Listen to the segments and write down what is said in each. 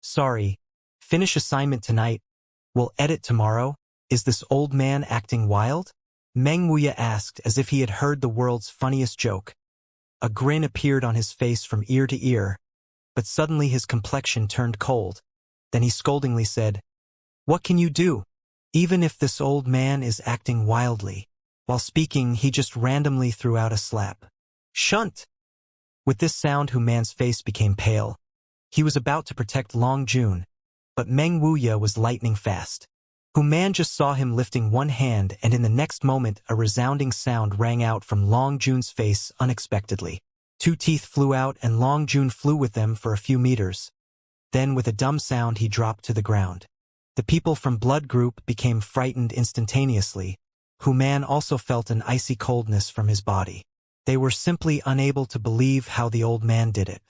Sorry. Finish assignment tonight. We'll edit tomorrow. Is this old man acting wild? Meng Wuya asked as if he had heard the world's funniest joke. A grin appeared on his face from ear to ear, but suddenly his complexion turned cold. Then he scoldingly said, "What can you do? Even if this old man is acting wildly." While speaking, he just randomly threw out a slap. "Shunt!" With this sound, Hu Man's face became pale. He was about to protect Long Jun, but Meng Wuya was lightning fast. Hu Man just saw him lifting one hand, and in the next moment a resounding sound rang out from Long Jun's face unexpectedly. 2 teeth flew out and Long Jun flew with them for a few meters. Then with a dumb sound he dropped to the ground. The people from Blood Group became frightened instantaneously. Hu Man also felt an icy coldness from his body. They were simply unable to believe how the old man did it.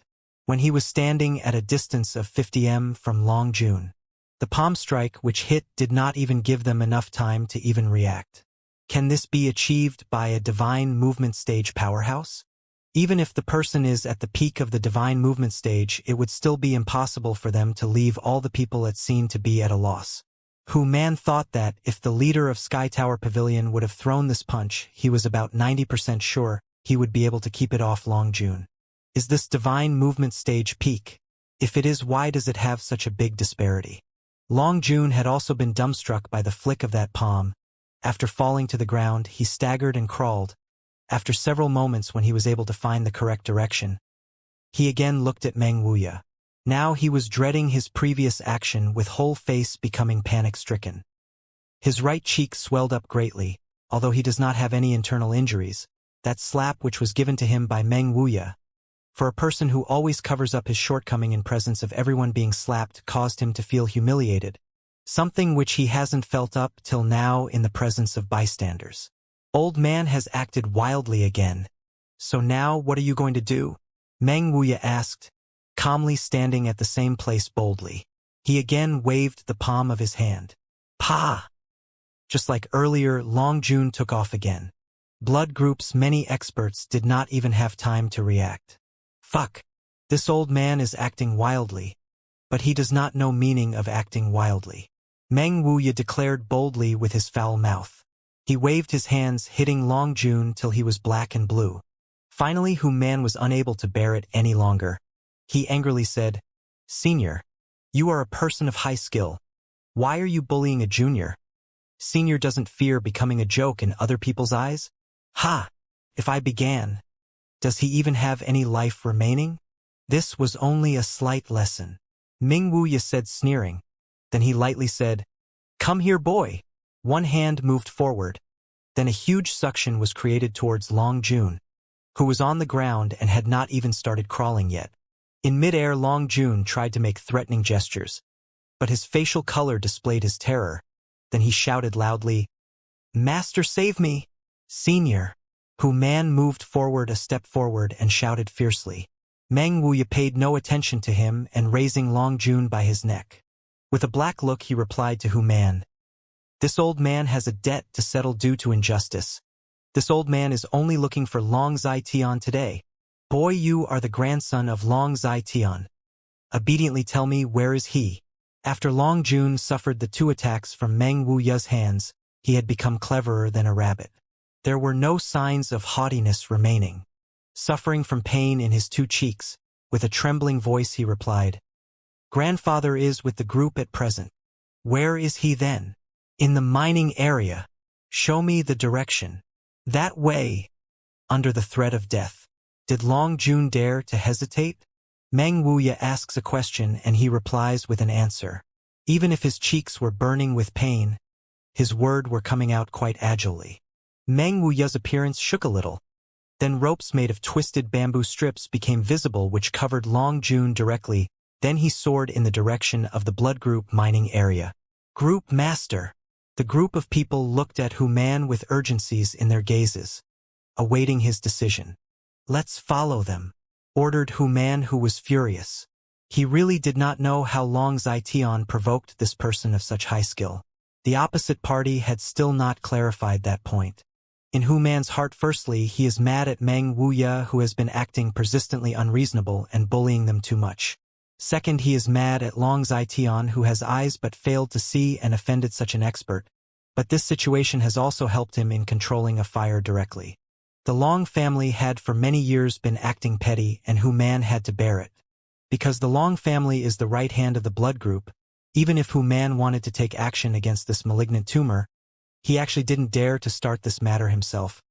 When he was standing at a distance of 50 m from Long Jun, the palm strike which hit did not even give them enough time to even react. Can this be achieved by a divine movement stage powerhouse? Even if the person is at the peak of the divine movement stage, it would still be impossible for them to leave all the people at scene to be at a loss. Hu Man thought that if the leader of Sky Tower Pavilion would have thrown this punch, he was about 90% sure he would be able to keep it off Long Jun. Is this divine movement stage peak? If it is, why does it have such a big disparity? Long Jun had also been dumbstruck by the flick of that palm. After falling to the ground, he staggered and crawled. After several moments, when he was able to find the correct direction, he again looked at Meng Wuya. Now he was dreading his previous action, with whole face becoming panic-stricken. His right cheek swelled up greatly, although he does not have any internal injuries. That slap which was given to him by Meng Wuya, for a person who always covers up his shortcoming in presence of everyone being slapped, caused him to feel humiliated, something which he hasn't felt up till now in the presence of bystanders. Old man has acted wildly again. So now what are you going to do? Meng Wuya asked, calmly standing at the same place boldly. He again waved the palm of his hand. Pa! Just like earlier, Long Jun took off again. Blood Group's many experts did not even have time to react. Fuck. This old man is acting wildly. But he does not know meaning of acting wildly. Meng Wuya declared boldly with his foul mouth. He waved his hands, hitting Long Jun till he was black and blue. Finally, Hu Man was unable to bear it any longer. He angrily said, "Senior, you are a person of high skill. Why are you bullying a junior? Senior doesn't fear becoming a joke in other people's eyes? Ha! If I began, does he even have any life remaining?" This was only a slight lesson, Meng Wuya said, sneering. Then he lightly said, "Come here, boy." One hand moved forward. Then a huge suction was created towards Long Jun, who was on the ground and had not even started crawling yet. In midair, Long Jun tried to make threatening gestures, but his facial color displayed his terror. Then he shouted loudly, "Master, save me!" "Senior." Hu Man moved forward a step forward and shouted fiercely. Meng Wuya paid no attention to him and raising Long Jun by his neck. With a black look he replied to Hu Man, "This old man has a debt to settle due to injustice. This old man is only looking for Long Zai Tian today. Boy, you are the grandson of Long Zai Tian. Obediently tell me, where is he?" After Long Jun suffered the 2 attacks from Meng Wuya's hands, he had become cleverer than a rabbit. There were no signs of haughtiness remaining. Suffering from pain in his 2 cheeks, with a trembling voice he replied, "Grandfather is with the group at present." "Where is he then?" "In the mining area." "Show me the direction." "That way." Under the threat of death, did Long Jun dare to hesitate? Meng Wuya asks a question and he replies with an answer. Even if his cheeks were burning with pain, his words were coming out quite agilely. Meng Wuya's appearance shook a little. Then ropes made of twisted bamboo strips became visible which covered Long Jun directly. Then he soared in the direction of the Blood Group mining area. "Group Master." The group of people looked at Hu Man with urgencies in their gazes, awaiting his decision. "Let's follow them," ordered Hu Man, who was furious. He really did not know how Long Zai Tian provoked this person of such high skill. The opposite party had still not clarified that point. In Hu Man's heart, firstly, he is mad at Meng Wuya, who has been acting persistently unreasonable and bullying them too much. Second, he is mad at Long Zaijian, who has eyes but failed to see and offended such an expert. But this situation has also helped him in controlling a fire directly. The Long family had for many years been acting petty, and Hu Man had to bear it. Because the Long family is the right hand of the blood group, even if Hu Man wanted to take action against this malignant tumor, he actually didn't dare to start this matter himself.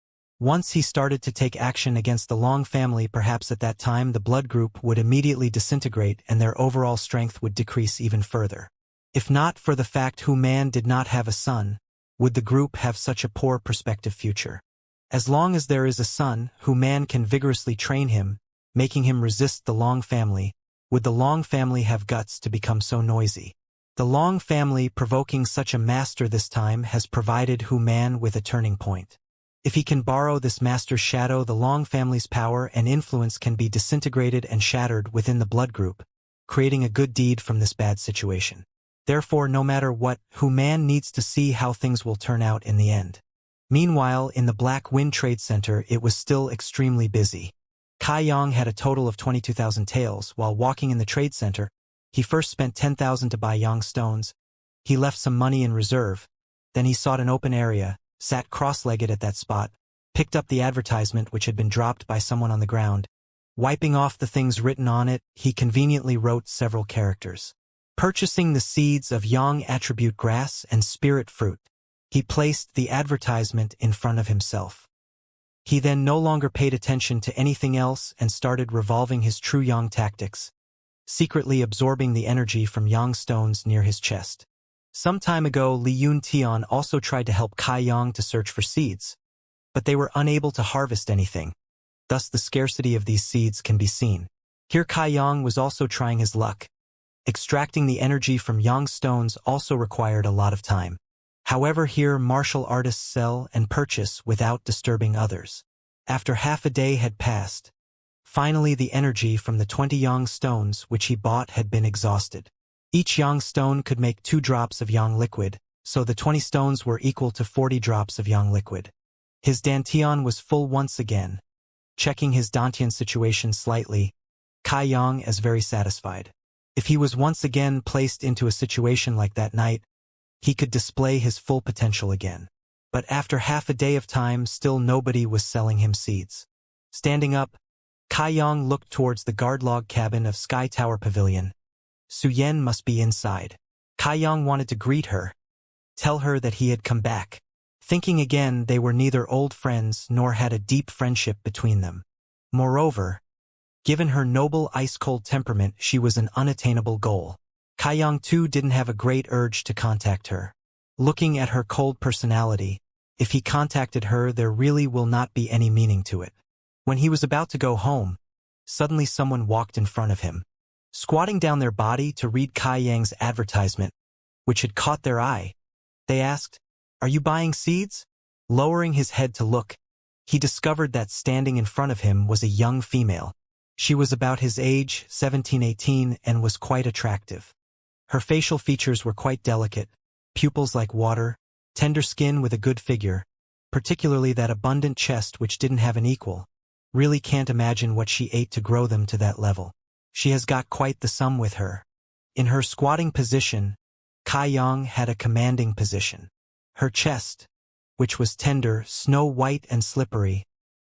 Once he started to take action against the Long family, perhaps at that time the blood group would immediately disintegrate and their overall strength would decrease even further. If not for the fact Hu Man did not have a son, would the group have such a poor prospective future? As long as there is a son, Hu Man can vigorously train him, making him resist the Long family. Would the Long family have guts to become so noisy? The Long family, provoking such a master this time, has provided Hu Man with a turning point. If he can borrow this master's shadow, the Long family's power and influence can be disintegrated and shattered within the blood group, creating a good deed from this bad situation. Therefore, no matter what, Hu Man needs to see how things will turn out in the end. Meanwhile, in the Black Wind Trade Center, it was still extremely busy. Kai Yang had a total of 22,000 taels. While walking in the trade center, he first spent 10,000 to buy Yang stones. He left some money in reserve. Then he sought an open area, sat cross-legged at that spot, picked up the advertisement which had been dropped by someone on the ground. Wiping off the things written on it, he conveniently wrote several characters. Purchasing the seeds of Yang attribute grass and spirit fruit, he placed the advertisement in front of himself. He then no longer paid attention to anything else and started revolving his true Yang tactics, secretly absorbing the energy from Yang stones near his chest. Some time ago, Li Yun Tian also tried to help Kai Yang to search for seeds, but they were unable to harvest anything. Thus the scarcity of these seeds can be seen. Here Kai Yang was also trying his luck. Extracting the energy from Yang stones also required a lot of time. However, here martial artists sell and purchase without disturbing others. After half a day had passed, finally the energy from the 20 Yang stones which he bought had been exhausted. Each Yang stone could make 2 drops of Yang liquid, so the 20 stones were equal to 40 drops of Yang liquid. His dantian was full once again. Checking his dantian situation slightly, Kai Yang is very satisfied. If he was once again placed into a situation like that night, he could display his full potential again. But after half a day of time, still nobody was selling him seeds. Standing up, Kai Yang looked towards the guard log cabin of Sky Tower Pavilion. Su Yan must be inside. Kai Yang wanted to greet her, tell her that he had come back. Thinking again, they were neither old friends nor had a deep friendship between them. Moreover, given her noble ice-cold temperament, she was an unattainable goal. Kai Yang too didn't have a great urge to contact her. Looking at her cold personality, if he contacted her, there really will not be any meaning to it. When he was about to go home, suddenly someone walked in front of him. Squatting down their body to read Kai Yang's advertisement, which had caught their eye, they asked, "Are you buying seeds?" Lowering his head to look, he discovered that standing in front of him was a young female. She was about his age, 17-18, and was quite attractive. Her facial features were quite delicate, pupils like water, tender skin with a good figure, particularly that abundant chest which didn't have an equal. Really can't imagine what she ate to grow them to that level. She has got quite the sum with her. In her squatting position, Kai Yang had a commanding position. Her chest, which was tender, snow-white and slippery,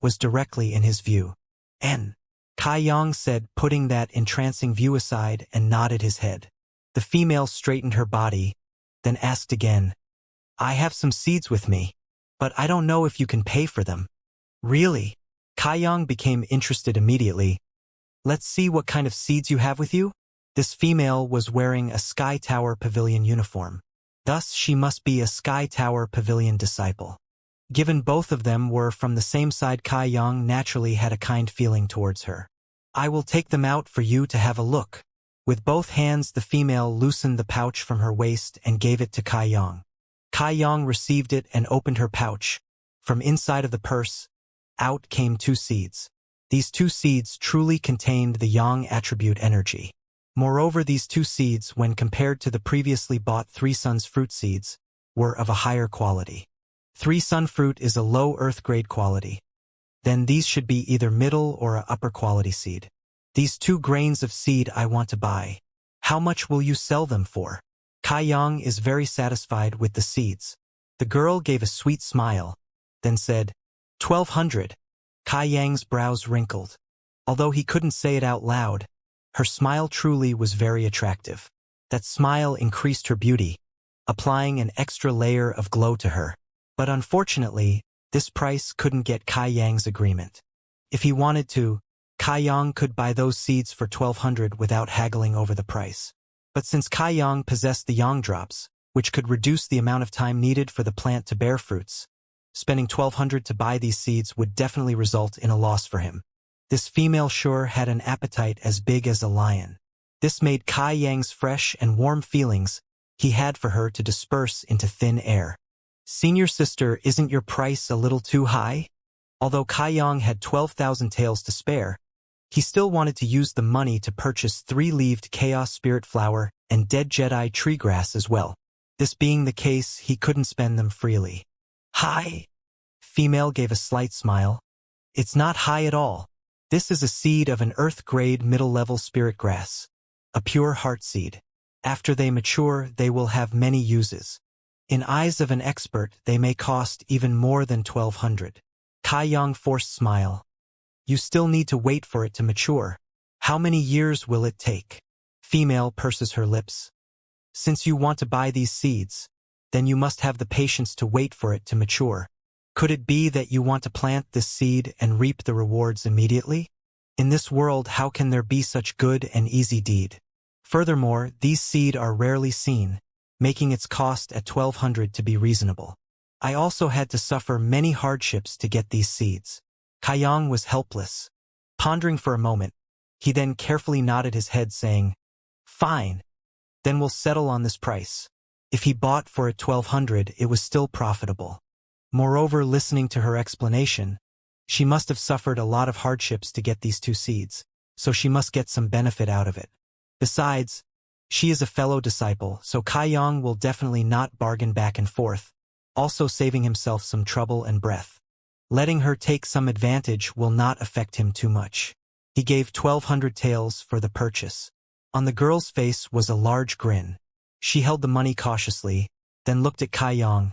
was directly in his view. "N," Kai Yang said, putting that entrancing view aside, and nodded his head. The female straightened her body, then asked again, "I have some seeds with me, but I don't know if you can pay for them." "Really?" Kai Yang became interested immediately. "Let's see what kind of seeds you have with you." This female was wearing a Sky Tower Pavilion uniform. Thus she must be a Sky Tower Pavilion disciple. Given both of them were from the same side, Kai Yang naturally had a kind feeling towards her. "I will take them out for you to have a look." With both hands the female loosened the pouch from her waist and gave it to Kai Yang. Kai Yang received it and opened her pouch. From inside of the purse, out came 2 seeds. These 2 seeds truly contained the Yang attribute energy. Moreover, these 2 seeds, when compared to the previously bought 3 Suns fruit seeds, were of a higher quality. 3 Sun fruit is a low earth grade quality. Then these should be either middle or a upper quality seed. These 2 grains of seed I want to buy. How much will you sell them for? Kai Yang is very satisfied with the seeds. The girl gave a sweet smile, then said, 1,200. Kai Yang's brows wrinkled. Although he couldn't say it out loud, her smile truly was very attractive. That smile increased her beauty, applying an extra layer of glow to her. But unfortunately, this price couldn't get Kai Yang's agreement. If he wanted to, Kai Yang could buy those seeds for 1,200 without haggling over the price. But since Kai Yang possessed the Yang drops, which could reduce the amount of time needed for the plant to bear fruits, spending 1,200 to buy these seeds would definitely result in a loss for him. This female sure had an appetite as big as a lion. This made Kai Yang's fresh and warm feelings he had for her to disperse into thin air. Senior sister, isn't your price a little too high? Although Kai Yang had 12,000 taels to spare, he still wanted to use the money to purchase 3-leaved Chaos Spirit Flower and Dead Jedi Tree Grass as well. This being the case, he couldn't spend them freely. High? Female gave a slight smile. It's not high at all. This is a seed of an Earth-grade middle-level spirit grass, a pure heart seed. After they mature, they will have many uses. In eyes of an expert, they may cost even more than 1,200. Kai Yang forced smile. You still need to wait for it to mature. How many years will it take? Female purses her lips. Since you want to buy these seeds, then you must have the patience to wait for it to mature. Could it be that you want to plant this seed and reap the rewards immediately? In this world, how can there be such good and easy deed? Furthermore, these seed are rarely seen, making its cost at 1,200 to be reasonable. I also had to suffer many hardships to get these seeds. Kai Yang was helpless. Pondering for a moment, he then carefully nodded his head saying, Fine. Then we'll settle on this price. If he bought for it 1,200, it was still profitable. Moreover, listening to her explanation, she must have suffered a lot of hardships to get these 2 seeds, so she must get some benefit out of it. Besides, she is a fellow disciple, so Kai Yang will definitely not bargain back and forth, also saving himself some trouble and breath. Letting her take some advantage will not affect him too much. He gave 1,200 taels for the purchase. On the girl's face was a large grin. She held the money cautiously, then looked at Kai Yang.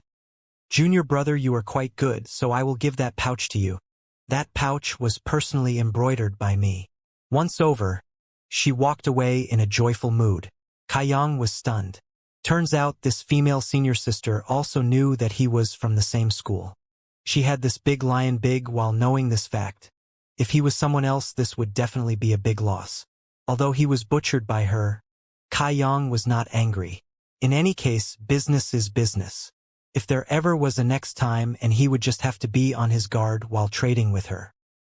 Junior brother, you are quite good, so I will give that pouch to you. That pouch was personally embroidered by me. Once over, she walked away in a joyful mood. Kai Yang was stunned. Turns out this female senior sister also knew that he was from the same school. She had this big lion big while knowing this fact. If he was someone else, this would definitely be a big loss. Although he was butchered by her, Kai Yang was not angry. In any case, business is business. If there ever was a next time, and he would just have to be on his guard while trading with her.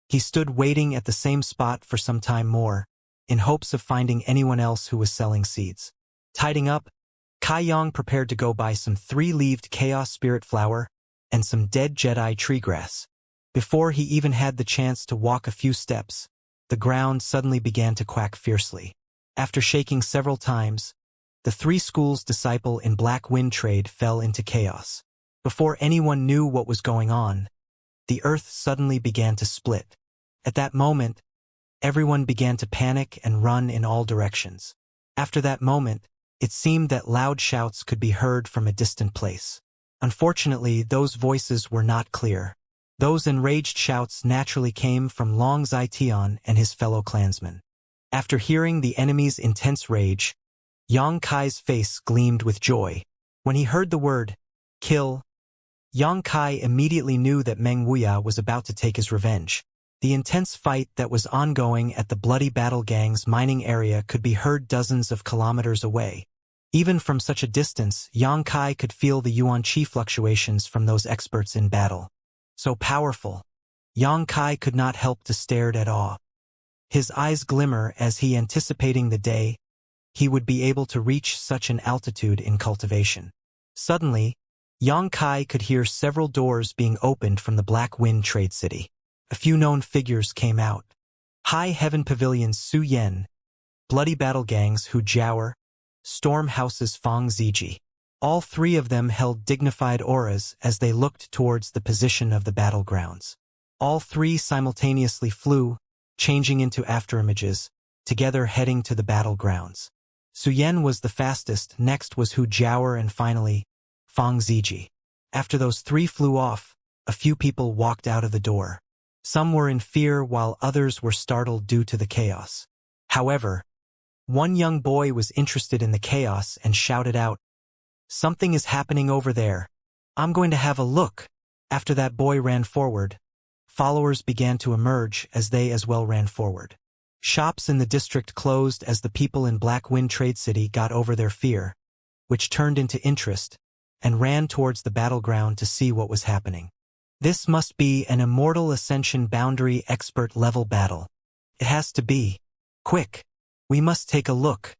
He stood waiting at the same spot for some time more, in hopes of finding anyone else who was selling seeds. Tidying up, Kai Yang prepared to go buy some 3-leaved Chaos Spirit Flower and some Dead Jedi Tree Grass. Before he even had the chance to walk a few steps, the ground suddenly began to quack fiercely. After shaking several times, the 3 schools' disciple in Black Wind trade fell into chaos. Before anyone knew what was going on, the earth suddenly began to split. At that moment, everyone began to panic and run in all directions. After that moment, it seemed that loud shouts could be heard from a distant place. Unfortunately, those voices were not clear. Those enraged shouts naturally came from Long Zai-Tian and his fellow clansmen. After hearing the enemy's intense rage, Yang Kai's face gleamed with joy. When he heard the word, kill, Yang Kai immediately knew that Meng Wuya was about to take his revenge. The intense fight that was ongoing at the Bloody Battle Gang's mining area could be heard dozens of kilometers away. Even from such a distance, Yang Kai could feel the yuan qi fluctuations from those experts in battle. So powerful. Yang Kai could not help to stare at awe. His eyes glimmer as he anticipating the day he would be able to reach such an altitude in cultivation. Suddenly, Yang Kai could hear several doors being opened from the Black Wind Trade City. A few known figures came out. High Heaven Pavilion's Su Yen, Bloody Battle Gang's Hu Jiaoer, Storm House's Fang Ziji. All 3 of them held dignified auras as they looked towards the position of the battlegrounds. All 3 simultaneously flew, changing into afterimages, together heading to the battlegrounds. Su Yan was the fastest, next was Hu Jiaoer, and finally, Fang Ziji. After those three flew off, a few people walked out of the door. Some were in fear while others were startled due to the chaos. However, one young boy was interested in the chaos and shouted out, "Something is happening over there. I'm going to have a look." After that boy ran forward, followers began to emerge as they as well ran forward. Shops in the district closed as the people in Black Wind Trade City got over their fear, which turned into interest, and ran towards the battleground to see what was happening. This must be an Immortal Ascension boundary expert level battle. It has to be. Quick! We must take a look.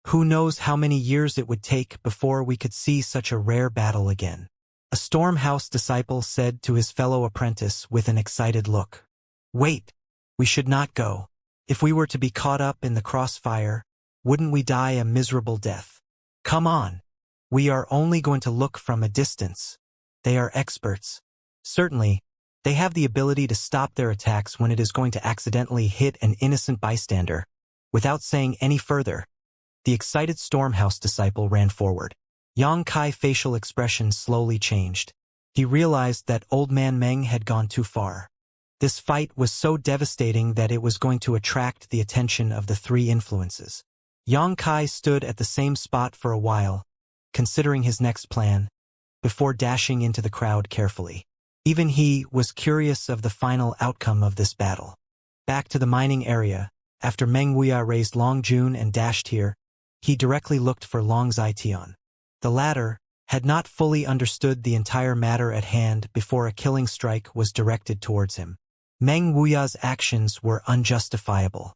Who knows how many years it would take before we could see such a rare battle again. A Stormhouse disciple said to his fellow apprentice with an excited look. Wait! We should not go. If we were to be caught up in the crossfire, wouldn't we die a miserable death? Come on! We are only going to look from a distance. They are experts. Certainly, they have the ability to stop their attacks when it is going to accidentally hit an innocent bystander. Without saying any further, the excited Stormhouse disciple ran forward. Yang Kai's facial expression slowly changed. He realized that Old Man Meng had gone too far. This fight was so devastating that it was going to attract the attention of the three influences. Yang Kai stood at the same spot for a while, considering his next plan, before dashing into the crowd carefully. Even he was curious of the final outcome of this battle. Back to the mining area, after Meng Wuya raised Long Jun and dashed here, he directly looked for Long Zitian. The latter had not fully understood the entire matter at hand before a killing strike was directed towards him. Meng Wuya's actions were unjustifiable.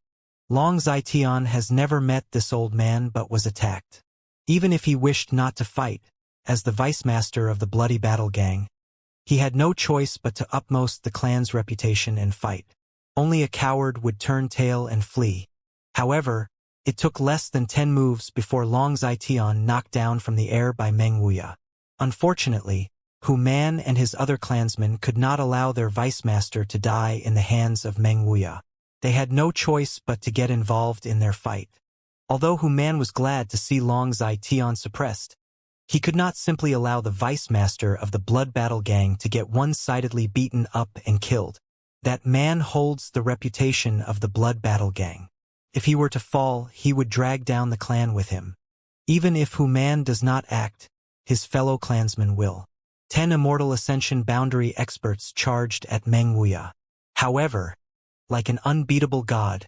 Long Zitian has never met this old man but was attacked. Even if he wished not to fight, as the vice-master of the bloody battle gang, he had no choice but to upmost the clan's reputation and fight. Only a coward would turn tail and flee. However, it took less than 10 moves before Long Zitian knocked down from the air by Meng Wuya. Unfortunately, Hu Man and his other clansmen could not allow their vice-master to die in the hands of Meng Wuya. They had no choice but to get involved in their fight. Although Hu Man was glad to see Long Zitian suppressed, he could not simply allow the vice-master of the blood battle gang to get one-sidedly beaten up and killed. That man holds the reputation of the blood battle gang. If he were to fall, he would drag down the clan with him. Even if Hu Man does not act, his fellow clansmen will. 10 Immortal Ascension boundary experts charged at Meng Wuya. However, like an unbeatable god,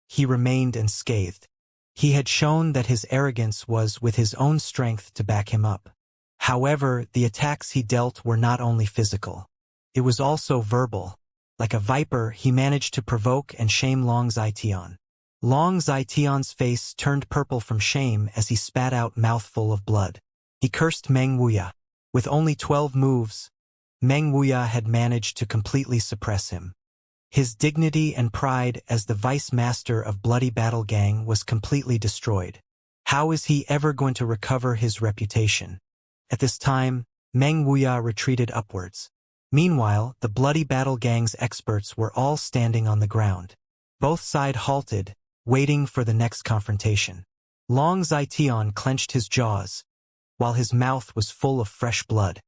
he remained unscathed. He had shown that his arrogance was with his own strength to back him up. However, the attacks he dealt were not only physical. It was also verbal. Like a viper, he managed to provoke and shame Long Zitian. Long Zitian's face turned purple from shame as he spat out mouthful of blood. He cursed Meng Wuya. With only 12 moves, Meng Wuya had managed to completely suppress him. His dignity and pride as the vice-master of Bloody Battle Gang was completely destroyed. How is he ever going to recover his reputation? At this time, Meng Wuya retreated upwards. Meanwhile, the Bloody Battle Gang's experts were all standing on the ground. Both sides halted, waiting for the next confrontation. Long Zitian clenched his jaws, while his mouth was full of fresh blood.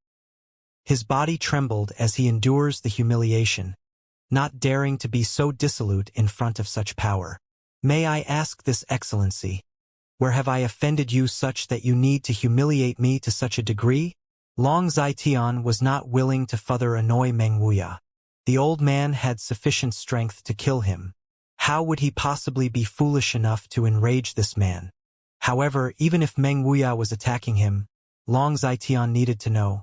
His body trembled as he endures the humiliation, not daring to be so dissolute in front of such power. May I ask this excellency, where have I offended you such that you need to humiliate me to such a degree? Long Zitian was not willing to further annoy Meng Wuya. The old man had sufficient strength to kill him. How would he possibly be foolish enough to enrage this man? However, even if Meng Wuya was attacking him, Long Zitian needed to know,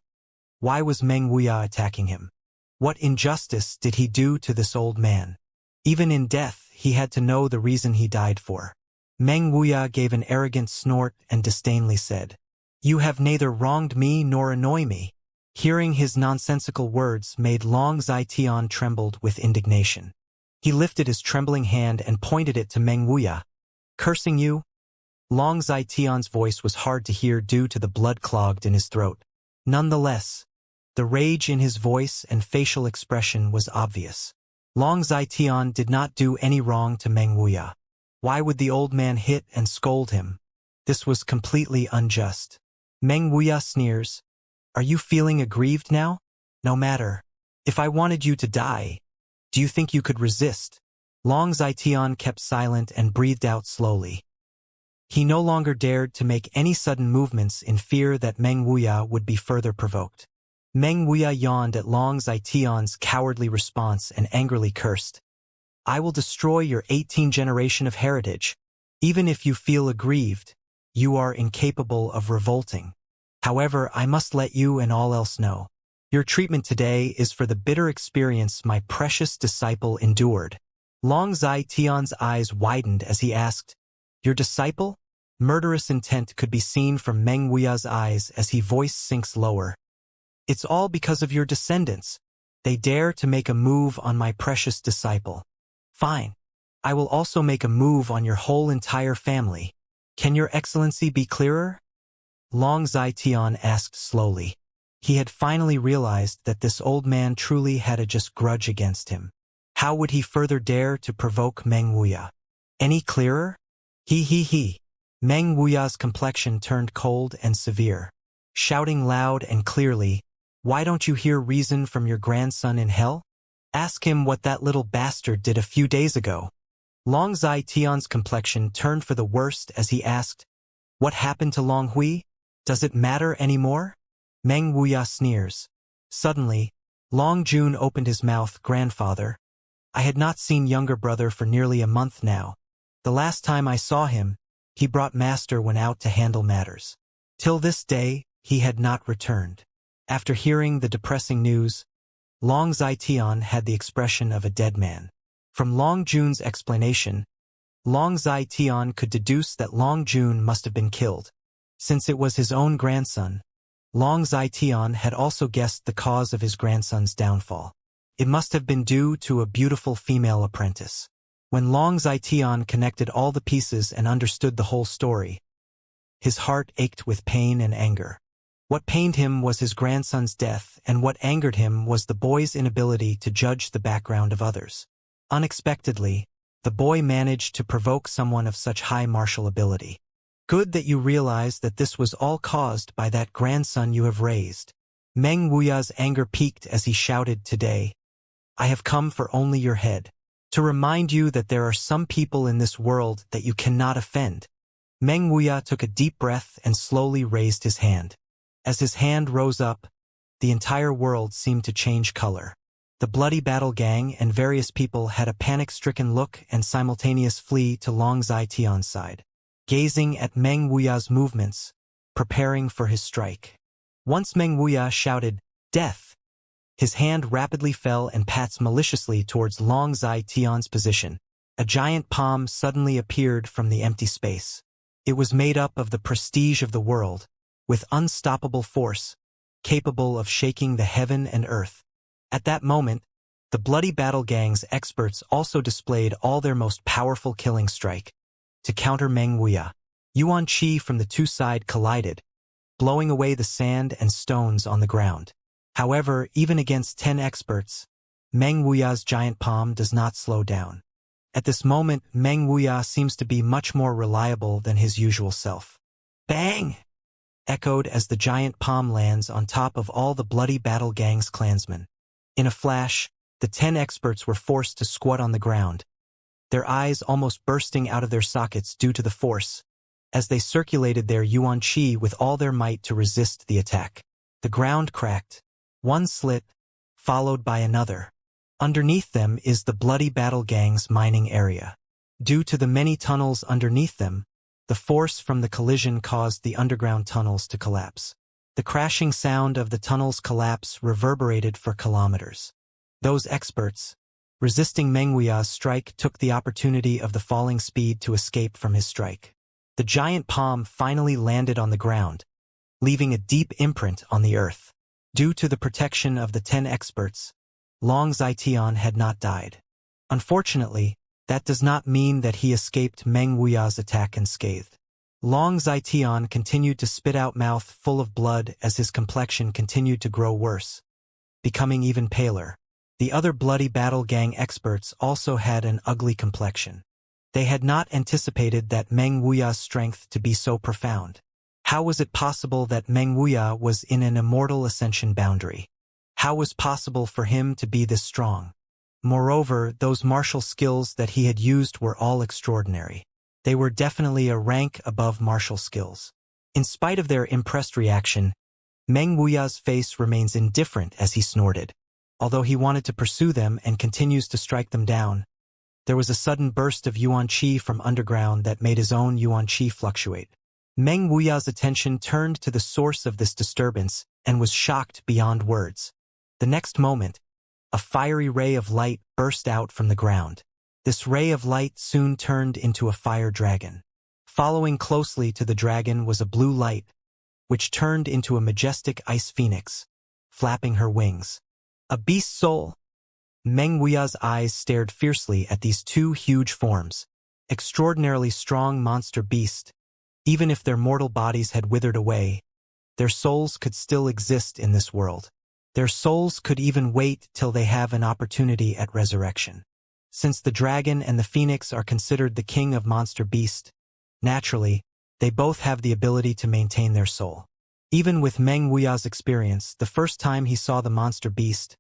why was Meng Wuya attacking him? What injustice did he do to this old man? Even in death, he had to know the reason he died for. Meng Wuya gave an arrogant snort and disdainfully said, "You have neither wronged me nor annoyed me." Hearing his nonsensical words made Long Zitian trembled with indignation. He lifted his trembling hand and pointed it to Meng Wuya. "Cursing you?" Long Zitian's voice was hard to hear due to the blood clogged in his throat. Nonetheless, the rage in his voice and facial expression was obvious. Long Zitian did not do any wrong to Meng Wuya. Why would the old man hit and scold him? This was completely unjust. Meng Wuya sneers. Are you feeling aggrieved now? No matter. If I wanted you to die, do you think you could resist? Long Zitian kept silent and breathed out slowly. He no longer dared to make any sudden movements in fear that Meng Wuya would be further provoked. Meng Wuya yawned at Long Zitian's cowardly response and angrily cursed. I will destroy your 18th generation of heritage. Even if you feel aggrieved, you are incapable of revolting. However, I must let you and all else know. Your treatment today is for the bitter experience my precious disciple endured. Long Zitian's eyes widened as he asked, Your disciple? Murderous intent could be seen from Meng Wuya's eyes as his voice sinks lower. It's all because of your descendants. They dare to make a move on my precious disciple. Fine. I will also make a move on your whole entire family. Can your excellency be clearer? Long Zitian asked slowly. He had finally realized that this old man truly had a just grudge against him. How would he further dare to provoke Meng Wuya? Any clearer? He. Meng Wuya's complexion turned cold and severe. Shouting loud and clearly, Why don't you hear reason from your grandson in hell? Ask him what that little bastard did a few days ago. Long Zitian's complexion turned for the worst as he asked, What happened to Long Hui? Does it matter anymore? Meng Wuya sneers. Suddenly, Long Jun opened his mouth. Grandfather, I had not seen younger brother for nearly a month now. The last time I saw him, he brought Master Wen out to handle matters. Till this day, he had not returned. After hearing the depressing news, Long Zitian had the expression of a dead man. From Long Jun's explanation, Long Zitian could deduce that Long Jun must have been killed. Since it was his own grandson, Long Zitian had also guessed the cause of his grandson's downfall. It must have been due to a beautiful female apprentice. When Long Zitian connected all the pieces and understood the whole story, his heart ached with pain and anger. What pained him was his grandson's death, and what angered him was the boy's inability to judge the background of others. Unexpectedly, the boy managed to provoke someone of such high martial ability. Good that you realize that this was all caused by that grandson you have raised. Meng Wuya's anger peaked as he shouted, Today, I have come for only your head, to remind you that there are some people in this world that you cannot offend. Meng Wuya took a deep breath and slowly raised his hand. As his hand rose up, the entire world seemed to change color. The bloody battle gang and various people had a panic-stricken look and simultaneous flee to Long Zitian's side, gazing at Meng Wuya's movements, preparing for his strike. Once Meng Wuya shouted, Death! His hand rapidly fell and pats maliciously towards Long Zitian's position. A giant palm suddenly appeared from the empty space. It was made up of the prestige of the world, with unstoppable force, capable of shaking the heaven and earth. At that moment, the bloody battle gang's experts also displayed all their most powerful killing strike. To counter Meng Wuya, Yuan Qi from the two sides collided, blowing away the sand and stones on the ground. However, even against 10 experts, Meng Wuya's giant palm does not slow down. At this moment, Meng Wuya seems to be much more reliable than his usual self. Bang! Echoed as the giant palm lands on top of all the bloody battle gang's clansmen. In a flash, the 10 experts were forced to squat on the ground, their eyes almost bursting out of their sockets due to the force, as they circulated their Yuan Qi with all their might to resist the attack. The ground cracked, one slit, followed by another. Underneath them is the bloody battle gang's mining area. Due to the many tunnels underneath them, the force from the collision caused the underground tunnels to collapse. The crashing sound of the tunnel's collapse reverberated for kilometers. Those experts, resisting Meng Wuya's strike, took the opportunity of the falling speed to escape from his strike. The giant palm finally landed on the ground, leaving a deep imprint on the earth. Due to the protection of the 10 experts, Long Zitian had not died. Unfortunately, that does not mean that he escaped Meng Wuya's attack unscathed. Long Zitian continued to spit out mouth full of blood as his complexion continued to grow worse, becoming even paler. The other bloody battle gang experts also had an ugly complexion. They had not anticipated that Meng Wuya's strength to be so profound. How was it possible that Meng Wuya was in an immortal ascension boundary? How was possible for him to be this strong? Moreover, those martial skills that he had used were all extraordinary. They were definitely a rank above martial skills. In spite of their impressed reaction, Meng Wuya's face remains indifferent as he snorted. Although he wanted to pursue them and continues to strike them down, there was a sudden burst of yuan qi from underground that made his own yuan qi fluctuate. Meng Wuya's attention turned to the source of this disturbance and was shocked beyond words. The next moment, a fiery ray of light burst out from the ground. This ray of light soon turned into a fire dragon. Following closely to the dragon was a blue light, which turned into a majestic ice phoenix, flapping her wings. A beast soul! Meng Wuya's eyes stared fiercely at these two huge forms, extraordinarily strong monster beasts. Even if their mortal bodies had withered away, their souls could still exist in this world. Their souls could even wait till they have an opportunity at resurrection. Since the dragon and the phoenix are considered the king of monster beasts, naturally, they both have the ability to maintain their soul. Even with Meng Wuya's experience, the first time he saw the monster beast,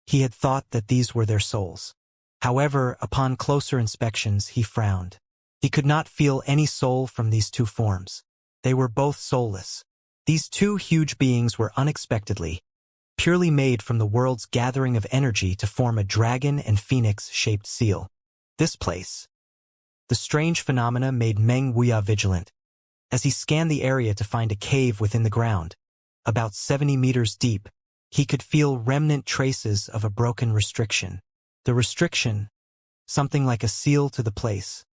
he had thought that these were their souls. However, upon closer inspections, he frowned. He could not feel any soul from these two forms. They were both soulless. These two huge beings were unexpectedly, purely made from the world's gathering of energy to form a dragon and phoenix-shaped seal. This place. The strange phenomena made Meng Wuya vigilant. As he scanned the area to find a cave within the ground, about 70 meters deep, he could feel remnant traces of a broken restriction. The restriction, something like a seal to the place,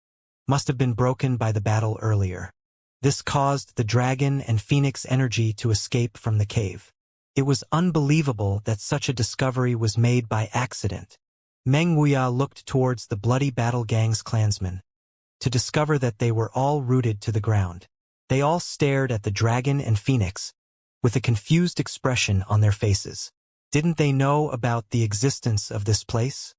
must have been broken by the battle earlier. This caused the dragon and phoenix energy to escape from the cave. It was unbelievable that such a discovery was made by accident. Meng Wuya looked towards the bloody battle gang's clansmen, to discover that they were all rooted to the ground. They all stared at the dragon and phoenix, with a confused expression on their faces. Didn't they know about the existence of this place?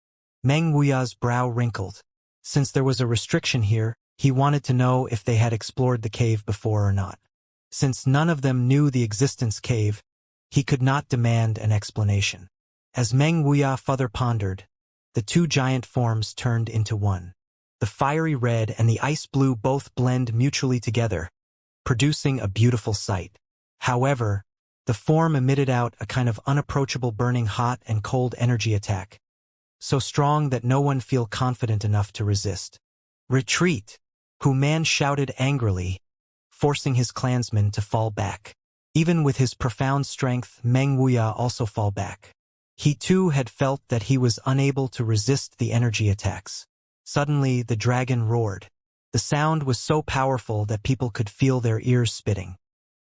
Meng Wuya's brow wrinkled. Since there was a restriction here, he wanted to know if they had explored the cave before or not. Since none of them knew the existence cave, he could not demand an explanation. As Meng Wuya further pondered, the two giant forms turned into one. The fiery red and the ice blue both blend mutually together, producing a beautiful sight. However, the form emitted out a kind of unapproachable burning hot and cold energy attack, so strong that no one feel confident enough to resist. Retreat! Hu Man shouted angrily, forcing his clansmen to fall back. Even with his profound strength, Meng Wuya also fall back. He too had felt that he was unable to resist the energy attacks. Suddenly, the dragon roared. The sound was so powerful that people could feel their ears spitting.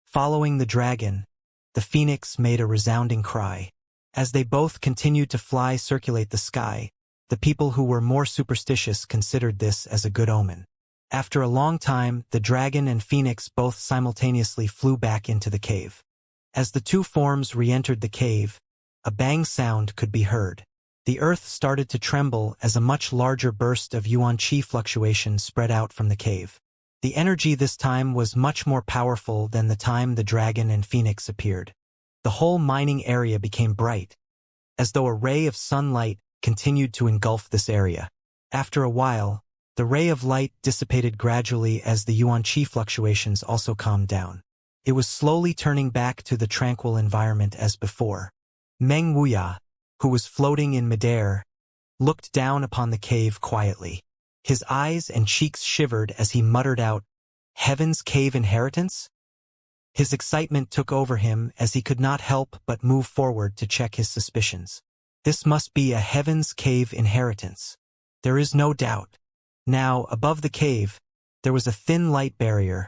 Following the dragon, the phoenix made a resounding cry. As they both continued to circulate the sky, the people who were more superstitious considered this as a good omen. After a long time, the dragon and phoenix both simultaneously flew back into the cave. As the two forms re-entered the cave, a bang sound could be heard. The earth started to tremble as a much larger burst of yuan qi fluctuation spread out from the cave. The energy this time was much more powerful than the time the dragon and phoenix appeared. The whole mining area became bright, as though a ray of sunlight continued to engulf this area. After a while, the ray of light dissipated gradually as the yuan qi fluctuations also calmed down. It was slowly turning back to the tranquil environment as before. Meng Wuya, who was floating in midair, looked down upon the cave quietly. His eyes and cheeks shivered as he muttered out, "Heaven's cave inheritance?" His excitement took over him as he could not help but move forward to check his suspicions. This must be a Heaven's cave inheritance. There is no doubt. Now, above the cave, there was a thin light barrier,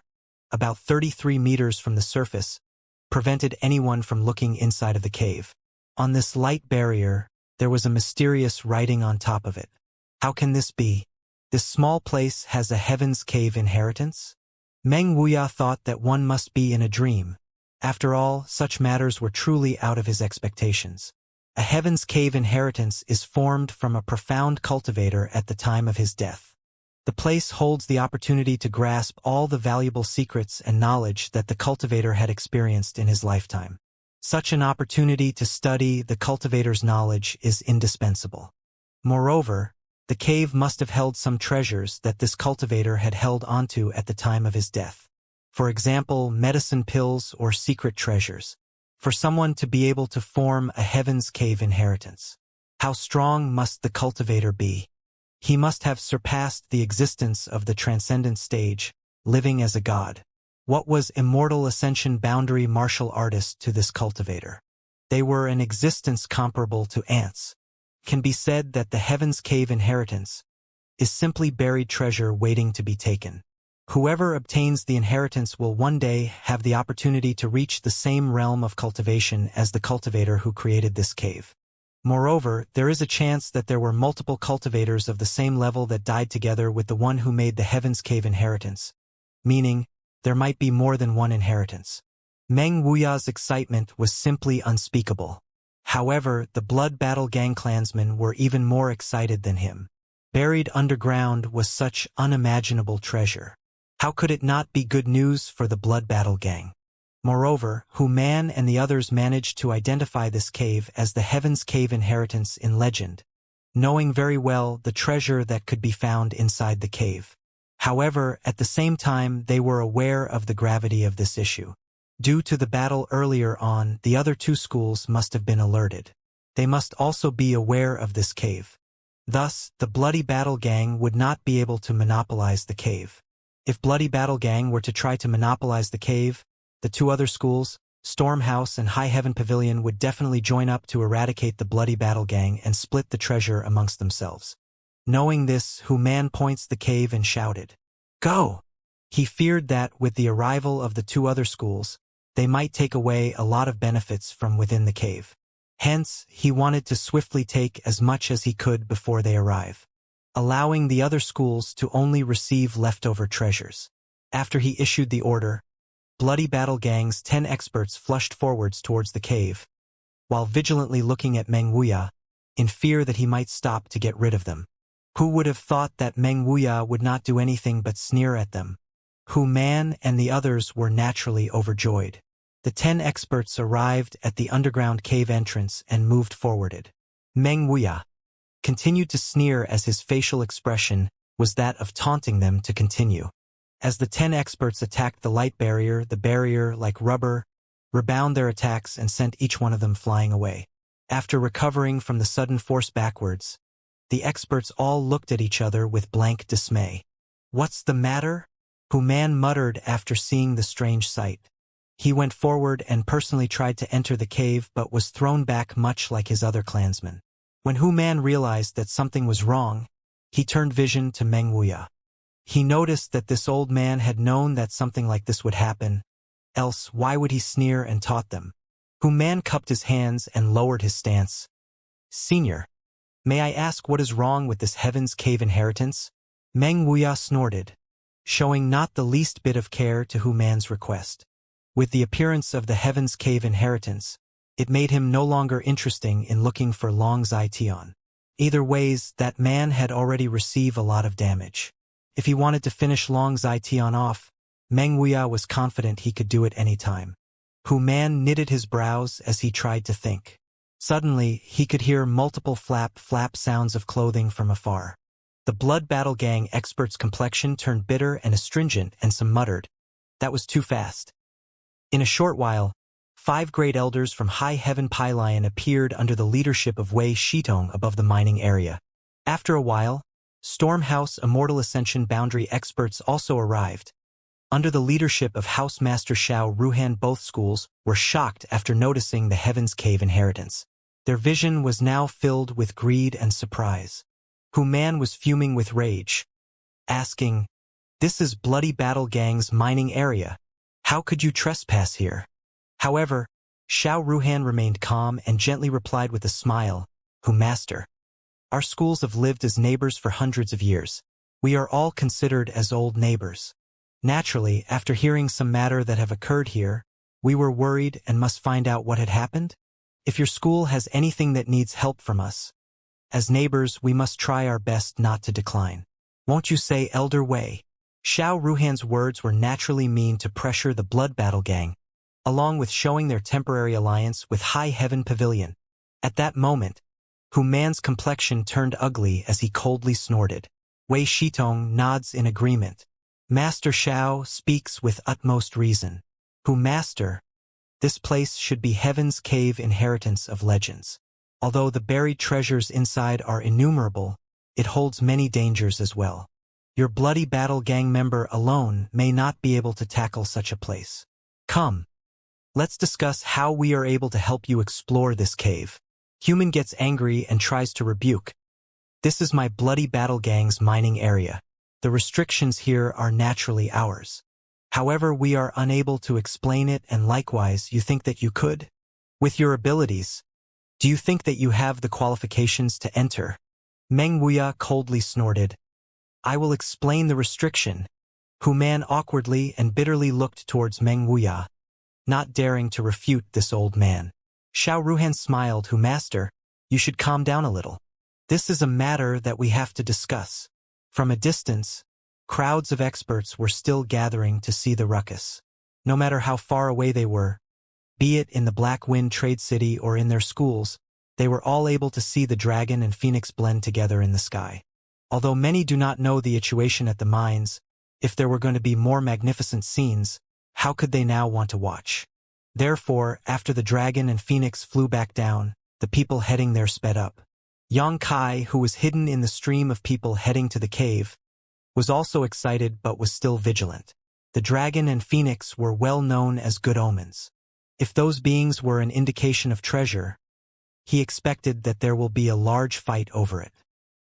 about 33 meters from the surface, prevented anyone from looking inside of the cave. On this light barrier, there was a mysterious writing on top of it. How can this be? This small place has a Heaven's cave inheritance? Meng Wuya thought that one must be in a dream. After all, such matters were truly out of his expectations. A Heaven's cave inheritance is formed from a profound cultivator at the time of his death. The place holds the opportunity to grasp all the valuable secrets and knowledge that the cultivator had experienced in his lifetime. Such an opportunity to study the cultivator's knowledge is indispensable. Moreover, the cave must have held some treasures that this cultivator had held onto at the time of his death. For example, medicine pills or secret treasures. For someone to be able to form a Heaven's Cave inheritance, how strong must the cultivator be? He must have surpassed the existence of the transcendent stage, living as a god. What was Immortal Ascension boundary martial artist to this cultivator? They were an existence comparable to ants. Can be said that the Heaven's Cave inheritance is simply buried treasure waiting to be taken. Whoever obtains the inheritance will one day have the opportunity to reach the same realm of cultivation as the cultivator who created this cave. Moreover, there is a chance that there were multiple cultivators of the same level that died together with the one who made the Heaven's Cave inheritance, meaning there might be more than one inheritance. Meng Wuya's excitement was simply unspeakable. However, the Blood Battle Gang clansmen were even more excited than him. Buried underground was such unimaginable treasure. How could it not be good news for the Blood Battle Gang? Moreover, Human and the others managed to identify this cave as the Heaven's Cave inheritance in legend, knowing very well the treasure that could be found inside the cave. However, at the same time they were aware of the gravity of this issue. Due to the battle earlier on, the other two schools must have been alerted. They must also be aware of this cave. Thus, the Bloody Battle Gang would not be able to monopolize the cave. If Bloody Battle Gang were to try to monopolize the cave, the two other schools, Storm House and High Heaven Pavilion, would definitely join up to eradicate the Bloody Battle Gang and split the treasure amongst themselves. Knowing this, Human points the cave and shouted, "Go!" He feared that, with the arrival of the two other schools, they might take away a lot of benefits from within the cave. Hence, he wanted to swiftly take as much as he could before they arrive, allowing the other schools to only receive leftover treasures. After he issued the order, Bloody Battle Gang's 10 experts flushed forwards towards the cave, while vigilantly looking at Meng Wuya, in fear that he might stop to get rid of them. Who would have thought that Meng Wuya would not do anything but sneer at them? Human and the others were naturally overjoyed. The 10 experts arrived at the underground cave entrance and moved forwarded. Meng Wuya continued to sneer as his facial expression was that of taunting them to continue. As the 10 experts attacked the light barrier, the barrier, like rubber, rebound their attacks and sent each one of them flying away. After recovering from the sudden force backwards, the experts all looked at each other with blank dismay. "What's the matter?" Human muttered after seeing the strange sight. He went forward and personally tried to enter the cave but was thrown back much like his other clansmen. When Human realized that something was wrong, he turned vision to Meng Wuya. He noticed that this old man had known that something like this would happen, else why would he sneer and taunt them? Human cupped his hands and lowered his stance. "Senior, may I ask what is wrong with this Heaven's Cave inheritance?" Meng Wuya snorted, showing not the least bit of care to Human's request. With the appearance of the Heaven's Cave inheritance, it made him no longer interesting in looking for Long Zaition. Either ways, that man had already received a lot of damage. If he wanted to finish Long Zaition off, Meng Wuya was confident he could do it any time. Human knitted his brows as he tried to think. Suddenly, he could hear multiple flap sounds of clothing from afar. The Blood Battle Gang expert's complexion turned bitter and astringent, and some muttered, "That was too fast." In a short while, 5 great elders from High Heaven Pylon appeared under the leadership of Wei Shitong above the mining area. After a while, Stormhouse Immortal Ascension boundary experts also arrived. Under the leadership of House Master Xiao Ruhan, both schools were shocked after noticing the Heaven's Cave inheritance. Their vision was now filled with greed and surprise. Human was fuming with rage, asking, "This is Bloody Battle Gang's mining area. How could you trespass here?" However, Xiao Ruhan remained calm and gently replied with a smile, "Master, our schools have lived as neighbors for hundreds of years. We are all considered as old neighbors. Naturally, after hearing some matter that have occurred here, we were worried and must find out what had happened. If your school has anything that needs help from us, as neighbors we must try our best not to decline." Won't you say Elder Wei? Xiao Ruhan's words were naturally mean to pressure the Blood Battle Gang, along with showing their temporary alliance with High Heaven Pavilion. At that moment, Hu Man's complexion turned ugly as he coldly snorted. Wei Shitong nods in agreement. Master Xiao speaks with utmost reason. Hu Master, this place should be Heaven's Cave, inheritance of legends. Although the buried treasures inside are innumerable, it holds many dangers as well. Your Bloody Battle Gang member alone may not be able to tackle such a place. Come, let's discuss how we are able to help you explore this cave. Human gets angry and tries to rebuke. This is my Bloody Battle Gang's mining area. The restrictions here are naturally ours. However, we are unable to explain it, and likewise, you think that you could? With your abilities, do you think that you have the qualifications to enter? Meng Wuya coldly snorted. I will explain the restriction. Hu Man awkwardly and bitterly looked towards Meng Wuya, not daring to refute this old man. Xiao Ruhan smiled. Hu Master, you should calm down a little. This is a matter that we have to discuss. From a distance, crowds of experts were still gathering to see the ruckus. No matter how far away they were, be it in the Black Wind Trade City or in their schools, they were all able to see the dragon and phoenix blend together in the sky. Although many do not know the situation at the mines, if there were going to be more magnificent scenes, how could they now want to watch? Therefore, after the dragon and phoenix flew back down, the people heading there sped up. Yang Kai, who was hidden in the stream of people heading to the cave, was also excited but was still vigilant. The dragon and phoenix were well known as good omens. If those beings were an indication of treasure, he expected that there will be a large fight over it.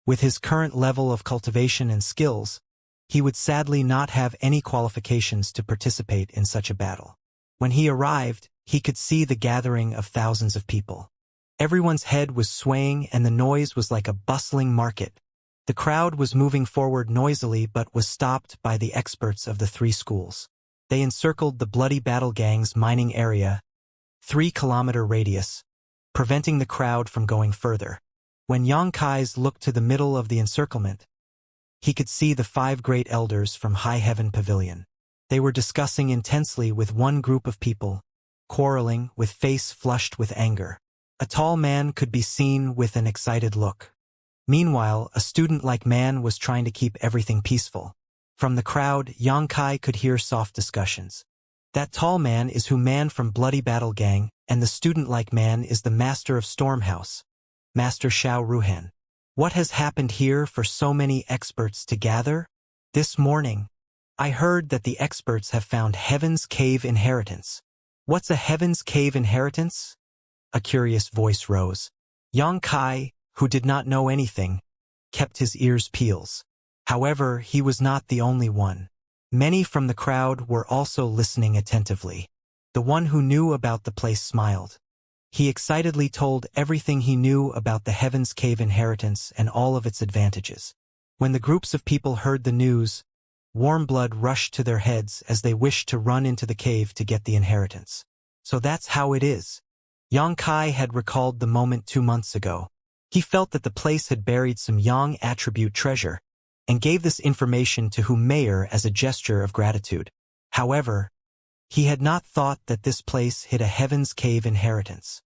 With his current level of cultivation and skills, he would sadly not have any qualifications to participate in such a battle. When he arrived, he could see the gathering of thousands of people. Everyone's head was swaying and the noise was like a bustling market. The crowd was moving forward noisily but was stopped by the experts of the three schools. They encircled the Bloody Battle Gang's mining area, 3-kilometer radius, preventing the crowd from going further. When Yang Kai's looked to the middle of the encirclement, he could see the 5 great elders from High Heaven Pavilion. They were discussing intensely with one group of people, quarreling with face flushed with anger. A tall man could be seen with an excited look. Meanwhile, a student-like man was trying to keep everything peaceful. From the crowd, Yang Kai could hear soft discussions. That tall man is Hu Man from Bloody Battle Gang, and the student-like man is the Master of Stormhouse, Master Xiao Ruhan. What has happened here for so many experts to gather? This morning, I heard that the experts have found Heaven's Cave inheritance. What's a Heaven's Cave inheritance? A curious voice rose. Yang Kai, who did not know anything, kept his ears peeled. However, he was not the only one. Many from the crowd were also listening attentively. The one who knew about the place smiled. He excitedly told everything he knew about the Heaven's Cave inheritance and all of its advantages. When the groups of people heard the news, warm blood rushed to their heads as they wished to run into the cave to get the inheritance. So that's how it is. Yang Kai had recalled the moment 2 months ago. He felt that the place had buried some Yang attribute treasure, and gave this information to Hu Mayor as a gesture of gratitude. However, he had not thought that this place hid a Heaven's Cave inheritance.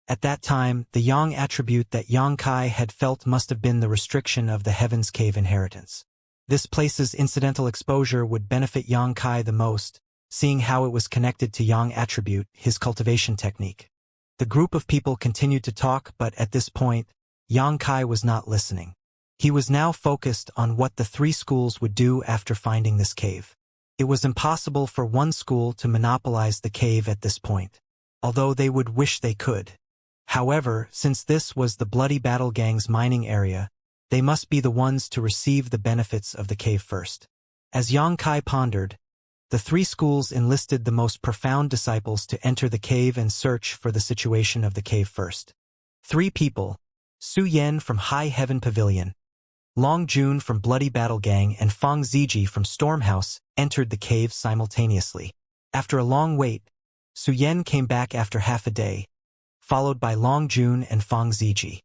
At that time, the Yang attribute that Yang Kai had felt must have been the restriction of the Heaven's Cave inheritance. This place's incidental exposure would benefit Yang Kai the most, seeing how it was connected to Yang attribute, his cultivation technique. The group of people continued to talk, but at this point, Yang Kai was not listening. He was now focused on what the 3 schools would do after finding this cave. It was impossible for one school to monopolize the cave at this point, although they would wish they could. However, since this was the Bloody Battle Gang's mining area, they must be the ones to receive the benefits of the cave first. As Yang Kai pondered, the 3 schools enlisted the most profound disciples to enter the cave and search for the situation of the cave first. 3 people, Su Yan from High Heaven Pavilion, Long Jun from Bloody Battle Gang and Fang Ziji from Stormhouse, entered the cave simultaneously. After a long wait, Su Yan came back after half a day, followed by Long Jun and Fang Ziji.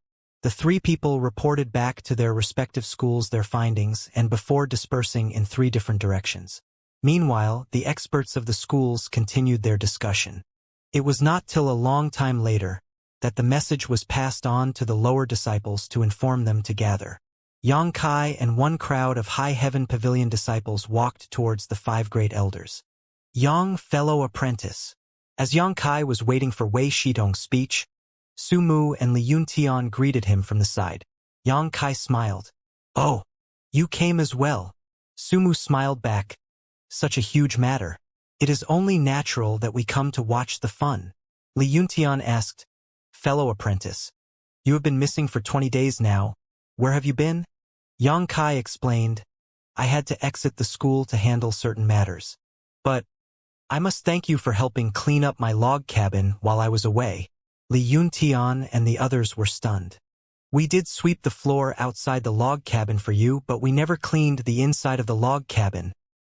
The three people reported back to their respective schools their findings and before dispersing in three different directions. Meanwhile, the experts of the schools continued their discussion. It was not till a long time later that the message was passed on to the lower disciples to inform them to gather. Yang Kai and one crowd of High Heaven Pavilion disciples walked towards the five great elders. Yang, fellow apprentice. As Yang Kai was waiting for Wei Shitong's speech, Su Mu and Li Yuntian greeted him from the side. Yang Kai smiled. "Oh, you came as well." Su Mu smiled back. "Such a huge matter. It is only natural that we come to watch the fun." Li Yuntian asked, "Fellow apprentice, you have been missing for 20 days now. Where have you been?" Yang Kai explained, "I had to exit the school to handle certain matters. But I must thank you for helping clean up my log cabin while I was away." Li Yuntian and the others were stunned. "We did sweep the floor outside the log cabin for you, but we never cleaned the inside of the log cabin."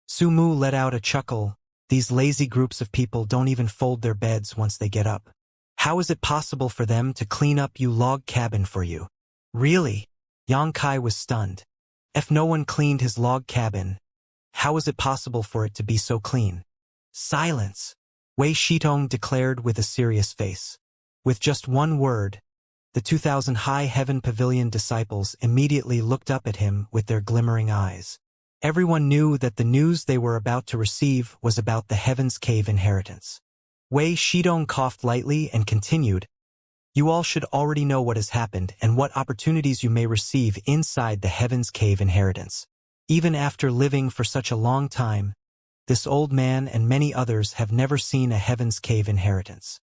Su Mu let out a chuckle. "These lazy groups of people don't even fold their beds once they get up. How is it possible for them to clean up your log cabin for you?" "Really?" Yang Kai was stunned. If no one cleaned his log cabin, how was it possible for it to be so clean? "Silence," Wei Shitong declared with a serious face. With just one word, the 2,000 High Heaven Pavilion disciples immediately looked up at him with their glimmering eyes. Everyone knew that the news they were about to receive was about the Heaven's Cave inheritance. Wei Shitong coughed lightly and continued, "You all should already know what has happened and what opportunities you may receive inside the Heaven's Cave inheritance. Even after living for such a long time, this old man and many others have never seen a Heaven's Cave inheritance.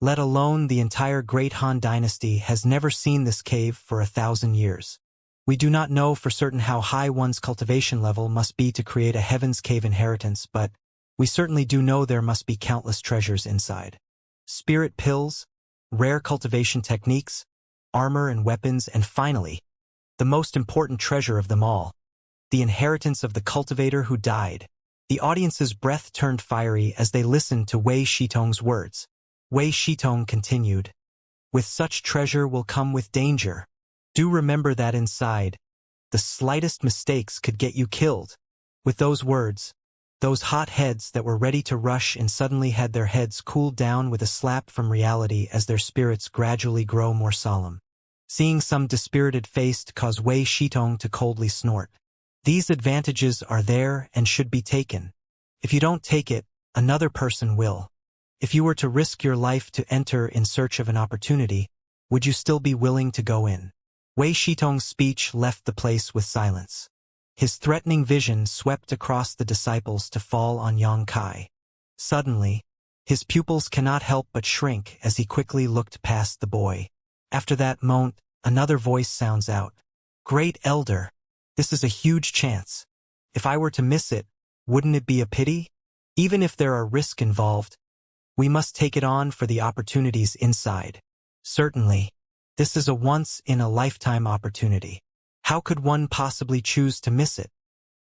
Let alone the entire Great Han Dynasty has never seen this cave for 1,000 years. We do not know for certain how high one's cultivation level must be to create a Heaven's Cave inheritance, but we certainly do know there must be countless treasures inside. Spirit pills, rare cultivation techniques, armor and weapons, and finally, the most important treasure of them all, the inheritance of the cultivator who died." The audience's breath turned fiery as they listened to Wei Shitong's words. Wei Shitong continued, "With such treasure will come with danger. Do remember that inside, the slightest mistakes could get you killed." With those words, those hot heads that were ready to rush in suddenly had their heads cooled down with a slap from reality as their spirits gradually grow more solemn. Seeing some dispirited face caused Wei Shitong to coldly snort. "These advantages are there and should be taken. If you don't take it, another person will. If you were to risk your life to enter in search of an opportunity, would you still be willing to go in?" Wei Shitong's speech left the place with silence. His threatening vision swept across the disciples to fall on Yang Kai. Suddenly, his pupils cannot help but shrink as he quickly looked past the boy. After that moment, another voice sounds out. "Great Elder, this is a huge chance. If I were to miss it, wouldn't it be a pity? Even if there are risks involved, we must take it on for the opportunities inside. Certainly, this is a once-in-a-lifetime opportunity. How could one possibly choose to miss it?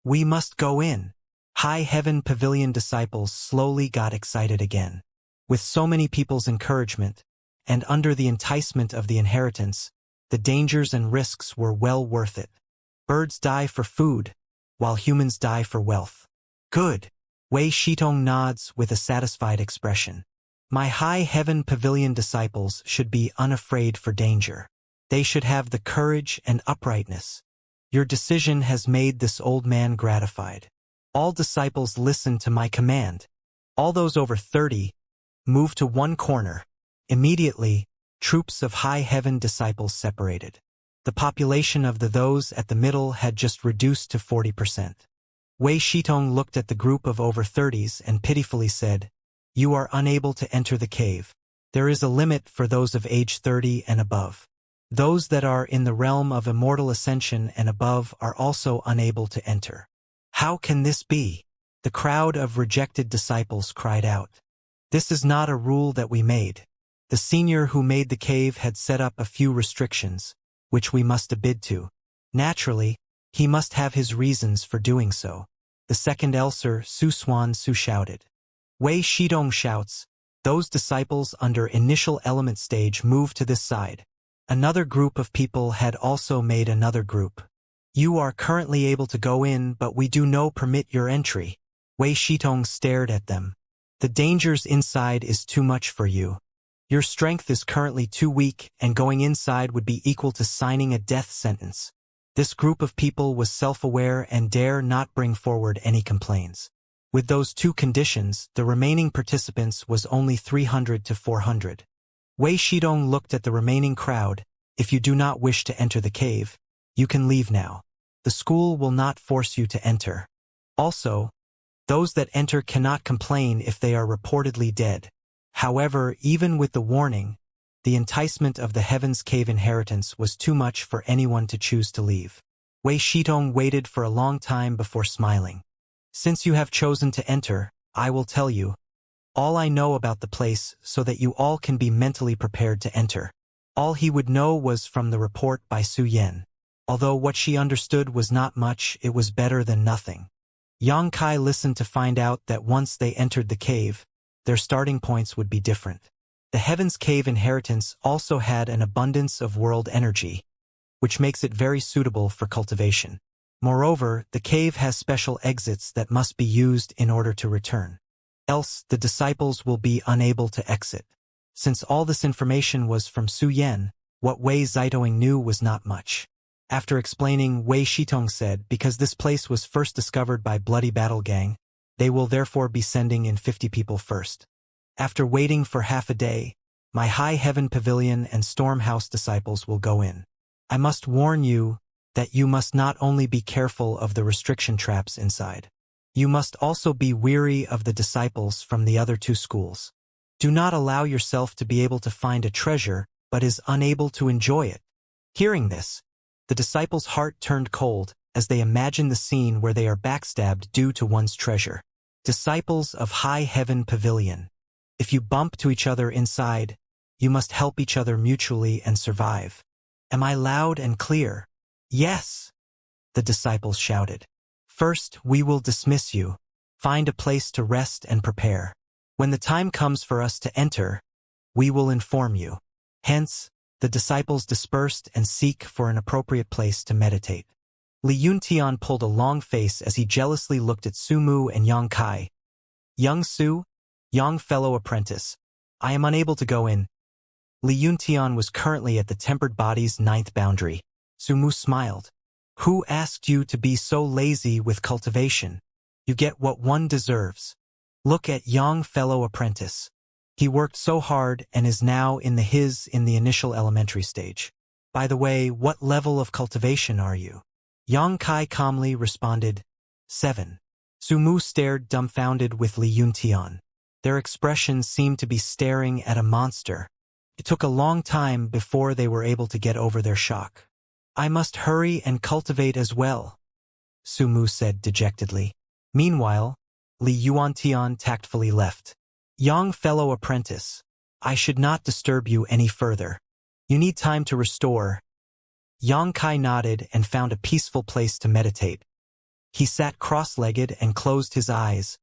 We must go in." High Heaven Pavilion disciples slowly got excited again. With so many people's encouragement, and under the enticement of the inheritance, the dangers and risks were well worth it. Birds die for food, while humans die for wealth. "Good." Wei Shitong nods with a satisfied expression. "My High Heaven Pavilion disciples should be unafraid for danger. They should have the courage and uprightness. Your decision has made this old man gratified. All disciples listen to my command. All those over 30, move to one corner." Immediately, troops of High Heaven disciples separated. The population of those at the middle had just reduced to 40%. Wei Shitong looked at the group of over 30s and pitifully said, "You are unable to enter the cave. There is a limit for those of age 30 and above. Those that are in the realm of immortal ascension and above are also unable to enter." "How can this be?" the crowd of rejected disciples cried out. "This is not a rule that we made. The senior who made the cave had set up a few restrictions, which we must abide to. Naturally, he must have his reasons for doing so." The second elder, Su Swan Su, shouted. Wei Shitong shouts, "Those disciples under initial element stage move to this side." Another group of people had also made another group. You are currently able to go in, but we do no permit your entry. Wei Shitong stared at them. The dangers inside is too much for you. Your strength is currently too weak, and going inside would be equal to signing a death sentence. This group of people was self-aware and dare not bring forward any complaints. With those two conditions, the remaining participants was only 300 to 400. Wei Shidong looked at the remaining crowd. If you do not wish to enter the cave, you can leave now. The school will not force you to enter. Also, those that enter cannot complain if they are reportedly dead. However, even with the warning, the enticement of the Heaven's Cave inheritance was too much for anyone to choose to leave. Wei Shitong waited for a long time before smiling. Since you have chosen to enter, I will tell you all I know about the place so that you all can be mentally prepared to enter. All he would know was from the report by Su Yan. Although what she understood was not much, it was better than nothing. Yang Kai listened to find out that once they entered the cave, their starting points would be different. The Heaven's Cave inheritance also had an abundance of world energy, which makes it very suitable for cultivation. Moreover, the cave has special exits that must be used in order to return. Else, the disciples will be unable to exit. Since all this information was from Su Yan, what Wei Zitoing knew was not much. After explaining, Wei Shitong said, because this place was first discovered by Bloody Battle Gang, they will therefore be sending in 50 people first. After waiting for half a day, my High Heaven Pavilion and Stormhouse disciples will go in. I must warn you that you must not only be careful of the restriction traps inside. You must also be weary of the disciples from the other two schools. Do not allow yourself to be able to find a treasure, but is unable to enjoy it. Hearing this, the disciples' heart turned cold as they imagine the scene where they are backstabbed due to one's treasure. Disciples of High Heaven Pavilion. If you bump to each other inside, you must help each other mutually and survive. Am I loud and clear? Yes, the disciples shouted. First, we will dismiss you. Find a place to rest and prepare. When the time comes for us to enter, we will inform you. Hence, the disciples dispersed and seek for an appropriate place to meditate. Li Yuntian pulled a long face as he jealously looked at Su Mu and Yang Kai. Young Su, young fellow apprentice, I am unable to go in. Li Yuntian was currently at the tempered body's 9th boundary. Su Mu smiled. Who asked you to be so lazy with cultivation? You get what one deserves. Look at young fellow apprentice. He worked so hard and is now in the initial elementary stage. By the way, what level of cultivation are you? Yang Kai calmly responded, 7. Su Mu stared dumbfounded with Li Yuntian. Their expressions seemed to be staring at a monster. It took a long time before they were able to get over their shock. I must hurry and cultivate as well, Su Mu said dejectedly. Meanwhile, Li Yuantian tactfully left. Young fellow apprentice, I should not disturb you any further. You need time to restore. Yang Kai nodded and found a peaceful place to meditate. He sat cross-legged and closed his eyes,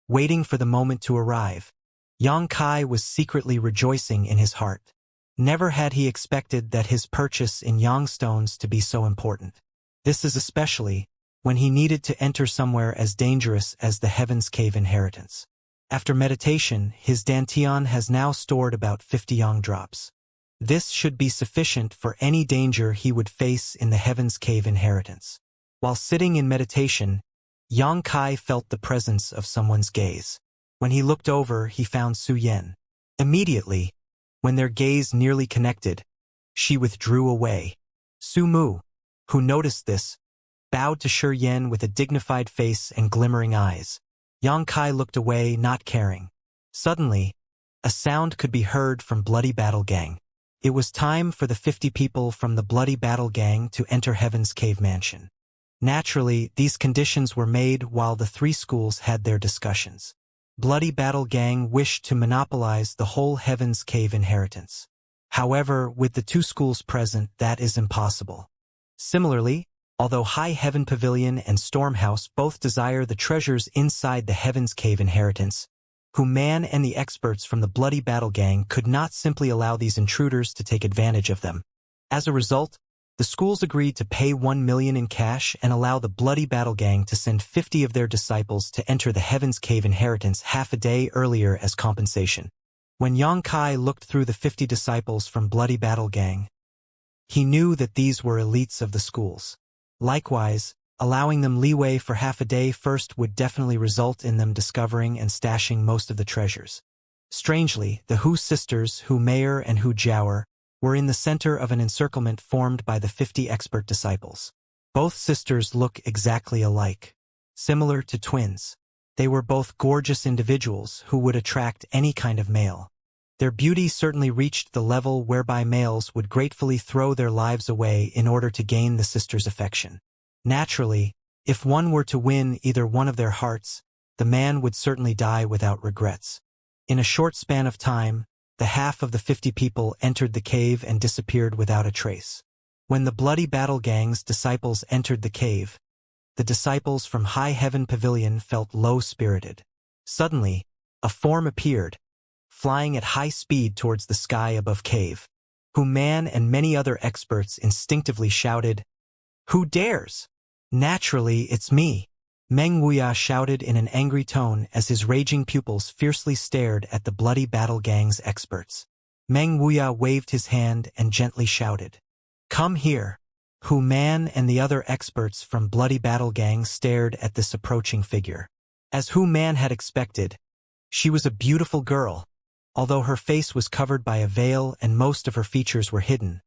waiting for the moment to arrive. Yang Kai was secretly rejoicing in his heart. Never had he expected that his purchase in Yang stones to be so important. This is especially when he needed to enter somewhere as dangerous as the Heaven's Cave inheritance. After meditation, his dantian has now stored about 50 Yang drops. This should be sufficient for any danger he would face in the Heaven's Cave inheritance. While sitting in meditation, Yang Kai felt the presence of someone's gaze. When he looked over, he found Su Yan. Immediately, when their gaze nearly connected, she withdrew away. Su Mu, who noticed this, bowed to Shi Yan with a dignified face and glimmering eyes. Yang Kai looked away, not caring. Suddenly, a sound could be heard from Bloody Battle Gang. It was time for the 50 people from the Bloody Battle Gang to enter Heaven's Cave Mansion. Naturally, these conditions were made while the three schools had their discussions. Bloody Battle Gang wished to monopolize the whole Heaven's Cave inheritance. However, with the two schools present, that is impossible. Similarly, although High Heaven Pavilion and Stormhouse both desire the treasures inside the Heaven's Cave inheritance, Man and the experts from the Bloody Battle Gang could not simply allow these intruders to take advantage of them. As a result, the schools agreed to pay 1 million in cash and allow the Bloody Battle Gang to send 50 of their disciples to enter the Heaven's Cave inheritance half a day earlier as compensation. When Xianxia looked through the 50 disciples from Bloody Battle Gang, he knew that these were elites of the schools. Likewise, allowing them leeway for half a day first would definitely result in them discovering and stashing most of the treasures. Strangely, the Hu sisters, Hu Meier and Hu Jiaoer, were in the center of an encirclement formed by the 50 expert disciples. Both sisters look exactly alike, similar to twins. They were both gorgeous individuals who would attract any kind of male. Their beauty certainly reached the level whereby males would gratefully throw their lives away in order to gain the sisters' affection. Naturally, if one were to win either one of their hearts, the man would certainly die without regrets. In a short span of time, the half of the 50 people entered the cave and disappeared without a trace. When the Bloody Battle Gang's disciples entered the cave, the disciples from High Heaven Pavilion felt low-spirited. Suddenly, a form appeared, flying at high speed towards the sky above cave. Hu Man and many other experts instinctively shouted, "Who dares?" "Naturally, it's me," Meng Wuya shouted in an angry tone as his raging pupils fiercely stared at the Bloody Battle Gang's experts. Meng Wuya waved his hand and gently shouted, "Come here." Hu Man and the other experts from Bloody Battle Gang stared at this approaching figure. As Hu Man had expected, she was a beautiful girl, although her face was covered by a veil and most of her features were hidden.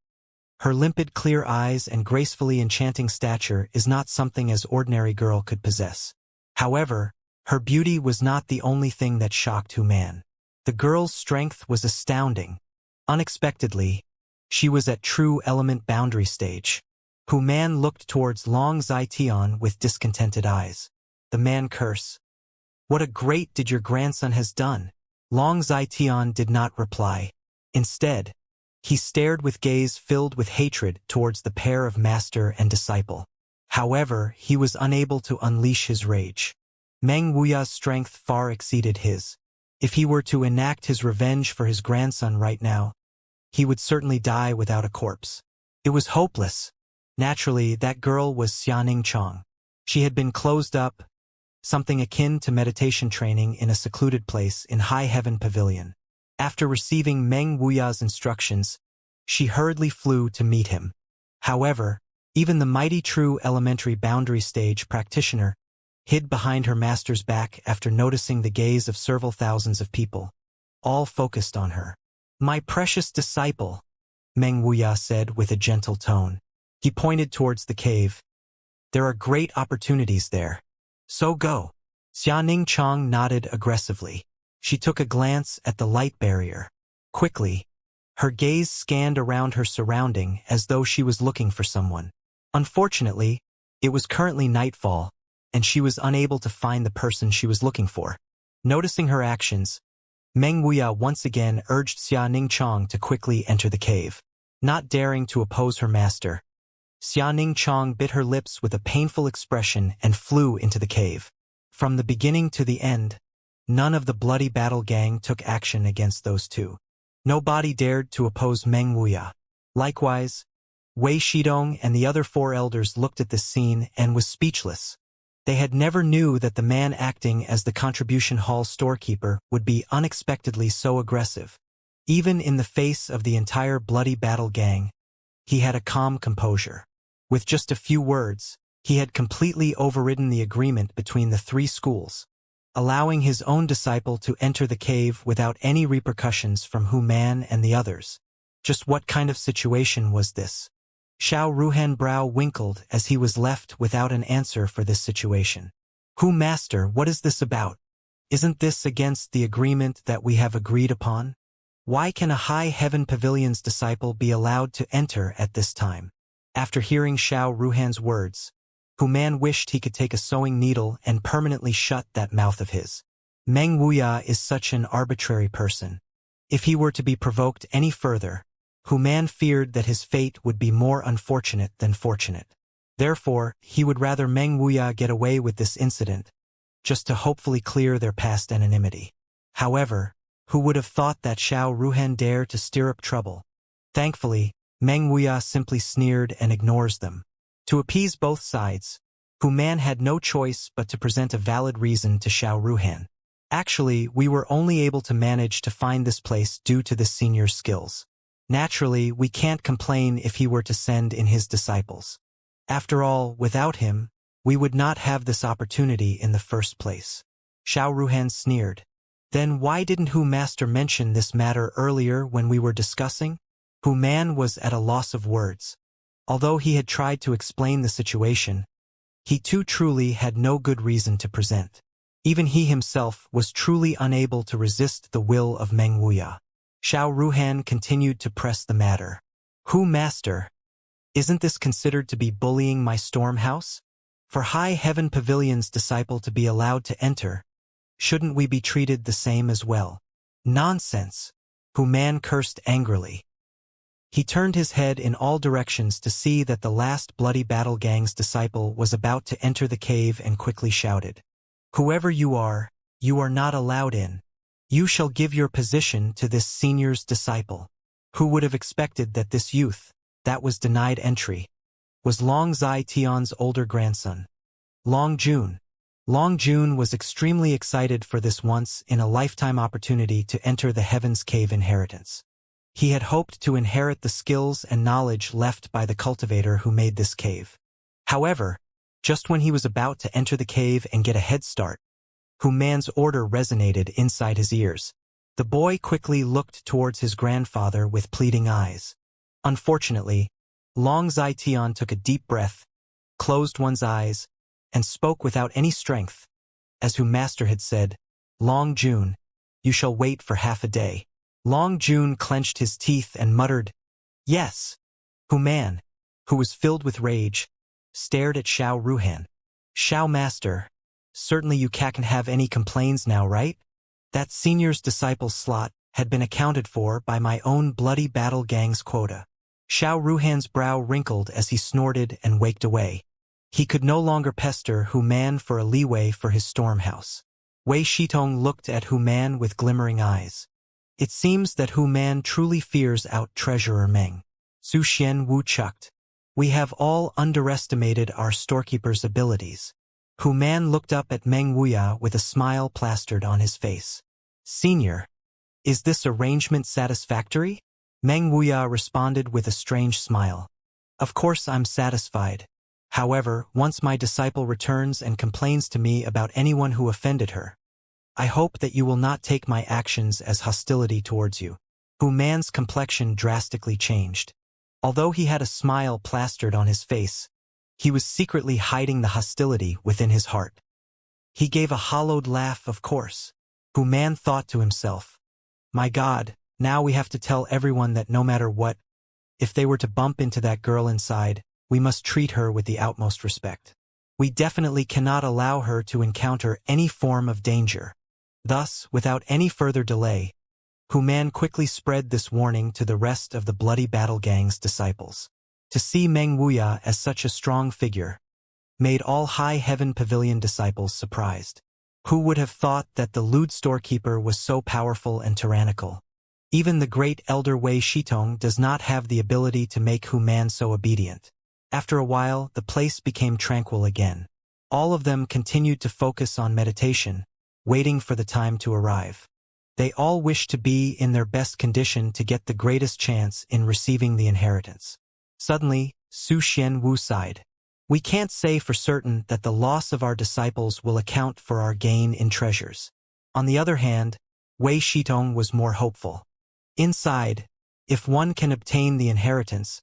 Her limpid clear eyes and gracefully enchanting stature is not something an ordinary girl could possess. However, her beauty was not the only thing that shocked Hu Man. The girl's strength was astounding. Unexpectedly, she was at true element boundary stage. Hu Man looked towards Long Zai-Tian with discontented eyes. The man cursed. "What a great deed your grandson has done." Long Zai-Tian did not reply. Instead, he stared with gaze filled with hatred towards the pair of master and disciple. However, he was unable to unleash his rage. Meng Wuya's strength far exceeded his. If he were to enact his revenge for his grandson right now, he would certainly die without a corpse. It was hopeless. Naturally, that girl was Xianxia. She had been closed up, something akin to meditation training in a secluded place in High Heaven Pavilion. After receiving Meng Wuya's instructions, she hurriedly flew to meet him. However, even the mighty true elementary boundary stage practitioner hid behind her master's back after noticing the gaze of several thousands of people, all focused on her. "My precious disciple," Meng Wuya said with a gentle tone. He pointed towards the cave. "There are great opportunities there. So go." Xianxia nodded aggressively. She took a glance at the light barrier. Quickly, her gaze scanned around her surrounding as though she was looking for someone. Unfortunately, it was currently nightfall, and she was unable to find the person she was looking for. Noticing her actions, Meng Wuya once again urged Xianxia to quickly enter the cave. Not daring to oppose her master, Xianxia bit her lips with a painful expression and flew into the cave. From the beginning to the end, none of the Bloody Battle Gang took action against those two. Nobody dared to oppose Meng Wuya. Likewise, Wei Shidong and the other 4 elders looked at this scene and was speechless. They had never knew that the man acting as the contribution hall storekeeper would be unexpectedly so aggressive. Even in the face of the entire Bloody Battle Gang, he had a calm composure. With just a few words, he had completely overridden the agreement between the 3 schools, allowing his own disciple to enter the cave without any repercussions from Hu Man and the others. Just what kind of situation was this? Xiao Ruhan's brow winkled as he was left without an answer for this situation. "Hu Master, what is this about? Isn't this against the agreement that we have agreed upon? Why can a High Heaven Pavilion's disciple be allowed to enter at this time?" After hearing Xiao Ruhan's words, Hu Man wished he could take a sewing needle and permanently shut that mouth of his. Meng Wuya is such an arbitrary person. If he were to be provoked any further, Hu Man feared that his fate would be more unfortunate than fortunate. Therefore, he would rather Meng Wuya get away with this incident, just to hopefully clear their past anonymity. However, who would have thought that Xiao Ruhan dared to stir up trouble? Thankfully, Meng Wuya simply sneered and ignores them. To appease both sides, Hu Man had no choice but to present a valid reason to Xiao Ruhan. Actually, we were only able to manage to find this place due to the senior's skills. Naturally, we can't complain if he were to send in his disciples. After all, without him, we would not have this opportunity in the first place. Xiao Ruhan sneered. Then why didn't Hu Master mention this matter earlier when we were discussing? Hu Man was at a loss of words. Although he had tried to explain the situation, he too truly had no good reason to present. Even he himself was truly unable to resist the will of Meng Wuya. Xiao Ruhan continued to press the matter. Hu Master, isn't this considered to be bullying my storm house? For High Heaven Pavilion's disciple to be allowed to enter, shouldn't we be treated the same as well? Nonsense! Hu Man cursed angrily. He turned his head in all directions to see that the last bloody battle gang's disciple was about to enter the cave and quickly shouted, "Whoever you are not allowed in. You shall give your position to this senior's disciple." Who would have expected that this youth, that was denied entry, was Long Zai Tian's older grandson, Long Jun. Long Jun was extremely excited for this once-in-a-lifetime opportunity to enter the Heaven's Cave inheritance. He had hoped to inherit the skills and knowledge left by the cultivator who made this cave. However, just when he was about to enter the cave and get a head start, Hu Man's order resonated inside his ears. The boy quickly looked towards his grandfather with pleading eyes. Unfortunately, Long Zai Tian took a deep breath, closed one's eyes, and spoke without any strength. As Hu Master had said, "Long Jun, you shall wait for half a day." Long Jun clenched his teeth and muttered, "Yes." Hu Man, who was filled with rage, stared at Xiao Ruhan. "Xiao Master, certainly you can't have any complaints now, right? That senior's disciple slot had been accounted for by my own bloody battle gang's quota." Xiao Ruhan's brow wrinkled as he snorted and waked away. He could no longer pester Hu Man for a leeway for his storm house. Wei Shitong looked at Hu Man with glimmering eyes. It seems that Hu Man truly fears out Treasurer Meng. Su Xian Wu chucked. "We have all underestimated our storekeeper's abilities." Hu Man looked up at Meng Wuya with a smile plastered on his face. "Senior, is this arrangement satisfactory?" Meng Wuya responded with a strange smile. "Of course I'm satisfied. However, once my disciple returns and complains to me about anyone who offended her, I hope that you will not take my actions as hostility towards you." Hu Man's complexion drastically changed. Although he had a smile plastered on his face, he was secretly hiding the hostility within his heart. He gave a hollowed laugh, of course. Hu Man thought to himself, "My God, now we have to tell everyone that no matter what, if they were to bump into that girl inside, we must treat her with the utmost respect. We definitely cannot allow her to encounter any form of danger." Thus, without any further delay, Hu Man quickly spread this warning to the rest of the bloody battle gang's disciples. To see Meng Wuya as such a strong figure made all High Heaven Pavilion disciples surprised. Who would have thought that the lewd storekeeper was so powerful and tyrannical? Even the great elder Wei Shitong does not have the ability to make Hu Man so obedient. After a while, the place became tranquil again. All of them continued to focus on meditation, waiting for the time to arrive. They all wished to be in their best condition to get the greatest chance in receiving the inheritance. Suddenly, Su Xian Wu sighed. "We can't say for certain that the loss of our disciples will account for our gain in treasures." On the other hand, Wei Shitong was more hopeful. Inside, if one can obtain the inheritance,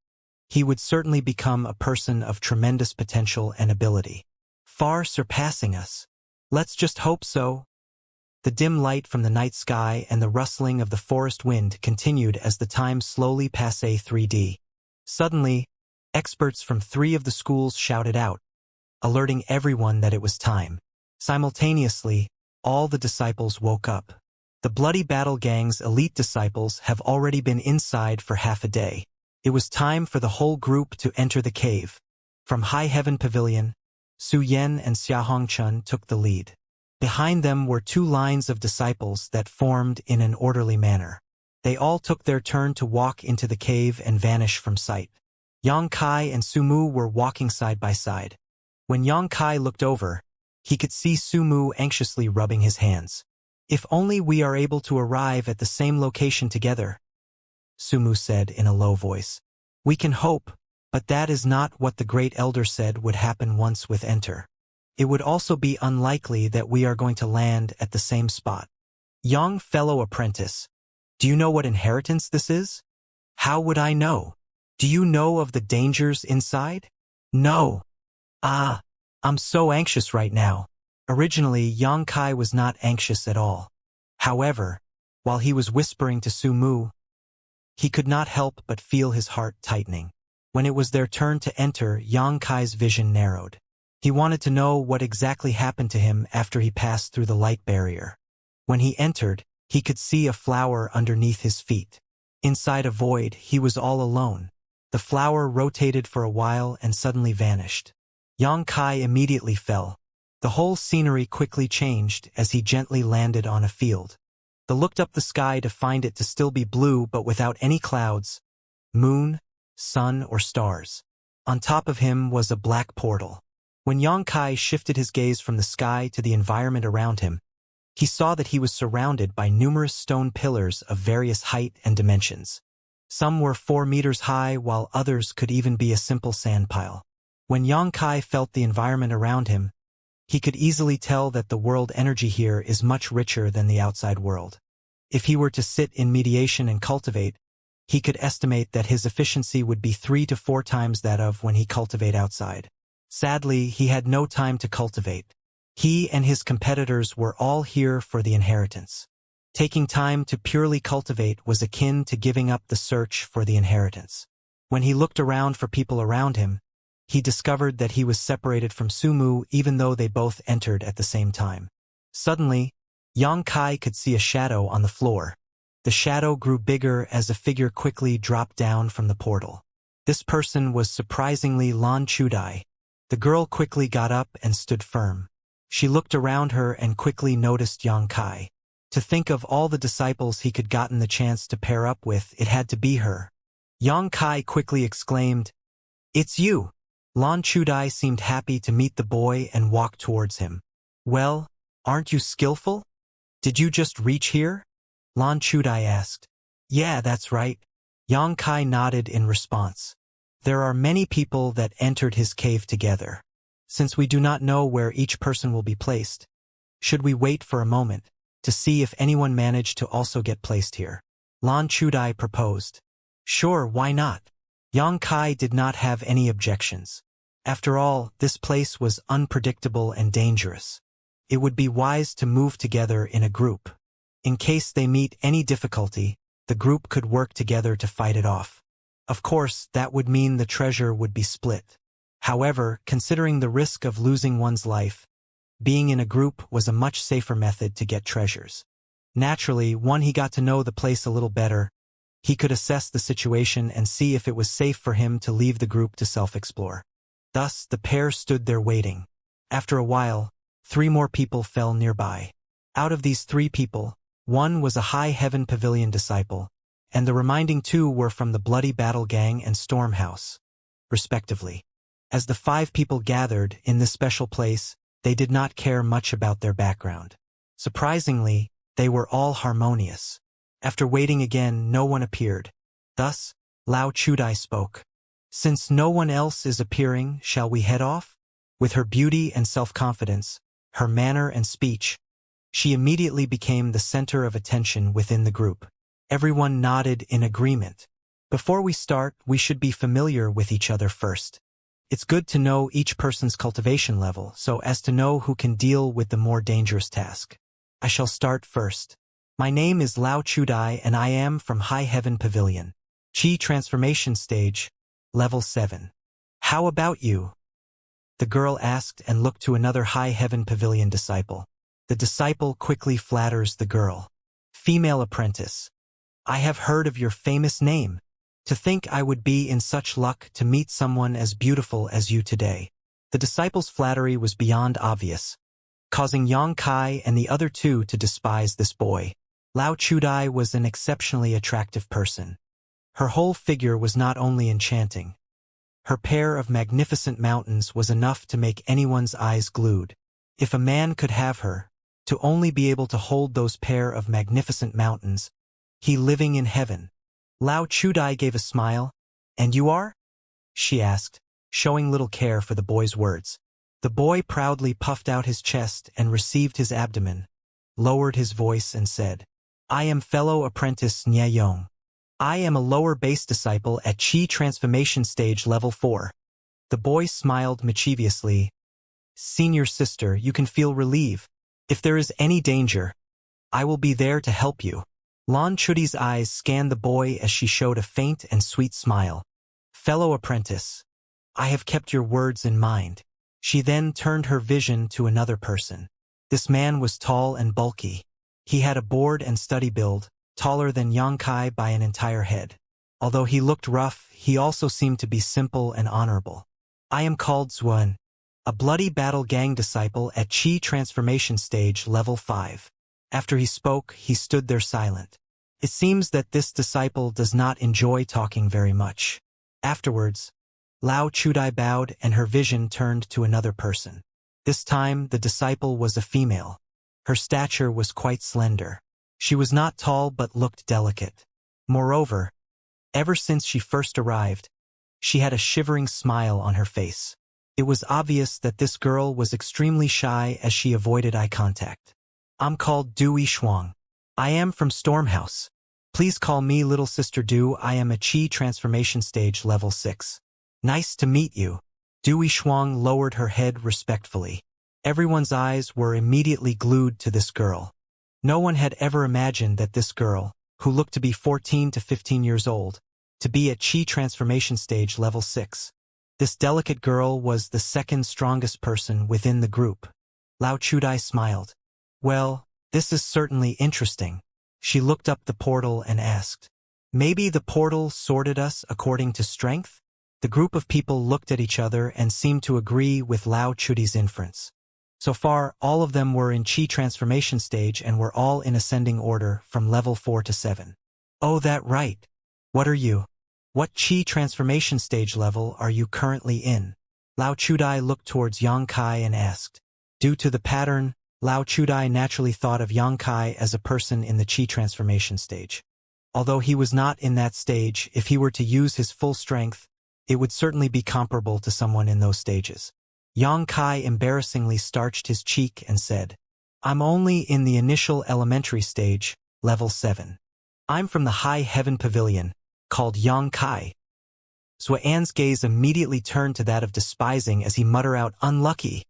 he would certainly become a person of tremendous potential and ability, far surpassing us. Let's just hope so. The dim light from the night sky and the rustling of the forest wind continued as the time slowly passed 3D. Suddenly, experts from 3 of the schools shouted out, alerting everyone that it was time. Simultaneously, all the disciples woke up. The bloody battle gang's elite disciples have already been inside for half a day. It was time for the whole group to enter the cave. From High Heaven Pavilion, Su Yan and Xia Hongchun took the lead. Behind them were 2 lines of disciples that formed in an orderly manner. They all took their turn to walk into the cave and vanish from sight. Yang Kai and Sumu were walking side by side. When Yang Kai looked over, he could see Sumu anxiously rubbing his hands. "If only we are able to arrive at the same location together," Sumu said in a low voice. "We can hope, but that is not what the Great Elder said would happen once with Enter. It would also be unlikely that we are going to land at the same spot." "Young fellow apprentice, do you know what inheritance this is?" "How would I know? Do you know of the dangers inside?" "No." "Ah, I'm so anxious right now." Originally, Yang Kai was not anxious at all. However, while he was whispering to Sumu, he could not help but feel his heart tightening. When it was their turn to enter, Yang Kai's vision narrowed. He wanted to know what exactly happened to him after he passed through the light barrier. When he entered, he could see a flower underneath his feet. Inside a void, he was all alone. The flower rotated for a while and suddenly vanished. Yang Kai immediately fell. The whole scenery quickly changed as he gently landed on a field. He looked up the sky to find it to still be blue but without any clouds, moon, sun, or stars. On top of him was a black portal. When Yang Kai shifted his gaze from the sky to the environment around him, he saw that he was surrounded by numerous stone pillars of various height and dimensions. Some were 4 meters high, while others could even be a simple sand pile. When Yang Kai felt the environment around him, he could easily tell that the world energy here is much richer than the outside world. If he were to sit in mediation and cultivate, he could estimate that his efficiency would be 3 to 4 times that of when he cultivate outside. Sadly, he had no time to cultivate. He and his competitors were all here for the inheritance. Taking time to purely cultivate was akin to giving up the search for the inheritance. When he looked around for people around him, he discovered that he was separated from Sumu even though they both entered at the same time. Suddenly, Yang Kai could see a shadow on the floor. The shadow grew bigger as a figure quickly dropped down from the portal. This person was surprisingly Lan Chudai. The girl quickly got up and stood firm. She looked around her and quickly noticed Yang Kai. To think of all the disciples he could gotten the chance to pair up with, it had to be her. Yang Kai quickly exclaimed, "It's you!" Lan Chudai seemed happy to meet the boy and walked towards him. "Well, aren't you skillful? Did you just reach here?" Lan Chudai asked. "Yeah, that's right." Yang Kai nodded in response. There are many people that entered his cave together. Since we do not know where each person will be placed, should we wait for a moment to see if anyone managed to also get placed here? Lan Chudai proposed. Sure, why not? Yang Kai did not have any objections. After all, this place was unpredictable and dangerous. It would be wise to move together in a group. In case they meet any difficulty, the group could work together to fight it off. Of course, that would mean the treasure would be split. However, considering the risk of losing one's life, being in a group was a much safer method to get treasures. Naturally, when he got to know the place a little better, he could assess the situation and see if it was safe for him to leave the group to self-explore. Thus, the pair stood there waiting. After a while, 3 more people fell nearby. Out of these 3 people, one was a High Heaven Pavilion disciple, and the remaining 2 were from the Bloody Battle Gang and Storm House, respectively. As the 5 people gathered in this special place, they did not care much about their background. Surprisingly, they were all harmonious. After waiting again, no one appeared. Thus, Lao Chudai spoke. "Since no one else is appearing, shall we head off?" With her beauty and self-confidence, her manner and speech, she immediately became the center of attention within the group. Everyone nodded in agreement. Before we start, we should be familiar with each other first. It's good to know each person's cultivation level so as to know who can deal with the more dangerous task. I shall start first. My name is Lao Chudai and I am from High Heaven Pavilion. Chi Transformation Stage, Level 7. How about you? The girl asked and looked to another High Heaven Pavilion disciple. The disciple quickly flatters the girl. Female apprentice. I have heard of your famous name. To think I would be in such luck to meet someone as beautiful as you today. The disciple's flattery was beyond obvious, causing Yang Kai and the other 2 to despise this boy. Lao Chudai was an exceptionally attractive person. Her whole figure was not only enchanting. Her pair of magnificent mountains was enough to make anyone's eyes glued. If a man could have her, to only be able to hold those pair of magnificent mountains, he living in heaven. Lao Chudai gave a smile. "And you are?" she asked, showing little care for the boy's words. The boy proudly puffed out his chest and received his abdomen, lowered his voice and said, "I am fellow apprentice Nye Yong. I am a lower base disciple at Qi Transformation Stage Level 4. The boy smiled mischievously. "Senior sister, you can feel relief. If there is any danger, I will be there to help you." Lan Chudi's eyes scanned the boy as she showed a faint and sweet smile. "Fellow apprentice, I have kept your words in mind." She then turned her vision to another person. This man was tall and bulky. He had a board and study build, taller than Yangkai by an entire head. Although he looked rough, he also seemed to be simple and honorable. "I am called Zuan, a bloody battle gang disciple at Qi Transformation Stage Level 5. After he spoke, he stood there silent. It seems that this disciple does not enjoy talking very much. Afterwards, Lao Chudai bowed and her vision turned to another person. This time, the disciple was a female. Her stature was quite slender. She was not tall but looked delicate. Moreover, ever since she first arrived, she had a shivering smile on her face. It was obvious that this girl was extremely shy as she avoided eye contact. "I'm called Du Shuang. I am from Stormhouse. Please call me Little Sister Du. I am a Qi Transformation Stage Level 6. Nice to meet you." Du Shuang lowered her head respectfully. Everyone's eyes were immediately glued to this girl. No one had ever imagined that this girl, who looked to be 14 to 15 years old, to be at Qi Transformation Stage Level 6. This delicate girl was the second strongest person within the group. Lao Chudai smiled. "Well, this is certainly interesting." She looked up the portal and asked, "Maybe the portal sorted us according to strength?" The group of people looked at each other and seemed to agree with Lao Chudai's inference. So far, all of them were in Qi Transformation Stage and were all in ascending order from Level 4 to 7. "Oh, that right. What are you? What Qi Transformation Stage level are you currently in?" Lao Chudai looked towards Yangkai and asked. Due to the pattern, Lao Chudai naturally thought of Yangkai as a person in the Qi Transformation Stage. Although he was not in that stage, if he were to use his full strength, it would certainly be comparable to someone in those stages. Yangkai embarrassingly starched his cheek and said, "I'm only in the initial elementary stage, Level 7. I'm from the High Heaven Pavilion, called Yangkai." Zuan's gaze immediately turned to that of despising as he muttered out, "Unlucky.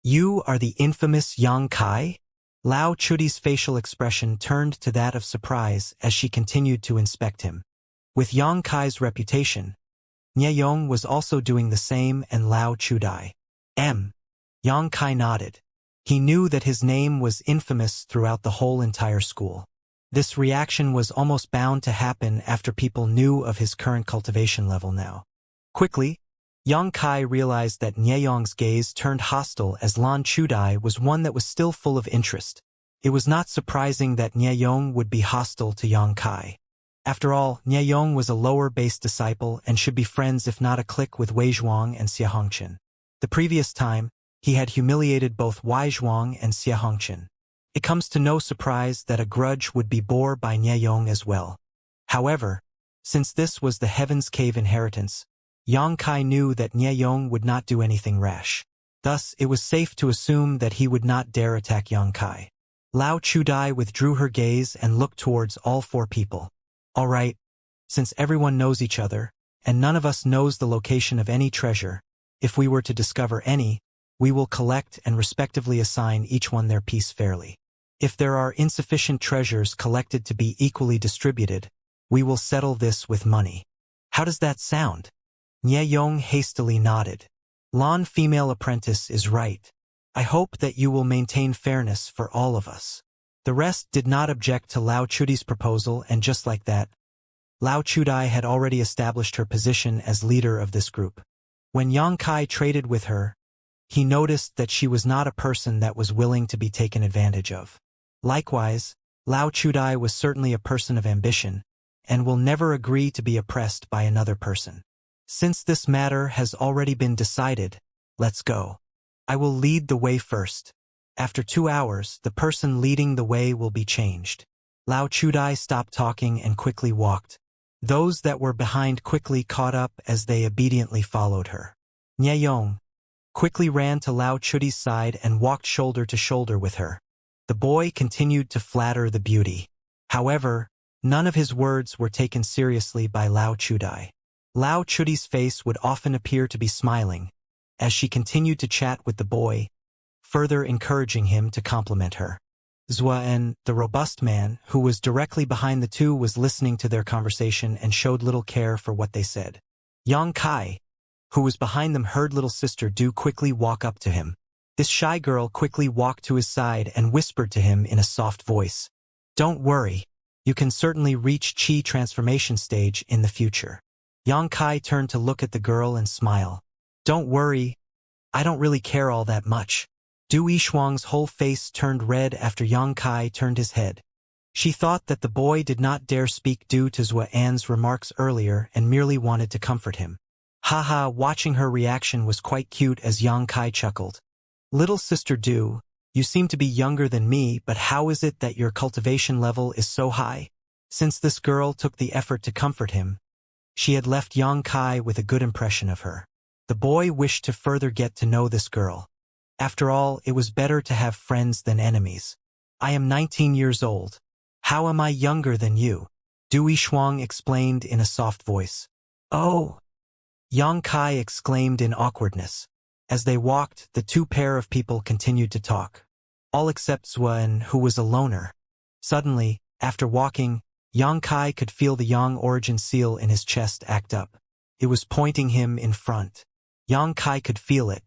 You are the infamous Yangkai?" Lao Chudai's facial expression turned to that of surprise as she continued to inspect him. With Yangkai's reputation, Nyeyong was also doing the same, and Lao Chudai. Yangkai nodded. He knew that his name was infamous throughout the whole entire school. This reaction was almost bound to happen after people knew of his current cultivation level now. Quickly, Yangkai realized that Nyeyong's gaze turned hostile as Lan Chudai was one that was still full of interest. It was not surprising that Nyeyong would be hostile to Yangkai. After all, Nyeyong was a lower-based disciple and should be friends if not a clique with Wei Zhuang and Xia Hongqian. The previous time, he had humiliated both Wei Zhuang and Xia Hongqian. It comes to no surprise that a grudge would be bore by Nyeyong as well. However, since this was the Heaven's Cave inheritance, Yangkai knew that Nyeyong would not do anything rash. Thus, it was safe to assume that he would not dare attack Yangkai. Lao Chudai withdrew her gaze and looked towards all four people. "All right, since everyone knows each other, and none of us knows the location of any treasure, if we were to discover any, we will collect and respectively assign each one their piece fairly. If there are insufficient treasures collected to be equally distributed, we will settle this with money. How does that sound?" Nyeyong hastily nodded. "Lan female apprentice is right. I hope that you will maintain fairness for all of us." The rest did not object to Lao Chudai's proposal, and just like that, Lao Chudai had already established her position as leader of this group. When Yangkai traded with her, he noticed that she was not a person that was willing to be taken advantage of. Likewise, Lao Chudai was certainly a person of ambition, and will never agree to be oppressed by another person. Since this matter has already been decided, let's go. I will lead the way first. After 2 hours, the person leading the way will be changed. Lao Chudai stopped talking and quickly walked. Those that were behind quickly caught up as they obediently followed her. Nyeyong quickly ran to Lao Chudai's side and walked shoulder to shoulder with her. The boy continued to flatter the beauty. However, none of his words were taken seriously by Lao Chudai. Lao Chudai's face would often appear to be smiling, as she continued to chat with the boy, further encouraging him to compliment her. Zuan, the robust man, who was directly behind the two, was listening to their conversation and showed little care for what they said. Yang Kai, who was behind them, heard little sister Du quickly walk up to him. This shy girl quickly walked to his side and whispered to him in a soft voice, "Don't worry, you can certainly reach Qi transformation stage in the future." Yang Kai turned to look at the girl and smile. "Don't worry, I don't really care all that much." Du Yishuang's whole face turned red after Yang Kai turned his head. She thought that the boy did not dare speak due to Zuan's remarks earlier and merely wanted to comfort him. Haha, watching her reaction was quite cute as Yang Kai chuckled. "Little sister Du, you seem to be younger than me, but how is it that your cultivation level is so high?" Since this girl took the effort to comfort him, she had left Yang Kai with a good impression of her. The boy wished to further get to know this girl. After all, it was better to have friends than enemies. "I am 19 years old. How am I younger than you?" Du Yishuang explained in a soft voice. "Oh!" Yang Kai exclaimed in awkwardness. As they walked, the two pair of people continued to talk. All except Zuan, who was a loner. Suddenly, after walking, Yang Kai could feel the Yang origin seal in his chest act up. It was pointing him in front. Yang Kai could feel it.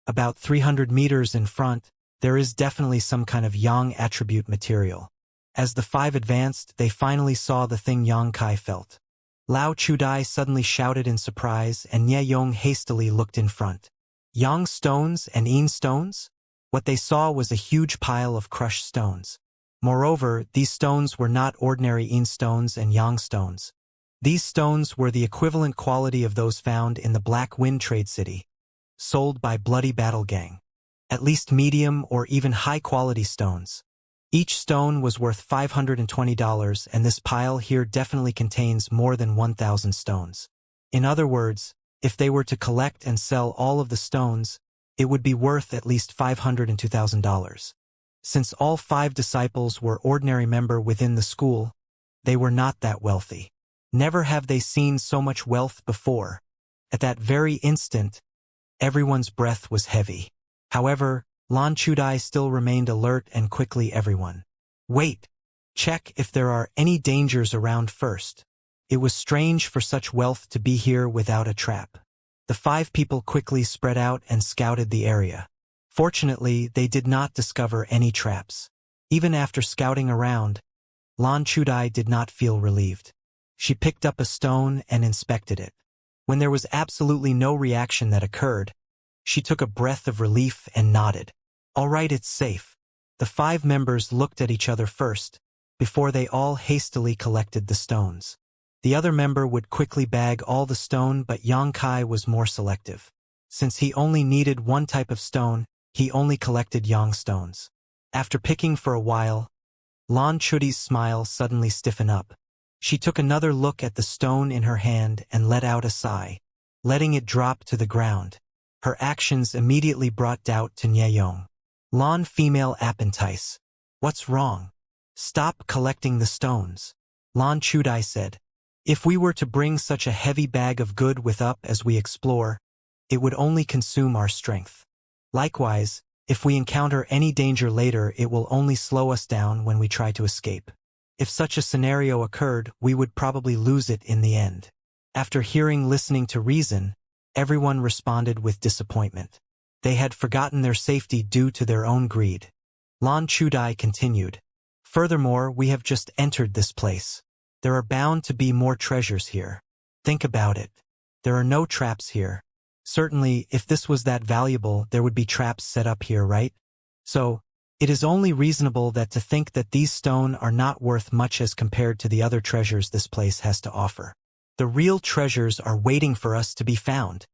About 300 meters in front, there is definitely some kind of Yang attribute material. As the five advanced, they finally saw the thing Yang Kai felt. Lao Chudai suddenly shouted in surprise, and Nye Yong hastily looked in front. Yang stones and Yin stones? What they saw was a huge pile of crushed stones. Moreover, these stones were not ordinary Yin stones and Yang stones. These stones were the equivalent quality of those found in the Black Wind Trade City, sold by Bloody Battle Gang. At least medium or even high-quality stones. Each stone was worth $520, and this pile here definitely contains more than 1,000 stones. In other words, if they were to collect and sell all of the stones, it would be worth at least $502,000. Since all 5 disciples were ordinary members within the school, they were not that wealthy. Never have they seen so much wealth before. At that very instant, everyone's breath was heavy. However, Lan Chudai still remained alert and quickly everyone. "Wait! Check if there are any dangers around first." It was strange for such wealth to be here without a trap. The 5 people quickly spread out and scouted the area. Fortunately, they did not discover any traps. Even after scouting around, Lan Chudai did not feel relieved. She picked up a stone and inspected it. When there was absolutely no reaction that occurred, she took a breath of relief and nodded. "All right, it's safe." The 5 members looked at each other first, before they all hastily collected the stones. The other member would quickly bag all the stone, but Yang Kai was more selective. Since he only needed one type of stone, he only collected Yang stones. After picking for a while, Lan Chudai's smile suddenly stiffened up. She took another look at the stone in her hand and let out a sigh, letting it drop to the ground. Her actions immediately brought doubt to Nye Yong. "Lan female appentice. What's wrong? Stop collecting the stones," Lan Chudai said. "If we were to bring such a heavy bag of good with us as we explore, it would only consume our strength. Likewise, if we encounter any danger later, it will only slow us down when we try to escape. If such a scenario occurred, we would probably lose it in the end." After listening to reason, everyone responded with disappointment. They had forgotten their safety due to their own greed. Lan Chudai continued. "Furthermore, we have just entered this place. There are bound to be more treasures here. Think about it. There are no traps here. Certainly, if this was that valuable, there would be traps set up here, right? So, It is only reasonable that to think that these stones are not worth much as compared to the other treasures this place has to offer. The real treasures are waiting for us to be found.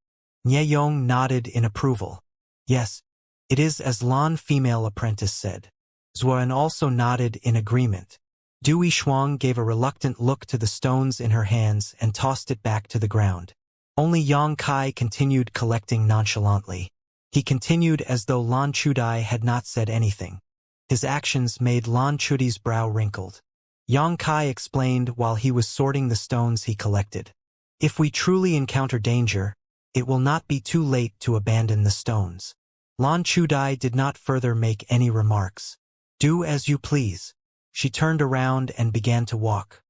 Nyeyong nodded in approval. Yes, it is as Lan female apprentice said. Zuan also nodded in agreement. Dui Shuang gave a reluctant look to the stones in her hands and tossed it back to the ground. Only Yang Kai continued collecting nonchalantly. He continued as though Lan Chudai had not said anything. His actions made Lan Chudi's brow wrinkled. Yang Kai explained while he was sorting the stones he collected. If we truly encounter danger, it will not be too late to abandon the stones. Lan Chudai did not further make any remarks. Do as you please. She turned around and began to walk.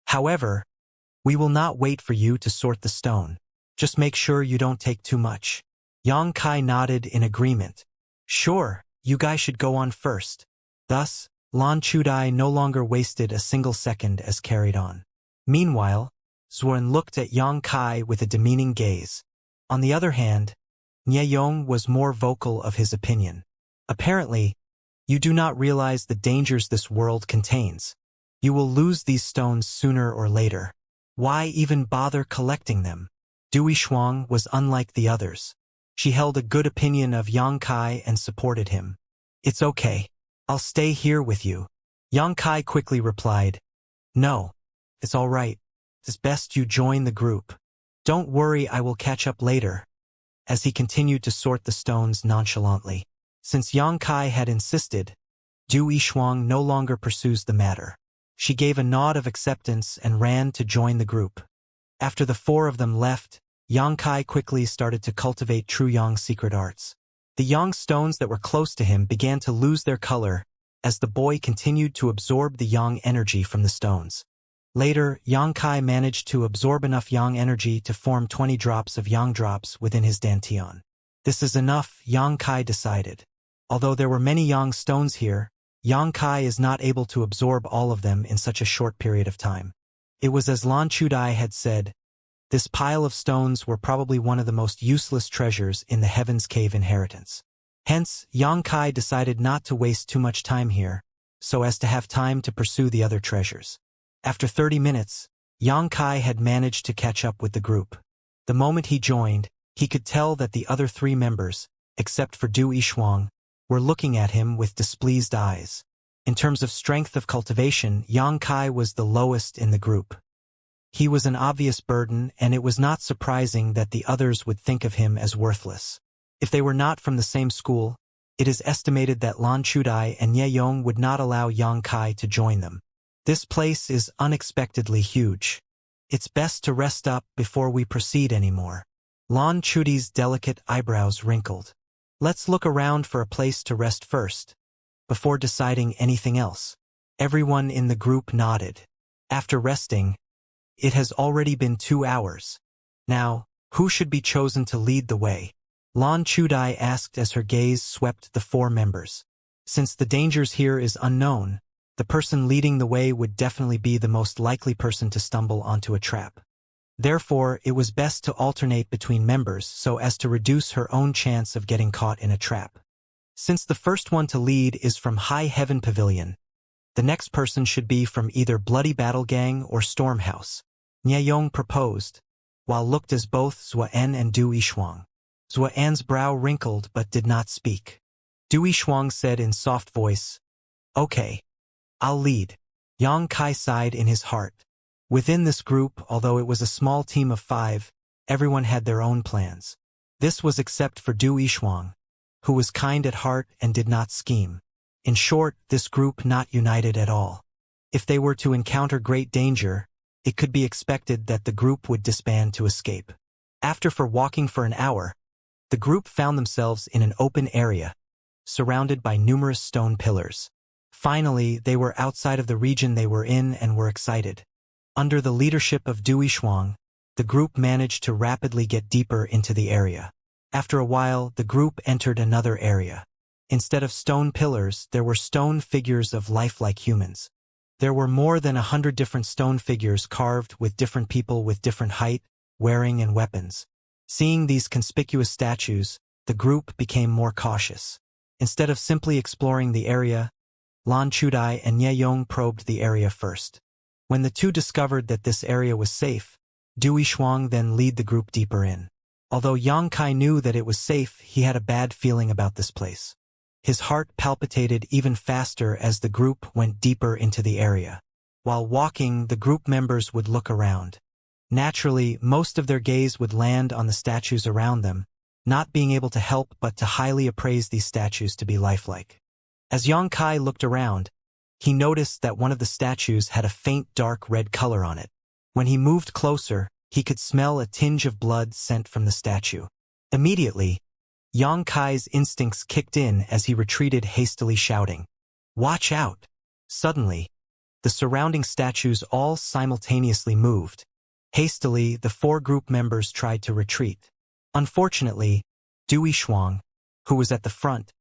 However, we will not wait for you to sort the stone. Just make sure you don't take too much. Yang Kai nodded in agreement. Sure, you guys should go on first. Thus, Lan Chudai no longer wasted a single second as carried on. Meanwhile, Zuan looked at Yang Kai with a demeaning gaze. On the other hand, Nyeyong was more vocal of his opinion. Apparently, you do not realize the dangers this world contains. You will lose these stones sooner or later. Why even bother collecting them? Dui Shuang was unlike the others. She held a good opinion of Yang Kai and supported him. It's okay. I'll stay here with you. Yang Kai quickly replied. No, it's all right. It's best you join the group. Don't worry, I will catch up later. As he continued to sort the stones nonchalantly. Since Yang Kai had insisted, Dui Shuang no longer pursues the matter. She gave a nod of acceptance and ran to join the group. After the four of them left, Yang Kai quickly started to cultivate true Yang secret arts. The Yang stones that were close to him began to lose their color as the boy continued to absorb the Yang energy from the stones. Later, Yang Kai managed to absorb enough Yang energy to form 20 drops of Yang drops within his dantian. This is enough, Yang Kai decided. Although there were many Yang stones here, Yang Kai is not able to absorb all of them in such a short period of time. It was as Lan Chudai had said, this pile of stones were probably one of the most useless treasures in the Heaven's Cave inheritance. Hence, Yang Kai decided not to waste too much time here, so as to have time to pursue the other treasures. After 30 minutes, Yang Kai had managed to catch up with the group. The moment he joined, he could tell that the other three members, except for Du Yishuang, were looking at him with displeased eyes. In terms of strength of cultivation, Yang Kai was the lowest in the group. He was an obvious burden, and it was not surprising that the others would think of him as worthless. If they were not from the same school, it is estimated that Lan Chudai and Nyeyong would not allow Yang Kai to join them. This place is unexpectedly huge. It's best to rest up before we proceed anymore. Lan Chudi's delicate eyebrows wrinkled. Let's look around for a place to rest first, before deciding anything else. Everyone in the group nodded. After resting, it has already been 2 hours. Now, who should be chosen to lead the way? Lan Chudai asked as her gaze swept the 4 members. Since the dangers here is unknown, the person leading the way would definitely be the most likely person to stumble onto a trap. Therefore, it was best to alternate between members so as to reduce her own chance of getting caught in a trap. Since the first one to lead is from High Heaven Pavilion, the next person should be from either Bloody Battle Gang or Stormhouse. Nyeyong proposed, while looked as both Zuan and Du Yishuang. Zuan's brow wrinkled but did not speak. Du Yishuang said in soft voice, "Okay, I'll lead." Yang Kai sighed in his heart. Within this group, although it was a small team of 5, everyone had their own plans. This was except for Du Yishuang, who was kind at heart and did not scheme. In short, this group not united at all. If they were to encounter great danger, it could be expected that the group would disband to escape. After walking for an hour, the group found themselves in an open area, surrounded by numerous stone pillars. Finally, they were outside of the region they were in and were excited. Under the leadership of Du Yishuang, the group managed to rapidly get deeper into the area. After a while, the group entered another area. Instead of stone pillars, there were stone figures of lifelike humans. There were more than 100 different stone figures carved with different people with different height, wearing, and weapons. Seeing these conspicuous statues, the group became more cautious. Instead of simply exploring the area, Lan Chudai and Nye Yong probed the area first. When the two discovered that this area was safe, Du Yishuang then led the group deeper in. Although Yang Kai knew that it was safe, he had a bad feeling about this place. His heart palpitated even faster as the group went deeper into the area. While walking, the group members would look around. Naturally, most of their gaze would land on the statues around them, not being able to help but to highly appraise these statues to be lifelike. As Yang Kai looked around, he noticed that one of the statues had a faint dark red color on it. When he moved closer, he could smell a tinge of blood sent from the statue. Immediately, Yang Kai's instincts kicked in as he retreated hastily shouting, "Watch out!" Suddenly, the surrounding statues all simultaneously moved. Hastily, the four group members tried to retreat. Unfortunately, Du Yishuang, who was at the front,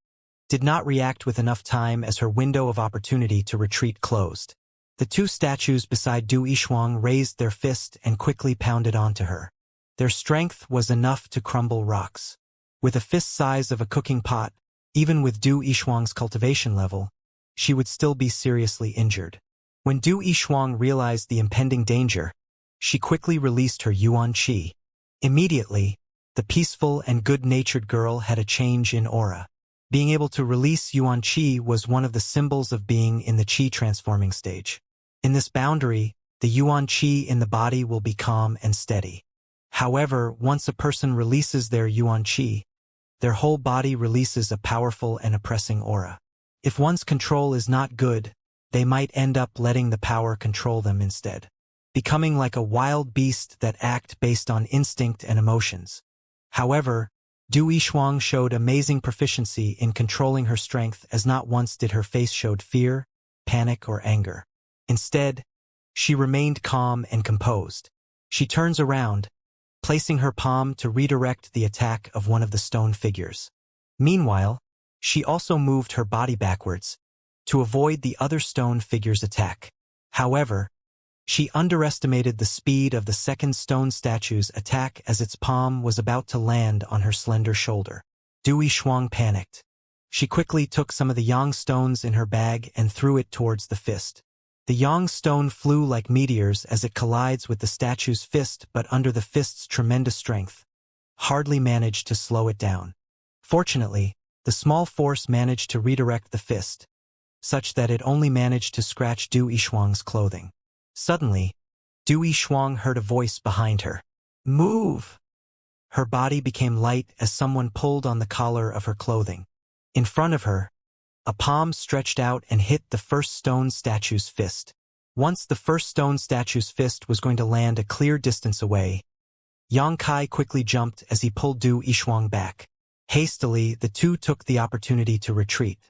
did not react with enough time as her window of opportunity to retreat closed. The two statues beside Du Yishuang raised their fist and quickly pounded onto her. Their strength was enough to crumble rocks. With a fist size of a cooking pot, even with Du Yishuang's cultivation level, she would still be seriously injured. When Du Yishuang realized the impending danger, she quickly released her Yuan Qi. Immediately, the peaceful and good-natured girl had a change in aura. Being able to release Yuan Qi was one of the symbols of being in the Qi transforming stage. In this boundary, the Yuan Qi in the body will be calm and steady. However, once a person releases their Yuan Qi, their whole body releases a powerful and oppressing aura. If one's control is not good, they might end up letting the power control them instead, becoming like a wild beast that act based on instinct and emotions. However, Du Yishuang showed amazing proficiency in controlling her strength, as not once did her face showed fear, panic, or anger. Instead, she remained calm and composed. She turns around, placing her palm to redirect the attack of one of the stone figures. Meanwhile, she also moved her body backwards to avoid the other stone figure's attack. However, she underestimated the speed of the second stone statue's attack as its palm was about to land on her slender shoulder. Du Yishuang panicked. She quickly took some of the yang stones in her bag and threw it towards the fist. The yang stone flew like meteors as it collides with the statue's fist, but under the fist's tremendous strength, hardly managed to slow it down. Fortunately, the small force managed to redirect the fist, such that it only managed to scratch Du Yishuang's clothing. Suddenly, Du Yishuang heard a voice behind her. "Move!" Her body became light as someone pulled on the collar of her clothing. In front of her, a palm stretched out and hit the first stone statue's fist. Once the first stone statue's fist was going to land a clear distance away, Yang Kai quickly jumped as he pulled Du Yishuang back. Hastily, the two took the opportunity to retreat.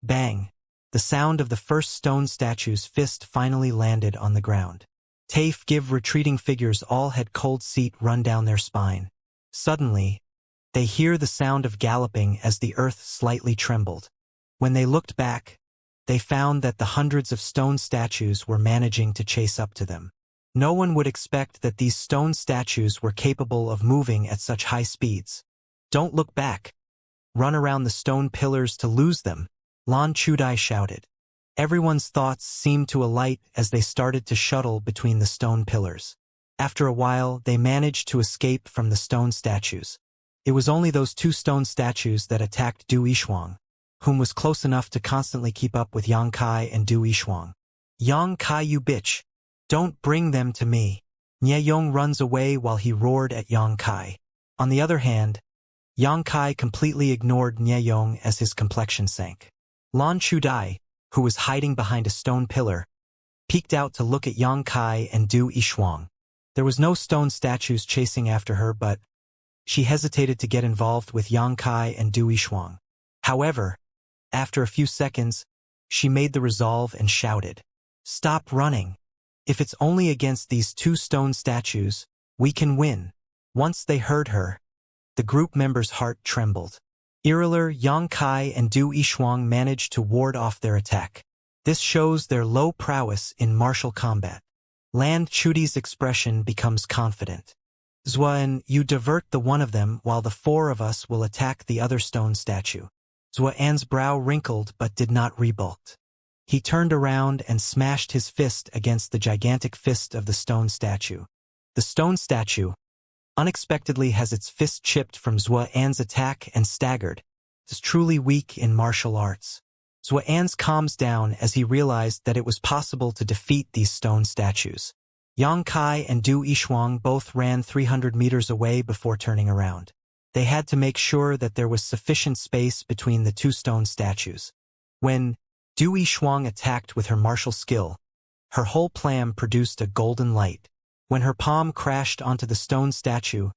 Bang! The sound of the first stone statue's fist finally landed on the ground. TAFE give retreating figures all had cold seat run down their spine. Suddenly, they hear the sound of galloping as the earth slightly trembled. When they looked back, they found that the hundreds of stone statues were managing to chase up to them. No one would expect that these stone statues were capable of moving at such high speeds. "Don't look back. Run around the stone pillars to lose them," Lan Chudai shouted. Everyone's thoughts seemed to alight as they started to shuttle between the stone pillars. After a while, they managed to escape from the stone statues. It was only those two stone statues that attacked Du Yishuang, whom was close enough to constantly keep up with Yang Kai and Du Yishuang. "Yang Kai, you bitch! Don't bring them to me!" Nye Yong runs away while he roared at Yang Kai. On the other hand, Yang Kai completely ignored Nye Yong as his complexion sank. Lan Chudai, who was hiding behind a stone pillar, peeked out to look at Yang Kai and Du Yishuang. There was no stone statues chasing after her, but she hesitated to get involved with Yang Kai and Du Yishuang. However, after a few seconds, she made the resolve and shouted, "Stop running! If it's only against these two stone statues, we can win." Once they heard her, the group members' heart trembled. Iriler, Yang Kai, and Du Yishuang managed to ward off their attack. This shows their low prowess in martial combat. Lan Chudi's expression becomes confident. "Zuan, you divert the one of them while the four of us will attack the other stone statue." Xuan's brow wrinkled but did not rebult. He turned around and smashed his fist against the gigantic fist of the stone statue. The stone statue, unexpectedly, has its fist chipped from Xuan's attack and staggered. Is truly weak in martial arts. Xuan's calms down as he realized that it was possible to defeat these stone statues. Yang Kai and Du Yishuang both ran 300 meters away before turning around. They had to make sure that there was sufficient space between the two stone statues. When Du Yishuang attacked with her martial skill, her whole plan produced a golden light. When her palm crashed onto the stone statue,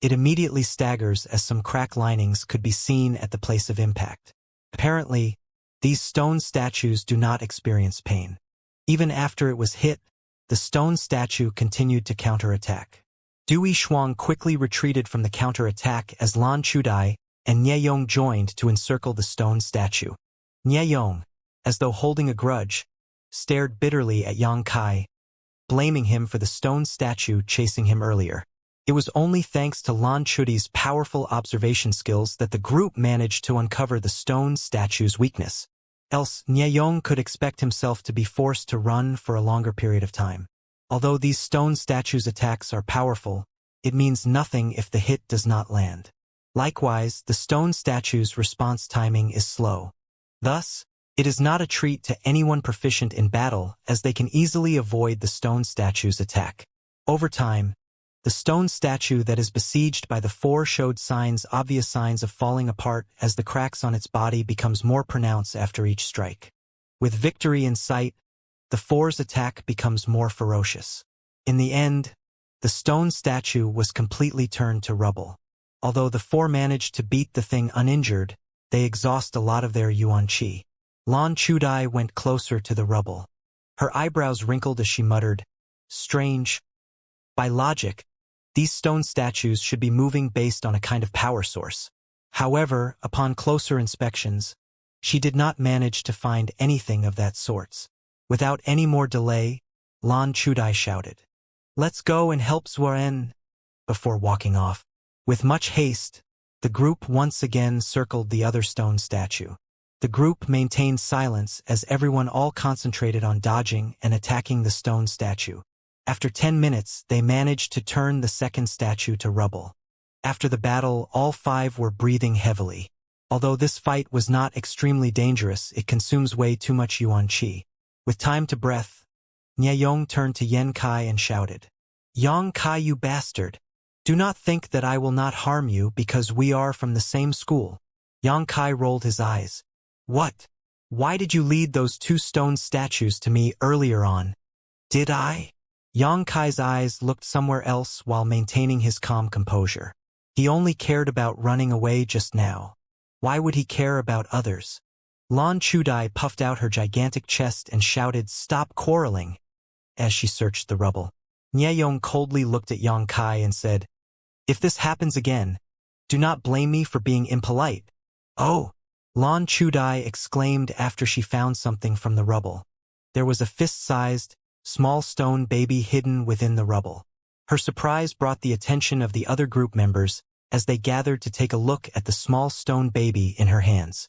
it immediately staggers as some crack linings could be seen at the place of impact. Apparently, these stone statues do not experience pain. Even after it was hit, the stone statue continued to counterattack. Du Yishuang quickly retreated from the counterattack as Lan Chudai and Nie Yong joined to encircle the stone statue. Nie Yong, as though holding a grudge, stared bitterly at Yang Kai, blaming him for the stone statue chasing him earlier. It was only thanks to Lan Chudi's powerful observation skills that the group managed to uncover the stone statue's weakness. Else, Nie Yong could expect himself to be forced to run for a longer period of time. Although these stone statues' attacks are powerful, it means nothing if the hit does not land. Likewise, the stone statue's response timing is slow. Thus, it is not a treat to anyone proficient in battle, as they can easily avoid the stone statue's attack. Over time, the stone statue that is besieged by the four showed obvious signs of falling apart as the cracks on its body becomes more pronounced after each strike. With victory in sight, the four's attack becomes more ferocious. In the end, the stone statue was completely turned to rubble. Although the four managed to beat the thing uninjured, they exhaust a lot of their yuan qi. Lan Chudai went closer to the rubble. Her eyebrows wrinkled as she muttered, "Strange. By logic, these stone statues should be moving based on a kind of power source." However, upon closer inspections, she did not manage to find anything of that sort. Without any more delay, Lan Chudai shouted, "Let's go and help Xuan," before walking off. With much haste, the group once again circled the other stone statue. The group maintained silence as everyone all concentrated on dodging and attacking the stone statue. After 10 minutes, they managed to turn the second statue to rubble. After the battle, all five were breathing heavily. Although this fight was not extremely dangerous, it consumes way too much yuan qi. With time to breath, Nie Yong turned to Yen Kai and shouted, "Yang Kai, you bastard! Do not think that I will not harm you because we are from the same school." Yang Kai rolled his eyes. "What? Why did you lead those two stone statues to me earlier on?" "Did I?" Yang Kai's eyes looked somewhere else while maintaining his calm composure. He only cared about running away just now. Why would he care about others? Lan Chudai puffed out her gigantic chest and shouted, "Stop quarreling," as she searched the rubble. Nie Yong coldly looked at Yang Kai and said, "If this happens again, do not blame me for being impolite." "Oh!" Lan Chudai exclaimed after she found something from the rubble. There was a fist-sized, small stone baby hidden within the rubble. Her surprise brought the attention of the other group members as they gathered to take a look at the small stone baby in her hands.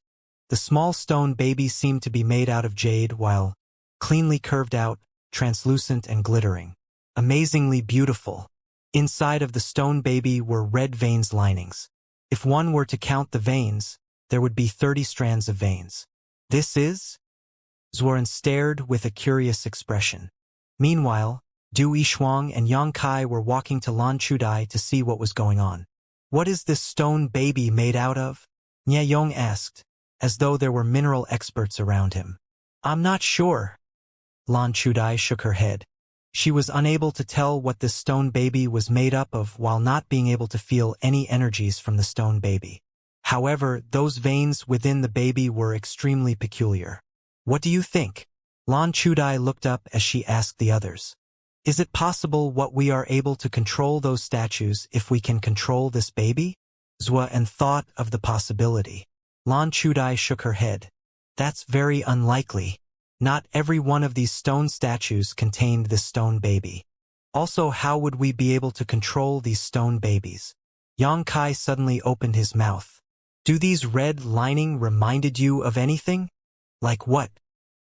The small stone baby seemed to be made out of jade while cleanly curved out, translucent and glittering. Amazingly beautiful. Inside of the stone baby were red veins linings. If one were to count the veins, there would be 30 strands of veins. "This is?" Xuan stared with a curious expression. Meanwhile, Du Yishuang and Yang Kai were walking to Lan Chudai to see what was going on. "What is this stone baby made out of?" Nie Yong asked, as though there were mineral experts around him. "I'm not sure." Lan Chudai shook her head. She was unable to tell what this stone baby was made up of while not being able to feel any energies from the stone baby. However, those veins within the baby were extremely peculiar. "What do you think?" Lan Chudai looked up as she asked the others. "Is it possible what we are able to control those statues if we can control this baby?" Xuan thought of the possibility. Lan Chudai shook her head. "That's very unlikely. Not every one of these stone statues contained this stone baby. Also, how would we be able to control these stone babies?" Yang Kai suddenly opened his mouth. Do these red lining reminded you of anything? Like what?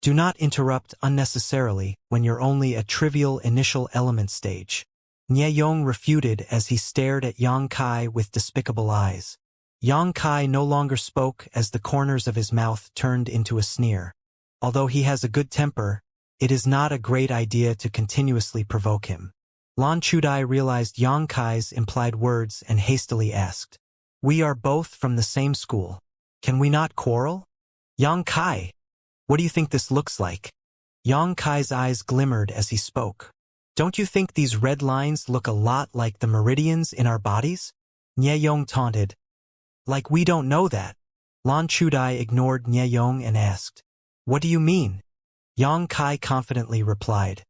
Do not interrupt unnecessarily when you're only at trivial initial element stage. Nieyong refuted as he stared at Yang Kai with despicable eyes. Yang Kai no longer spoke as the corners of his mouth turned into a sneer. Although he has a good temper, it is not a great idea to continuously provoke him. Lan Chudai realized Yang Kai's implied words and hastily asked, "We are both from the same school. Can we not quarrel?" "Yang Kai, what do you think this looks like?" Yang Kai's eyes glimmered as he spoke. "Don't you think these red lines look a lot like the meridians in our bodies?" Nieyong taunted. "Like we don't know that." Lan Chudai ignored Nieyong and asked, "What do you mean?" Yang Kai confidently replied,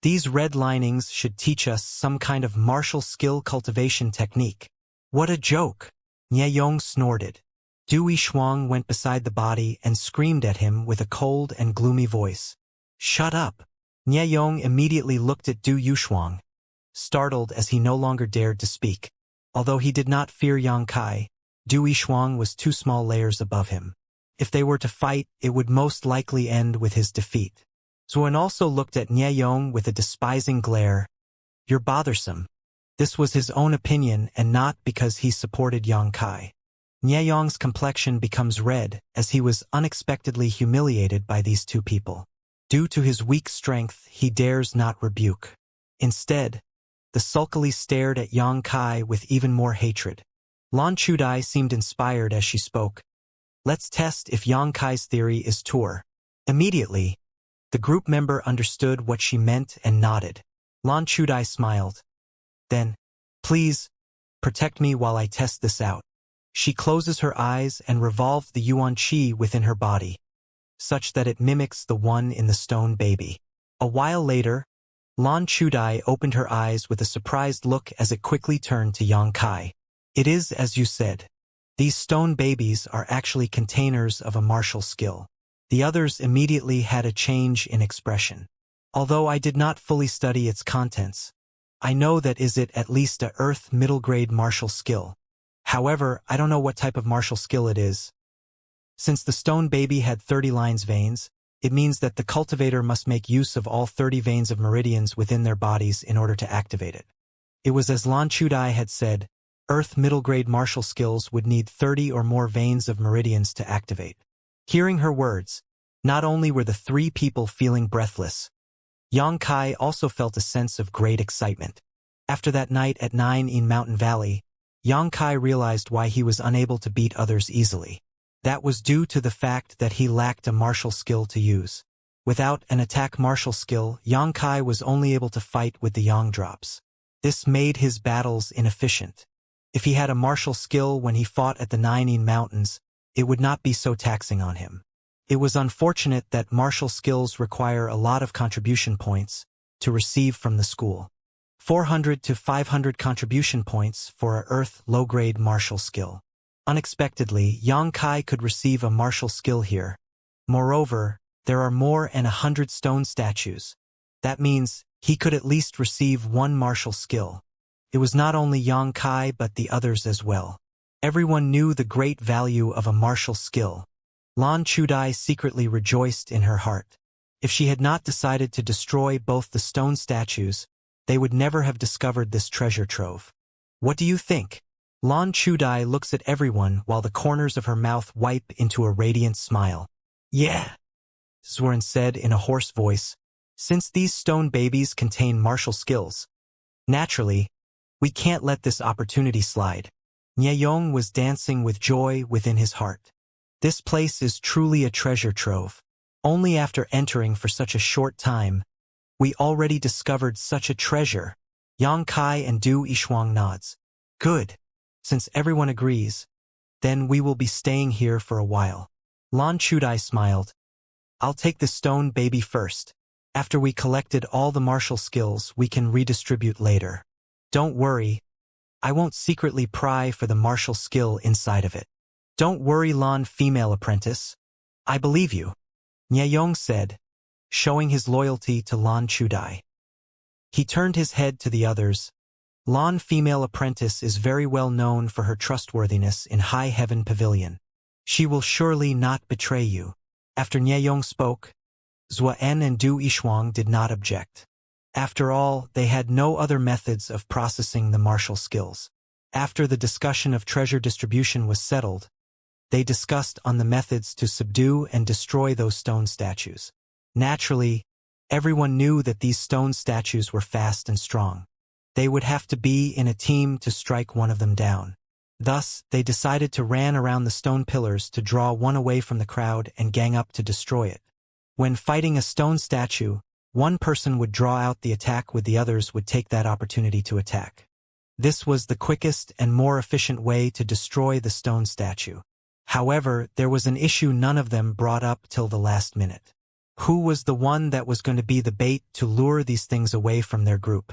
"These red linings should teach us some kind of martial skill cultivation technique." "What a joke!" Nieyong snorted. Du Yishuang went beside the body and screamed at him with a cold and gloomy voice. "Shut up!" Nieyong immediately looked at Du Yishuang, startled as he no longer dared to speak. Although he did not fear Yang Kai, Du Yishuang was 2 small layers above him. If they were to fight, it would most likely end with his defeat. Zuan also looked at Nieyong with a despising glare. "You're bothersome." This was his own opinion and not because he supported Yang Kai. Nieyong's complexion becomes red as he was unexpectedly humiliated by these 2 people. Due to his weak strength, he dares not rebuke. Instead, the sulkily stared at Yang Kai with even more hatred. Lan Chudai seemed inspired as she spoke. "Let's test if Yang Kai's theory is true." Immediately, the group member understood what she meant and nodded. Lan Chudai smiled. "Then, please, protect me while I test this out." She closes her eyes and revolved the Yuan Qi within her body, such that it mimics the one in the stone baby. A while later, Lan Chudai opened her eyes with a surprised look as it quickly turned to Yang Kai. "It is as you said. These stone babies are actually containers of a martial skill." The others immediately had a change in expression. "Although I did not fully study its contents, I know that is it at least a Earth middle-grade martial skill. However, I don't know what type of martial skill it is. Since the stone baby had 30 lines veins, it means that the cultivator must make use of all 30 veins of meridians within their bodies in order to activate it." It was as Lan Chudai had said, Earth middle-grade martial skills would need 30 or more veins of meridians to activate. Hearing her words, not only were the 3 people feeling breathless, Yang Kai also felt a sense of great excitement. After that night at 9 in Mountain Valley, Yang Kai realized why he was unable to beat others easily. That was due to the fact that he lacked a martial skill to use. Without an attack martial skill, Yang Kai was only able to fight with the Yang drops. This made his battles inefficient. If he had a martial skill when he fought at the Nine Mountains, it would not be so taxing on him. It was unfortunate that martial skills require a lot of contribution points to receive from the school. 400 to 500 contribution points for a Earth low-grade martial skill. Unexpectedly, Yang Kai could receive a martial skill here. Moreover, there are more than 100 stone statues. That means he could at least receive 1 martial skill. It was not only Yang Kai but the others as well. Everyone knew the great value of a martial skill. Lan Chudai secretly rejoiced in her heart. If she had not decided to destroy both the stone statues, they would never have discovered this treasure trove. "What do you think?" Lan Chudai looks at everyone while the corners of her mouth wipe into a radiant smile. "Yeah," Zoran said in a hoarse voice, "since these stone babies contain martial skills. Naturally, we can't let this opportunity slide." Nieyong was dancing with joy within his heart. This place is truly a treasure trove. Only after entering for such a short time, we already discovered such a treasure. Yang Kai and Du Yishuang nods. "Good. Since everyone agrees, then we will be staying here for a while." Lan Chudai smiled. "I'll take the stone baby first. After we collected all the martial skills, we can redistribute later. Don't worry, I won't secretly pry for the martial skill inside of it." "Don't worry, Lan female apprentice. I believe you," Nieyong said, showing his loyalty to Lan Chudai. He turned his head to the others. Lan female apprentice is very well known for her trustworthiness in High Heaven Pavilion. She will surely not betray you. After Nieyong spoke, Zuan and Du Yishuang did not object. After all, they had no other methods of processing the martial skills. After the discussion of treasure distribution was settled, they discussed on the methods to subdue and destroy those stone statues. Naturally, everyone knew that these stone statues were fast and strong. They would have to be in a team to strike one of them down. Thus, they decided to ran around the stone pillars to draw one away from the crowd and gang up to destroy it. When fighting a stone statue, one person would draw out the attack with the others would take that opportunity to attack. This was the quickest and more efficient way to destroy the stone statue. However, there was an issue none of them brought up till the last minute. Who was the one that was going to be the bait to lure these things away from their group?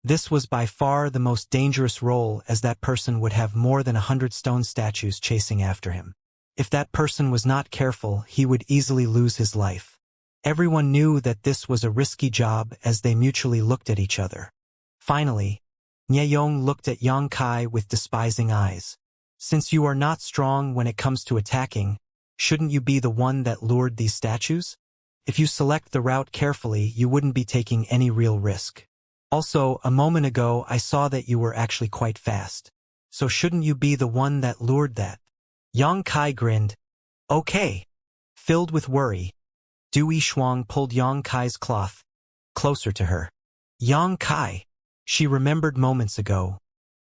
This was by far the most dangerous role, as that person would have more than 100 stone statues chasing after him. If that person was not careful, he would easily lose his life. Everyone knew that this was a risky job as they mutually looked at each other. Finally, Nieyong looked at Yang Kai with despising eyes. Since you are not strong when it comes to attacking, shouldn't you be the one that lured these statues? If you select the route carefully, you wouldn't be taking any real risk. Also, a moment ago I saw that you were actually quite fast. So shouldn't you be the one that lured that? Yang Kai grinned. Okay. Filled with worry, Du Yishuang pulled Yang Kai's cloth closer to her. Yang Kai, she remembered moments ago,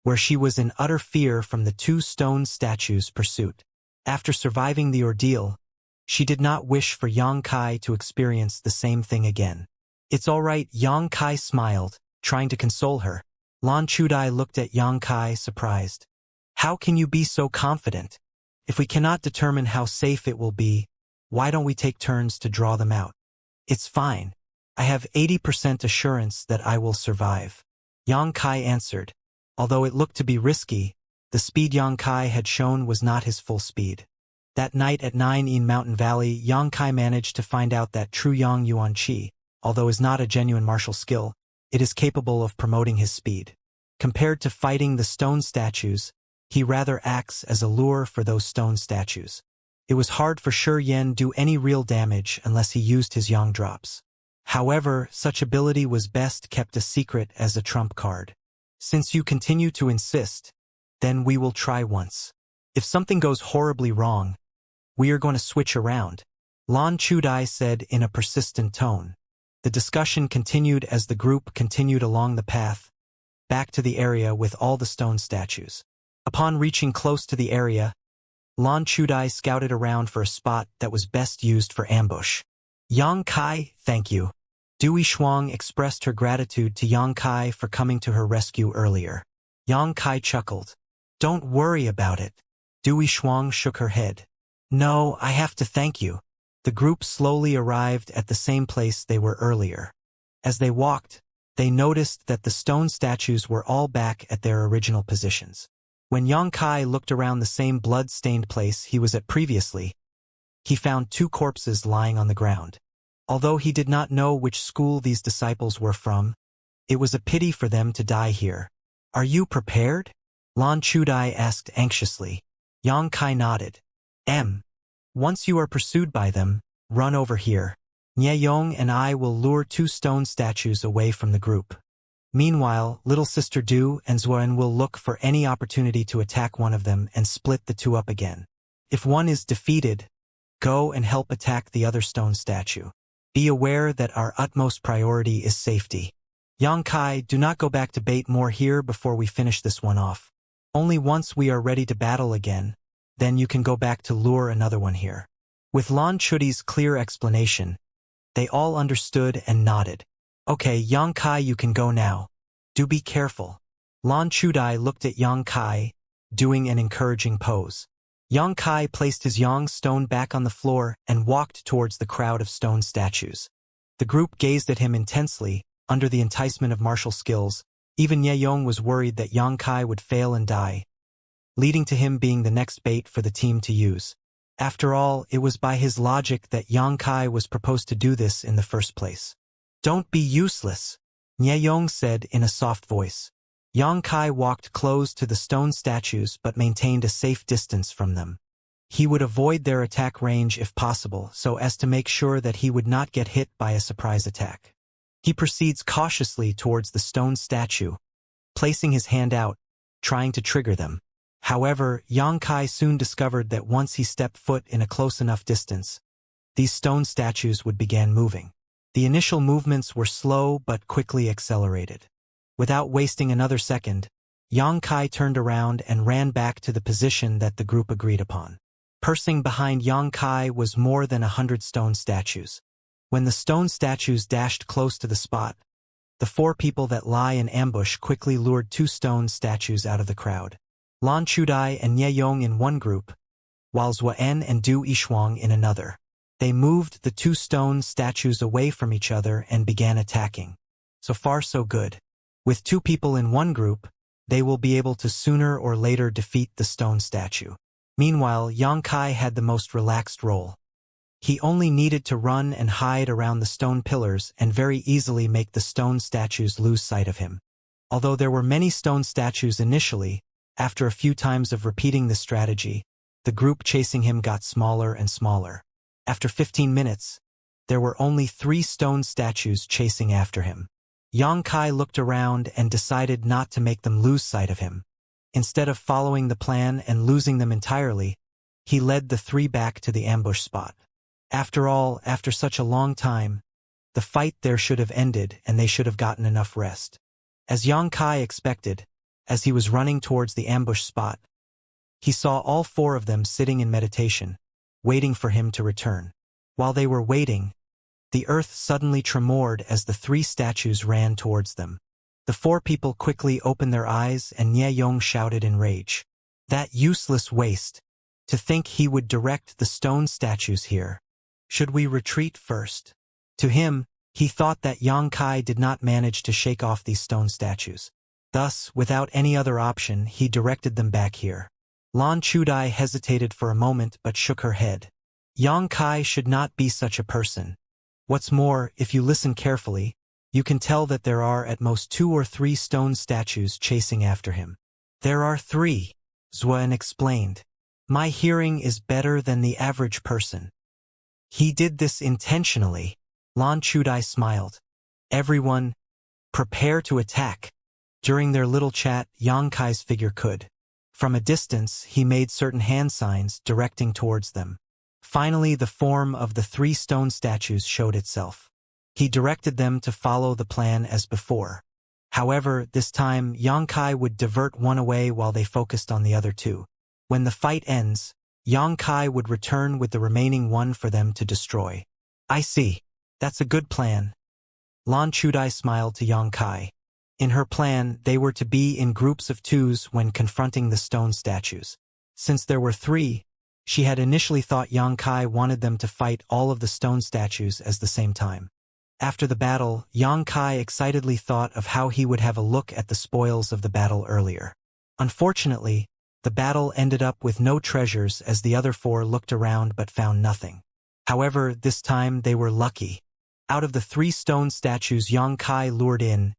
where she was in utter fear from the two stone statues' pursuit. After surviving the ordeal, she did not wish for Yang Kai to experience the same thing again. It's all right, Yang Kai smiled, trying to console her. Lan Chudai looked at Yang Kai, surprised. How can you be so confident? If we cannot determine how safe it will be, why don't we take turns to draw them out? It's fine. I have 80% assurance that I will survive. Yang Kai answered. Although it looked to be risky, the speed Yang Kai had shown was not his full speed. That night at 9 in Mountain Valley, Yang Kai managed to find out that true Yang Yuan Qi, although is not a genuine martial skill, it is capable of promoting his speed. Compared to fighting the stone statues, he rather acts as a lure for those stone statues. It was hard for Shi Yen do any real damage unless he used his Yang drops. However, such ability was best kept a secret as a trump card. Since you continue to insist, then we will try once. If something goes horribly wrong, we are going to switch around, Lan Chudai said in a persistent tone. The discussion continued as the group continued along the path, back to the area with all the stone statues. Upon reaching close to the area, Lan Chudai scouted around for a spot that was best used for ambush. Yang Kai, thank you. Du Yishuang expressed her gratitude to Yang Kai for coming to her rescue earlier. Yang Kai chuckled. Don't worry about it. Du Yishuang shook her head. No, I have to thank you. The group slowly arrived at the same place they were earlier. As they walked, they noticed that the stone statues were all back at their original positions. When Yang Kai looked around the same blood-stained place he was at previously, he found two corpses lying on the ground. Although he did not know which school these disciples were from, it was a pity for them to die here. Are you prepared? Lan Chudai asked anxiously. Yang Kai nodded. Once you are pursued by them, run over here. Nieyong and I will lure two stone statues away from the group. Meanwhile, little sister Du and Zuan will look for any opportunity to attack one of them and split the two up again. If one is defeated, go and help attack the other stone statue. Be aware that our utmost priority is safety. Yang Kai, do not go back to bait more here before we finish this one off. Only once we are ready to battle again, then you can go back to lure another one here. With Lan Chudi's clear explanation, they all understood and nodded. Okay, Yang Kai, you can go now. Do be careful. Lan Chudai looked at Yang Kai, doing an encouraging pose. Yang Kai placed his Yang stone back on the floor and walked towards the crowd of stone statues. The group gazed at him intensely, under the enticement of martial skills. Even Nieyong was worried that Yang Kai would fail and die, leading to him being the next bait for the team to use. After all, it was by his logic that Yang Kai was proposed to do this in the first place. Don't be useless, Nieyong said in a soft voice. Yang Kai walked close to the stone statues but maintained a safe distance from them. He would avoid their attack range if possible so as to make sure that he would not get hit by a surprise attack. He proceeds cautiously towards the stone statue, placing his hand out, trying to trigger them. However, Yang Kai soon discovered that once he stepped foot in a close enough distance, these stone statues would begin moving. The initial movements were slow but quickly accelerated. Without wasting another second, Yang Kai turned around and ran back to the position that the group agreed upon. Pursuing behind Yang Kai was more than 100 stone statues. When the stone statues dashed close to the spot, the 4 people that lie in ambush quickly lured 2 stone statues out of the crowd. Lan Chudai and Nye Yong in one group, while Zuan and Du Yishuang in another. They moved the 2 stone statues away from each other and began attacking. So far so good. With 2 people in one group, they will be able to sooner or later defeat the stone statue. Meanwhile, Yang Kai had the most relaxed role. He only needed to run and hide around the stone pillars and very easily make the stone statues lose sight of him. Although there were many stone statues initially, after a few times of repeating this strategy, the group chasing him got smaller and smaller. After 15 minutes, there were only 3 stone statues chasing after him. Yang Kai looked around and decided not to make them lose sight of him. Instead of following the plan and losing them entirely, he led the 3 back to the ambush spot. After all, after such a long time, the fight there should have ended and they should have gotten enough rest. As Yang Kai expected, as he was running towards the ambush spot, he saw all 4 of them sitting in meditation, waiting for him to return. While they were waiting, the earth suddenly tremored as the 3 statues ran towards them. The 4 people quickly opened their eyes and Nye Yong shouted in rage. That useless waste! To think he would direct the stone statues here. Should we retreat first? To him, he thought that Yang Kai did not manage to shake off these stone statues. Thus, without any other option, he directed them back here. Lan Chudai hesitated for a moment but shook her head. Yang Kai should not be such a person. What's more, if you listen carefully, you can tell that there are at most 2 or 3 stone statues chasing after him. There are 3, Zuan explained. My hearing is better than the average person. He did this intentionally. Lan Chudai smiled. Everyone, prepare to attack. During their little chat, Yang Kai's figure could. From a distance, he made certain hand signs directing towards them. Finally, the form of the 3 stone statues showed itself. He directed them to follow the plan as before. However, this time, Yang Kai would divert one away while they focused on the other 2. When the fight ends, Yang Kai would return with the remaining one for them to destroy. I see. That's a good plan. Lan Chudai smiled to Yang Kai. In her plan, they were to be in groups of 2s when confronting the stone statues. Since there were 3, she had initially thought Yang Kai wanted them to fight all of the stone statues at the same time. After the battle, Yang Kai excitedly thought of how he would have a look at the spoils of the battle earlier. Unfortunately, the battle ended up with no treasures as the other 4 looked around but found nothing. However, this time they were lucky. Out of the 3 stone statues Yang Kai lured in,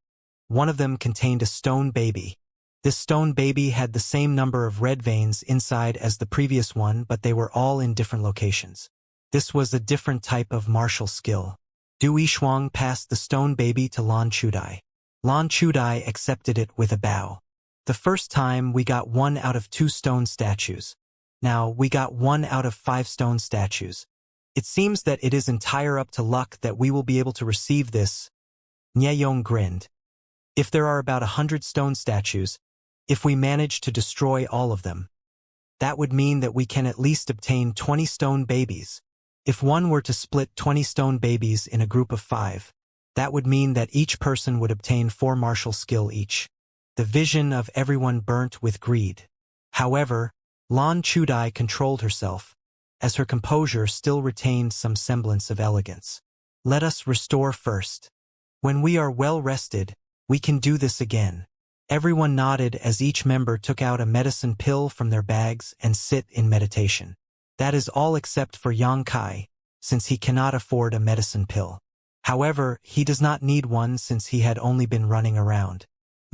one of them contained a stone baby. This stone baby had the same number of red veins inside as the previous one, but they were all in different locations. This was a different type of martial skill. Du Yishuang passed the stone baby to Lan Chudai. Lan Chudai accepted it with a bow. The first time we got 1 out of 2 stone statues. Now we got 1 out of 5 stone statues. It seems that it is entire up to luck that we will be able to receive this. Nye Yong grinned. If there are about 100 stone statues, if we manage to destroy all of them, that would mean that we can at least obtain 20 stone babies. If one were to split 20 stone babies in a group of 5, that would mean that each person would obtain 4 martial skill each. The vision of everyone burnt with greed. However, Lan Chudai controlled herself, as her composure still retained some semblance of elegance. Let us restore first. When we are well rested, we can do this again. Everyone nodded as each member took out a medicine pill from their bags and sit in meditation. That is all except for Yang Kai, since he cannot afford a medicine pill. However, he does not need one since he had only been running around.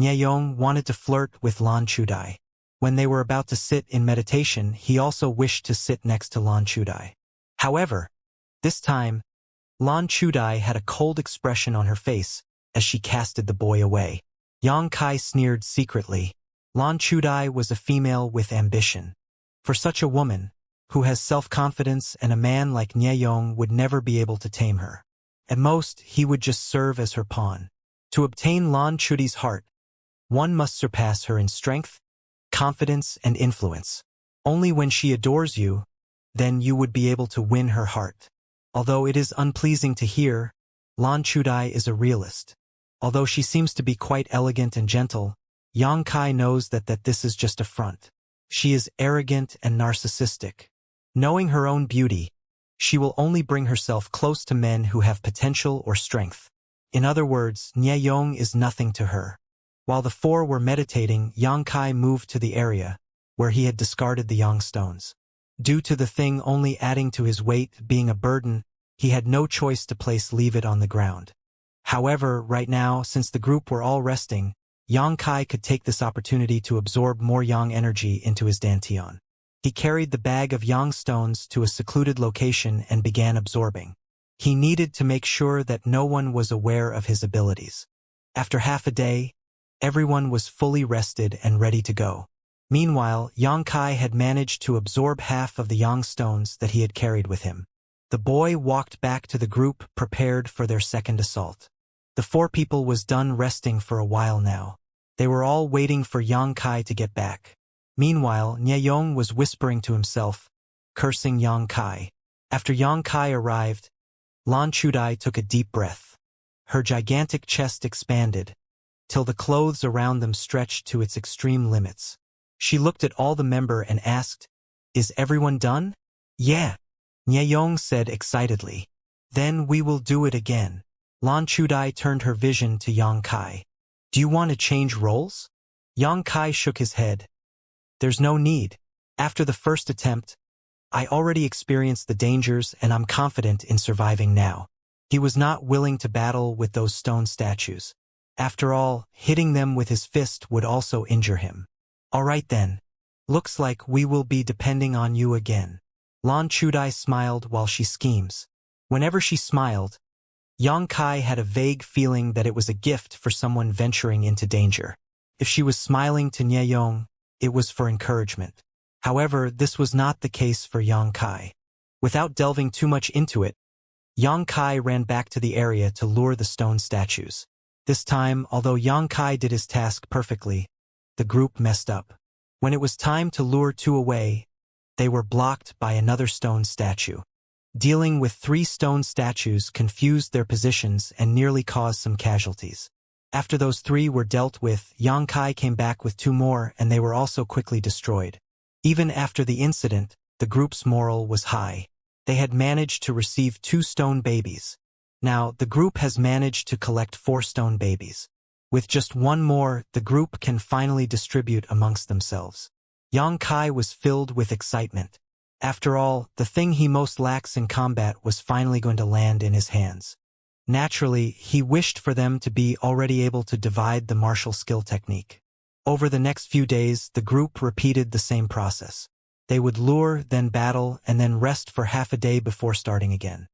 Nieyong wanted to flirt with Lan Chudai. When they were about to sit in meditation, he also wished to sit next to Lan Chudai. However, this time, Lan Chudai had a cold expression on her face as she casted the boy away. Yang Kai sneered secretly. Lan Chudai was a female with ambition. For such a woman, who has self-confidence, and a man like Nieyong would never be able to tame her. At most, he would just serve as her pawn. To obtain Lan Chudai's heart, one must surpass her in strength, confidence, and influence. Only when she adores you, then you would be able to win her heart. Although it is unpleasing to hear, Lan Chudai is a realist. Although she seems to be quite elegant and gentle, Yang Kai knows that this is just a front. She is arrogant and narcissistic. Knowing her own beauty, she will only bring herself close to men who have potential or strength. In other words, Nieyong is nothing to her. While the four were meditating, Yang Kai moved to the area where he had discarded the yang stones. Due to the thing only adding to his weight being a burden, he had no choice to leave it on the ground. However, right now, since the group were all resting, Yang Kai could take this opportunity to absorb more yang energy into his dantian. He carried the bag of yang stones to a secluded location and began absorbing. He needed to make sure that no one was aware of his abilities. After half a day, everyone was fully rested and ready to go. Meanwhile, Yang Kai had managed to absorb half of the yang stones that he had carried with him. The boy walked back to the group prepared for their second assault. The four people was done resting for a while now. They were all waiting for Yang Kai to get back. Meanwhile, Nieyong was whispering to himself, cursing Yang Kai. After Yang Kai arrived, Lan Chudai took a deep breath. Her gigantic chest expanded, till the clothes around them stretched to its extreme limits. She looked at all the members and asked, "Is everyone done?" "Yeah," Nieyong said excitedly. "Then we will do it again." Lan Chudai turned her vision to Yang Kai. "Do you want to change roles?" Yang Kai shook his head. "There's no need. After the first attempt, I already experienced the dangers and I'm confident in surviving now." He was not willing to battle with those stone statues. After all, hitting them with his fist would also injure him. "All right then. Looks like we will be depending on you again." Lan Chudai smiled while she schemes. Whenever she smiled, Yang Kai had a vague feeling that it was a gift for someone venturing into danger. If she was smiling to Nieyong, it was for encouragement. However, this was not the case for Yang Kai. Without delving too much into it, Yang Kai ran back to the area to lure the stone statues. This time, although Yang Kai did his task perfectly, the group messed up. When it was time to lure two away, they were blocked by another stone statue. Dealing with 3 stone statues confused their positions and nearly caused some casualties. After those 3 were dealt with, Yang Kai came back with 2 more and they were also quickly destroyed. Even after the incident, the group's morale was high. They had managed to receive 2 stone babies. Now, the group has managed to collect 4 stone babies. With just 1 more, the group can finally distribute amongst themselves. Yang Kai was filled with excitement. After all, the thing he most lacks in combat was finally going to land in his hands. Naturally, he wished for them to be already able to divide the martial skill technique. Over the next few days, the group repeated the same process. They would lure, then battle, and then rest for half a day before starting again.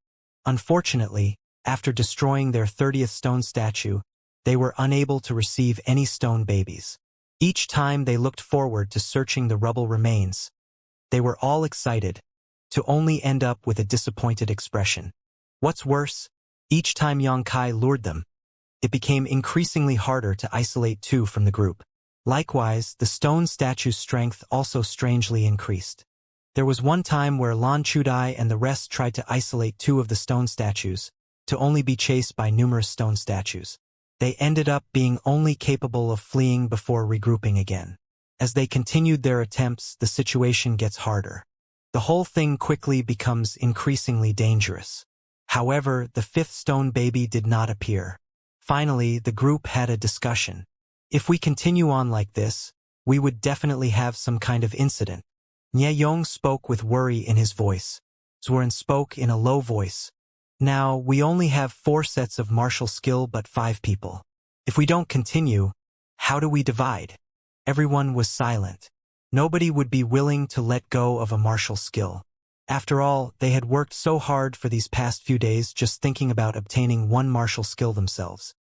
Unfortunately, after destroying their 30th stone statue, they were unable to receive any stone babies. Each time they looked forward to searching the rubble remains, they were all excited, to only end up with a disappointed expression. What's worse, each time Yang Kai lured them, it became increasingly harder to isolate 2 from the group. Likewise, the stone statue's strength also strangely increased. There was one time where Lan Chudai and the rest tried to isolate 2 of the stone statues, to only be chased by numerous stone statues. They ended up being only capable of fleeing before regrouping again. As they continued their attempts, the situation gets harder. The whole thing quickly becomes increasingly dangerous. However, the 5th stone baby did not appear. Finally, the group had a discussion. If we continue on like this, we would definitely have some kind of incident. Nieyong spoke with worry in his voice. Zuoren spoke in a low voice. Now, we only have 4 sets of martial skill but 5 people. If we don't continue, How do we divide? Everyone was silent. Nobody would be willing to let go of a martial skill. After all, they had worked so hard for these past few days just thinking about obtaining one martial skill themselves.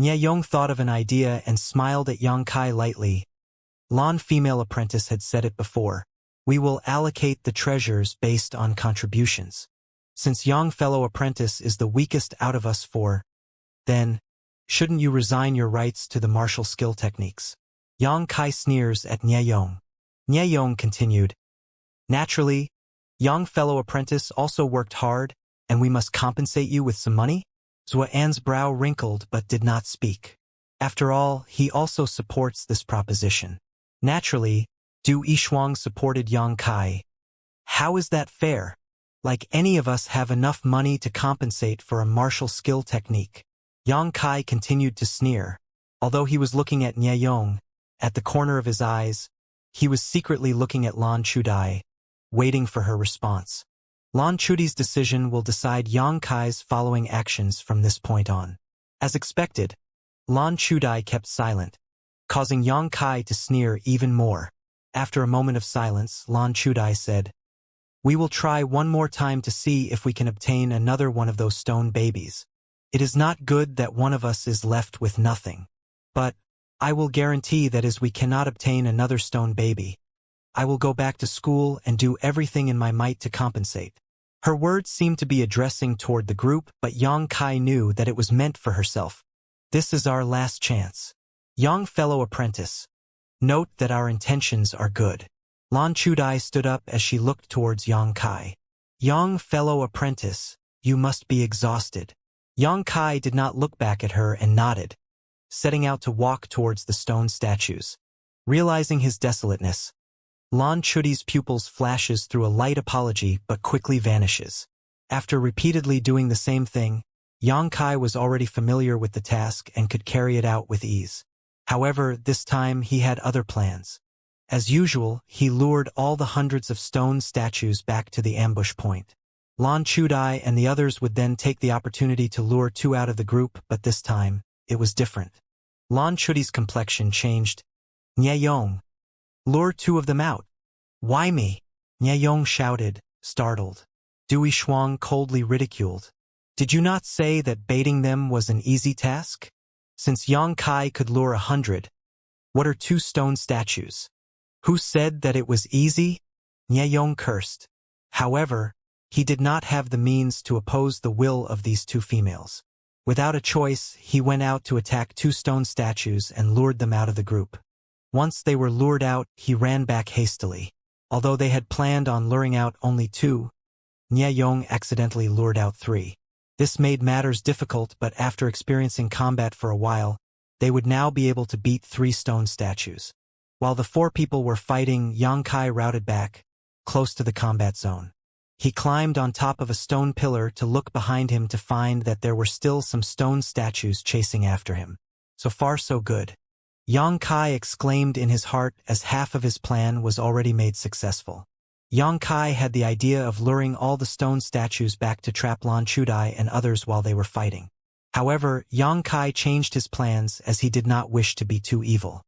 Nieyong thought of an idea and smiled at Yang Kai lightly. Lan female apprentice had said it before. We will allocate the treasures based on contributions. Since Yang fellow apprentice is the weakest out of us four, then, shouldn't you resign your rights to the martial skill techniques? Yang Kai sneers at Nieyong. Nieyong continued. Naturally, Yang fellow apprentice also worked hard, and we must compensate you with some money? Zuan's brow wrinkled but did not speak. After all, he also supports this proposition. Naturally, Du Yishuang supported Yang Kai. How is that fair? Like any of us have enough money to compensate for a martial skill technique. Yang Kai continued to sneer. Although he was looking at Nieyong, at the corner of his eyes, he was secretly looking at Lan Chudai, waiting for her response. Lan Chudi's decision will decide Yang Kai's following actions from this point on. As expected, Lan Chudai kept silent, causing Yang Kai to sneer even more. After a moment of silence, Lan Chudai said, "We will try one more time to see if we can obtain another one of those stone babies. It is not good that one of us is left with nothing. But I will guarantee that as we cannot obtain another stone baby, I will go back to school and do everything in my might to compensate." Her words seemed to be addressing toward the group, but Yang Kai knew that it was meant for herself. This is our last chance. Young fellow apprentice, note that our intentions are good. Lan Chudai stood up as she looked towards Yang Kai. Young fellow apprentice, you must be exhausted. Yang Kai did not look back at her and nodded, setting out to walk towards the stone statues. Realizing his desolateness, Lan Chudi's pupils flashes through a light apology but quickly vanishes. After repeatedly doing the same thing, Yang Kai was already familiar with the task and could carry it out with ease. However, this time he had other plans. As usual, he lured all the hundreds of stone statues back to the ambush point. Lan Chudai and the others would then take the opportunity to lure two out of the group, but this time, it was different. Lan Chudi's complexion changed. Nieyong, lure two of them out. Why me? Nieyong shouted, startled. Du Yishuang coldly ridiculed. Did you not say that baiting them was an easy task? Since Yang Kai could lure 100, what are two stone statues? Who said that it was easy? Nieyong cursed. However, he did not have the means to oppose the will of these two females. Without a choice, he went out to attack two stone statues and lured them out of the group. Once they were lured out, he ran back hastily. Although they had planned on luring out only two, Nieyong accidentally lured out 3. This made matters difficult, but after experiencing combat for a while, they would now be able to beat 3 stone statues. While the 4 people were fighting, Yang Kai routed back, close to the combat zone. He climbed on top of a stone pillar to look behind him to find that there were still some stone statues chasing after him. So far so good. Yang Kai exclaimed in his heart as half of his plan was already made successful. Yang Kai had the idea of luring all the stone statues back to trap Lan Chudai and others while they were fighting. However, Yang Kai changed his plans as he did not wish to be too evil.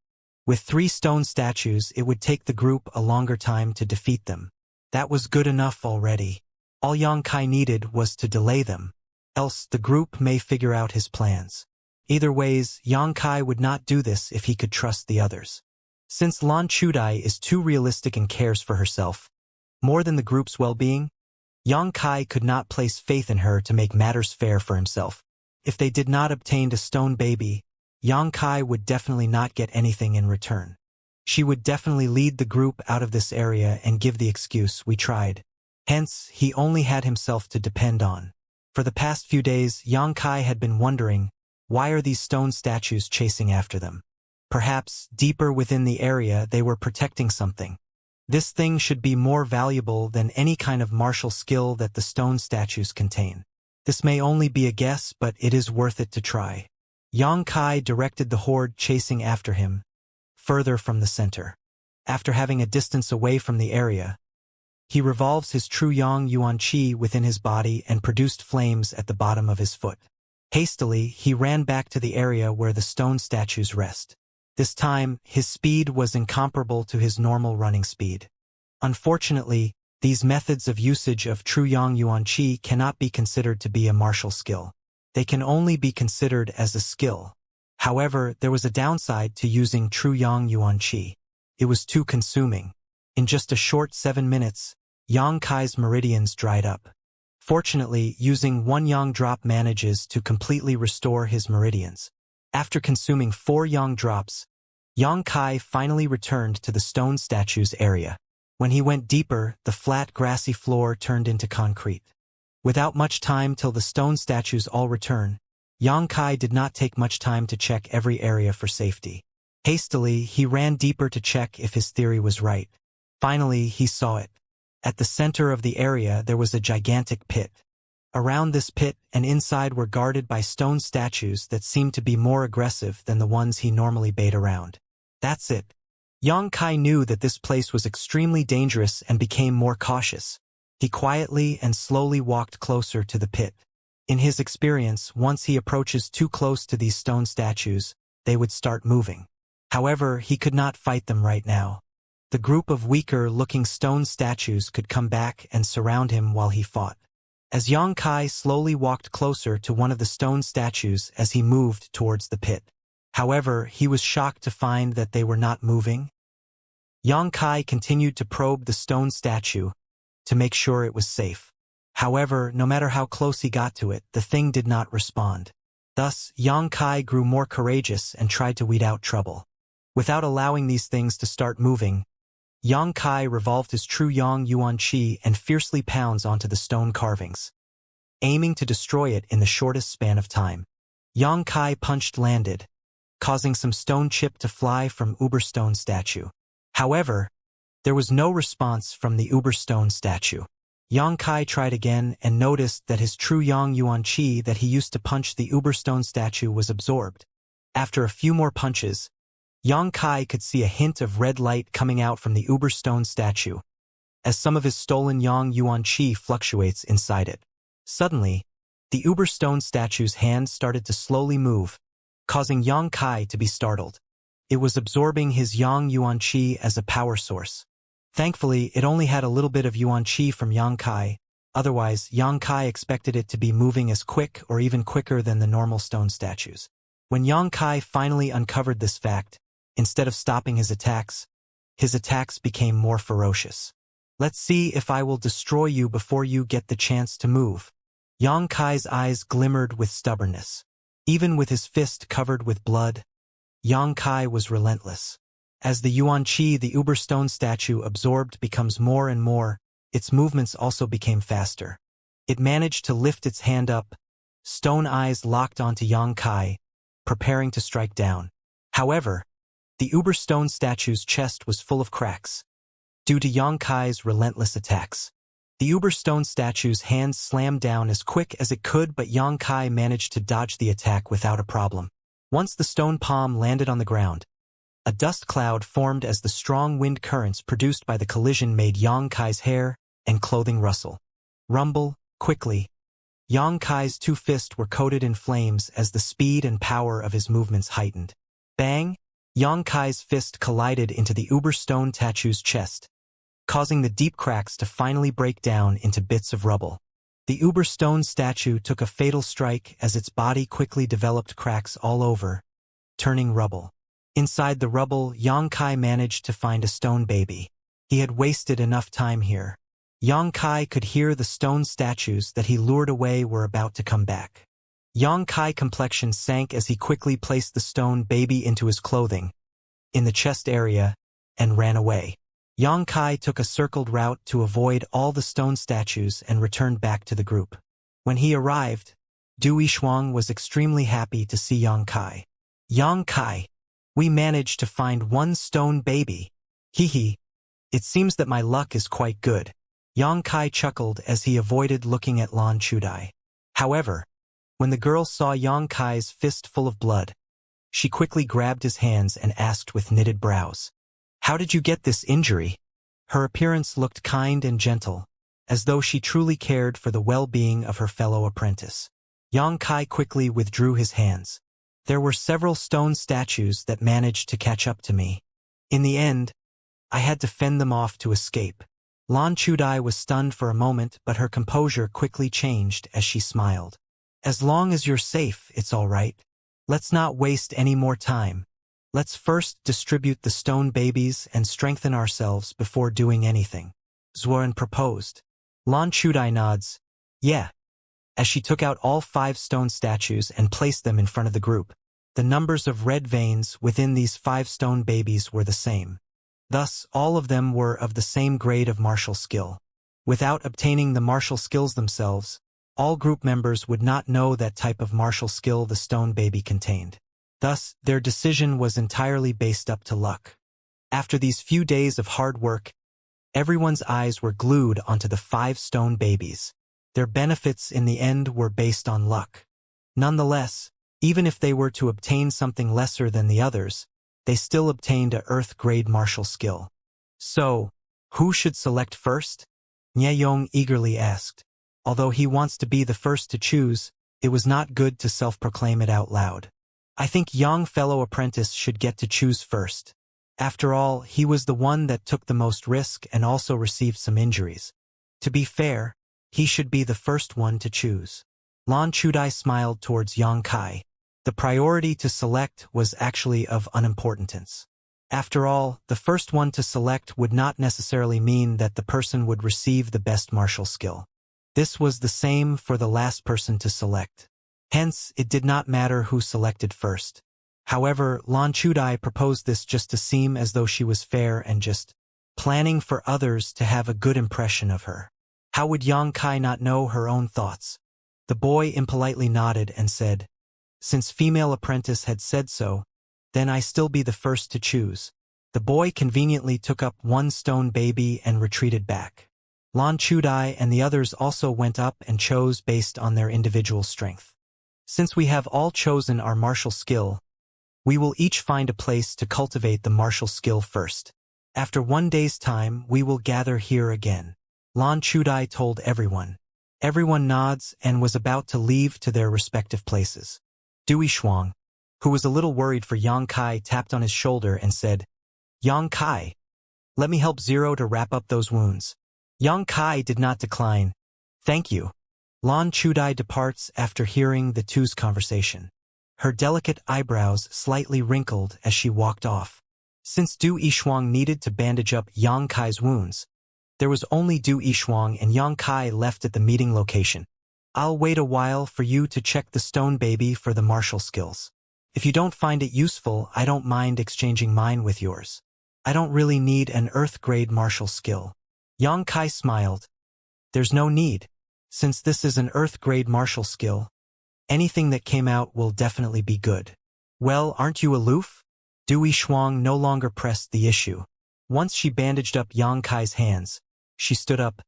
With 3 stone statues, it would take the group a longer time to defeat them. That was good enough already. All Yang Kai needed was to delay them, else the group may figure out his plans. Either ways, Yang Kai would not do this if he could trust the others. Since Lan Chudai is too realistic and cares for herself, more than the group's well-being, Yang Kai could not place faith in her to make matters fair for himself. If they did not obtain a stone baby, Yang Kai would definitely not get anything in return. She would definitely lead the group out of this area and give the excuse, "We tried." Hence, he only had himself to depend on. For the past few days, Yang Kai had been wondering, why are these stone statues chasing after them? Perhaps, deeper within the area, they were protecting something. This thing should be more valuable than any kind of martial skill that the stone statues contain. This may only be a guess, but it is worth it to try. Yang Kai directed the horde chasing after him, further from the center. After having a distance away from the area, he revolves his true Yang Yuan Qi within his body and produced flames at the bottom of his foot. Hastily, he ran back to the area where the stone statues rest. This time, his speed was incomparable to his normal running speed. Unfortunately, these methods of usage of true Yang Yuan Qi cannot be considered to be a martial skill. They can only be considered as a skill. However, there was a downside to using true Yang Yuan Qi. It was too consuming. In just a short 7 minutes, Yang Kai's meridians dried up. Fortunately, using one Yang drop manages to completely restore his meridians. After consuming 4 Yang drops, Yang Kai finally returned to the stone statue's area. When he went deeper, the flat grassy floor turned into concrete. Without much time till the stone statues all return, Yang Kai did not take much time to check every area for safety. Hastily, he ran deeper to check if his theory was right. Finally, he saw it. At the center of the area there was a gigantic pit. Around this pit and inside were guarded by stone statues that seemed to be more aggressive than the ones he normally bait around. That's it. Yang Kai knew that this place was extremely dangerous and became more cautious. He quietly and slowly walked closer to the pit. In his experience, once he approaches too close to these stone statues, they would start moving. However, he could not fight them right now. The group of weaker-looking stone statues could come back and surround him while he fought. As Yang Kai slowly walked closer to one of the stone statues as he moved towards the pit. However, he was shocked to find that they were not moving. Yang Kai continued to probe the stone statue to make sure it was safe. However, no matter how close he got to it, the thing did not respond. Thus, Yang Kai grew more courageous and tried to weed out trouble. Without allowing these things to start moving, Yang Kai revolved his true Yang Yuan Qi and fiercely pounds onto the stone carvings, aiming to destroy it in the shortest span of time. Yang Kai punched landed, causing some stone chip to fly from Uberstone statue. However, there was no response from the Uberstone statue. Yang Kai tried again and noticed that his true Yang Yuan Qi that he used to punch the Uberstone statue was absorbed. After a few more punches, Yang Kai could see a hint of red light coming out from the Uberstone statue, as some of his stolen Yang Yuan Qi fluctuates inside it. Suddenly, the Uberstone statue's hand started to slowly move, causing Yang Kai to be startled. It was absorbing his Yang Yuan Qi as a power source. Thankfully, it only had a little bit of Yuan Qi from Yang Kai, otherwise Yang Kai expected it to be moving as quick or even quicker than the normal stone statues. When Yang Kai finally uncovered this fact, instead of stopping his attacks became more ferocious. Let's see if I will destroy you before you get the chance to move. Yang Kai's eyes glimmered with stubbornness. Even with his fist covered with blood, Yang Kai was relentless. As the Yuan Qi the Uberstone statue absorbed becomes more and more, its movements also became faster. It managed to lift its hand up, stone eyes locked onto Yang Kai, preparing to strike down. However, the Uberstone statue's chest was full of cracks, due to Yang Kai's relentless attacks. The Uberstone statue's hand slammed down as quick as it could, but Yang Kai managed to dodge the attack without a problem. Once the stone palm landed on the ground, a dust cloud formed as the strong wind currents produced by the collision made Yang Kai's hair and clothing rustle. Rumble, quickly. Yang Kai's two fists were coated in flames as the speed and power of his movements heightened. Bang! Yang Kai's fist collided into the Uberstone statue's chest, causing the deep cracks to finally break down into bits of rubble. The Uberstone statue took a fatal strike as its body quickly developed cracks all over, turning rubble. Inside the rubble, Yang Kai managed to find a stone baby. He had wasted enough time here. Yang Kai could hear the stone statues that he lured away were about to come back. Yang Kai complexion sank as he quickly placed the stone baby into his clothing, in the chest area, and ran away. Yang Kai took a circled route to avoid all the stone statues and returned back to the group. When he arrived, Du Yishuang was extremely happy to see Yang Kai. Yang Kai, we managed to find one stone baby. Hee. It seems that my luck is quite good. Yang Kai chuckled as he avoided looking at Lan Chudai. However, when the girl saw Yang Kai's fist full of blood, she quickly grabbed his hands and asked with knitted brows, "How did you get this injury?" Her appearance looked kind and gentle, as though she truly cared for the well-being of her fellow apprentice. Yang Kai quickly withdrew his hands. There were several stone statues that managed to catch up to me. In the end, I had to fend them off to escape. Lan Chudai was stunned for a moment, but her composure quickly changed as she smiled. As long as you're safe, it's all right. Let's not waste any more time. Let's first distribute the stone babies and strengthen ourselves before doing anything. Zuoren proposed. Lan Chudai nods. Yeah. As she took out all 5 stone statues and placed them in front of the group. The numbers of red veins within these 5 stone babies were the same. Thus, all of them were of the same grade of martial skill. Without obtaining the martial skills themselves, all group members would not know that type of martial skill the stone baby contained. Thus, their decision was entirely based up to luck. After these few days of hard work, everyone's eyes were glued onto the 5 stone babies. Their benefits in the end were based on luck. Nonetheless, even if they were to obtain something lesser than the others, they still obtained a Earth-grade martial skill. So, who should select first? Nye Yong eagerly asked. Although he wants to be the first to choose, it was not good to self-proclaim it out loud. I think young fellow apprentice should get to choose first. After all, he was the one that took the most risk and also received some injuries. To be fair, he should be the first one to choose. Lan Chudai smiled towards Yang Kai. The priority to select was actually of unimportance. After all, the first one to select would not necessarily mean that the person would receive the best martial skill. This was the same for the last person to select. Hence, it did not matter who selected first. However, Lan Chudai proposed this just to seem as though she was fair and just planning for others to have a good impression of her. How would Yang Kai not know her own thoughts? The boy impolitely nodded and said, "Since female apprentice had said so, then I still be the first to choose." The boy conveniently took up 1 stone baby and retreated back. Lan Chudai and the others also went up and chose based on their individual strength. Since we have all chosen our martial skill, we will each find a place to cultivate the martial skill first. After 1 day's time, we will gather here again. Lan Chudai told everyone. Everyone nods and was about to leave to their respective places. Dui Shuang, who was a little worried for Yang Kai, tapped on his shoulder and said, "Yang Kai, let me help Zero to wrap up those wounds." Yang Kai did not decline. "Thank you." Lan Chudai departs after hearing the two's conversation. Her delicate eyebrows slightly wrinkled as she walked off. Since Du Yishuang needed to bandage up Yang Kai's wounds, there was only Du Yishuang and Yang Kai left at the meeting location. "I'll wait a while for you to check the stone baby for the martial skills. If you don't find it useful, I don't mind exchanging mine with yours. I don't really need an Earth-grade martial skill." Yang Kai smiled. "There's no need. Since this is an Earth-grade martial skill, anything that came out will definitely be good." "Well, aren't you aloof?" Dui Shuang no longer pressed the issue. Once she bandaged up Yang Kai's hands, she stood up.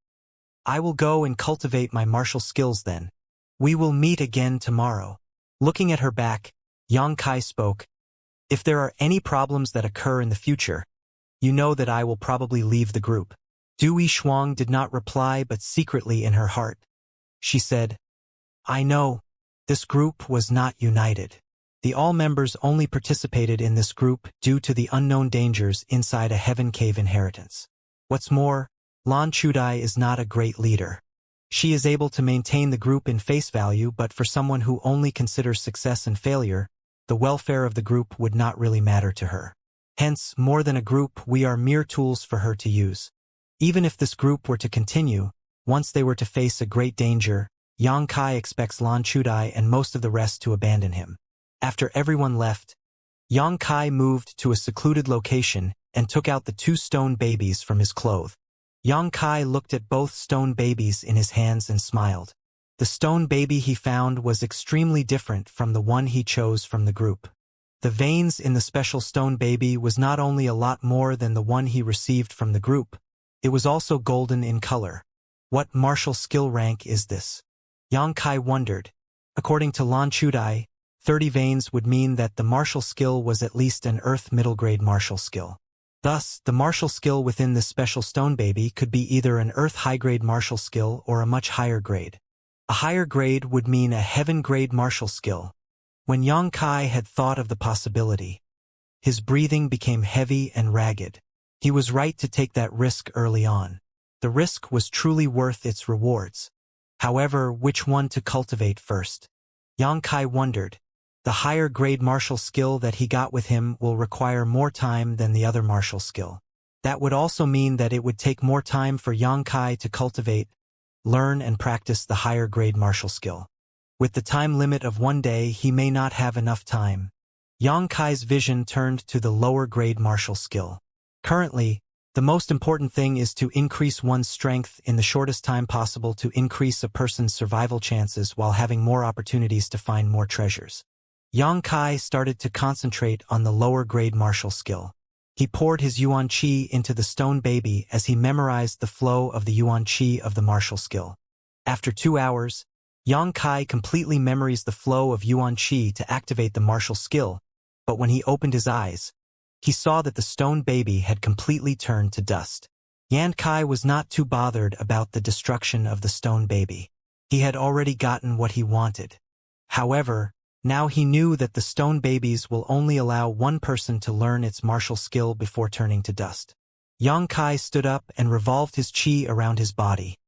"I will go and cultivate my martial skills then. We will meet again tomorrow." Looking at her back, Yang Kai spoke. "If there are any problems that occur in the future, you know that I will probably leave the group." Dui Shuang did not reply, but secretly in her heart, she said, "I know. This group was not united. The all members only participated in this group due to the unknown dangers inside a Heaven Cave inheritance. What's more, Lan Chudai is not a great leader. She is able to maintain the group in face value, but for someone who only considers success and failure, the welfare of the group would not really matter to her. Hence, more than a group, we are mere tools for her to use. Even if this group were to continue, once they were to face a great danger, Yang Kai expects Lan Chudai and most of the rest to abandon him." After everyone left, Yang Kai moved to a secluded location and took out the 2 stone babies from his cloth. Yang Kai looked at both stone babies in his hands and smiled. The stone baby he found was extremely different from the one he chose from the group. The veins in the special stone baby was not only a lot more than the one he received from the group, it was also golden in color. What martial skill rank is this? Yang Kai wondered. According to Lan Chudai, 30 veins would mean that the martial skill was at least an Earth middle-grade martial skill. Thus, the martial skill within this special stone baby could be either an Earth high-grade martial skill or a much higher grade. A higher grade would mean a Heaven-grade martial skill, When Yang Kai had thought of the possibility, his breathing became heavy and ragged. He was right to take that risk early on. The risk was truly worth its rewards. However, which one to cultivate first? Yang Kai wondered. The higher grade martial skill that he got with him will require more time than the other martial skill. That would also mean that it would take more time for Yang Kai to cultivate, learn and practice the higher grade martial skill. With the time limit of 1 day, he may not have enough time. Yang Kai's vision turned to the lower grade martial skill. Currently, the most important thing is to increase one's strength in the shortest time possible to increase a person's survival chances while having more opportunities to find more treasures. Yang Kai started to concentrate on the lower grade martial skill. He poured his Yuan Qi into the stone baby as he memorized the flow of the Yuan Qi of the martial skill. After 2 hours, Yang Kai completely memorized the flow of Yuan Qi to activate the martial skill, but when he opened his eyes, he saw that the stone baby had completely turned to dust. Yang Kai was not too bothered about the destruction of the stone baby. He had already gotten what he wanted. However, now he knew that the stone babies will only allow one person to learn its martial skill before turning to dust. Yang Kai stood up and revolved his qi around his body,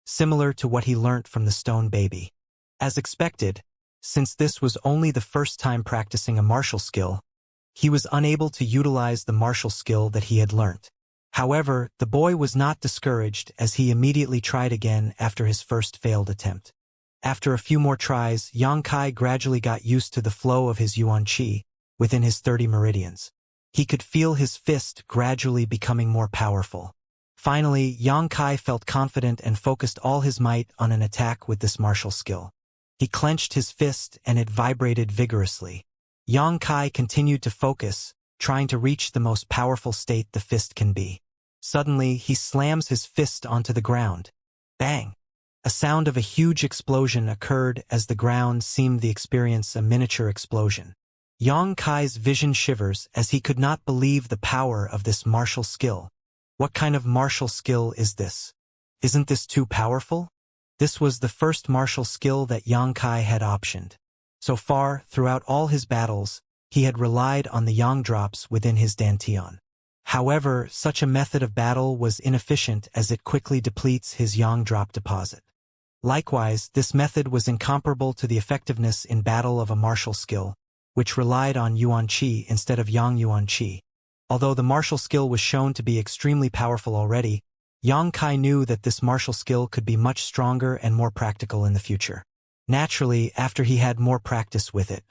similar to what he learnt from the stone baby. As expected, since this was only the first time practicing a martial skill, he was unable to utilize the martial skill that he had learnt. However, the boy was not discouraged as he immediately tried again after his first failed attempt. After a few more tries, Yang Kai gradually got used to the flow of his Yuan Qi within his 30 meridians. He could feel his fist gradually becoming more powerful. Finally, Yang Kai felt confident and focused all his might on an attack with this martial skill. He clenched his fist and it vibrated vigorously. Yang Kai continued to focus, trying to reach the most powerful state the fist can be. Suddenly, he slams his fist onto the ground. Bang! A sound of a huge explosion occurred as the ground seemed to experience a miniature explosion. Yang Kai's vision shivers as he could not believe the power of this martial skill. What kind of martial skill is this? Isn't this too powerful? This was the first martial skill that Yang Kai had optioned. So far, throughout all his battles, he had relied on the Yang drops within his dantian. However, such a method of battle was inefficient as it quickly depletes his Yang drop deposit. Likewise, this method was incomparable to the effectiveness in battle of a martial skill, which relied on Yuan Qi instead of Yang Yuan Qi. Although the martial skill was shown to be extremely powerful already, Yang Kai knew that this martial skill could be much stronger and more practical in the future. Naturally, after he had more practice with it,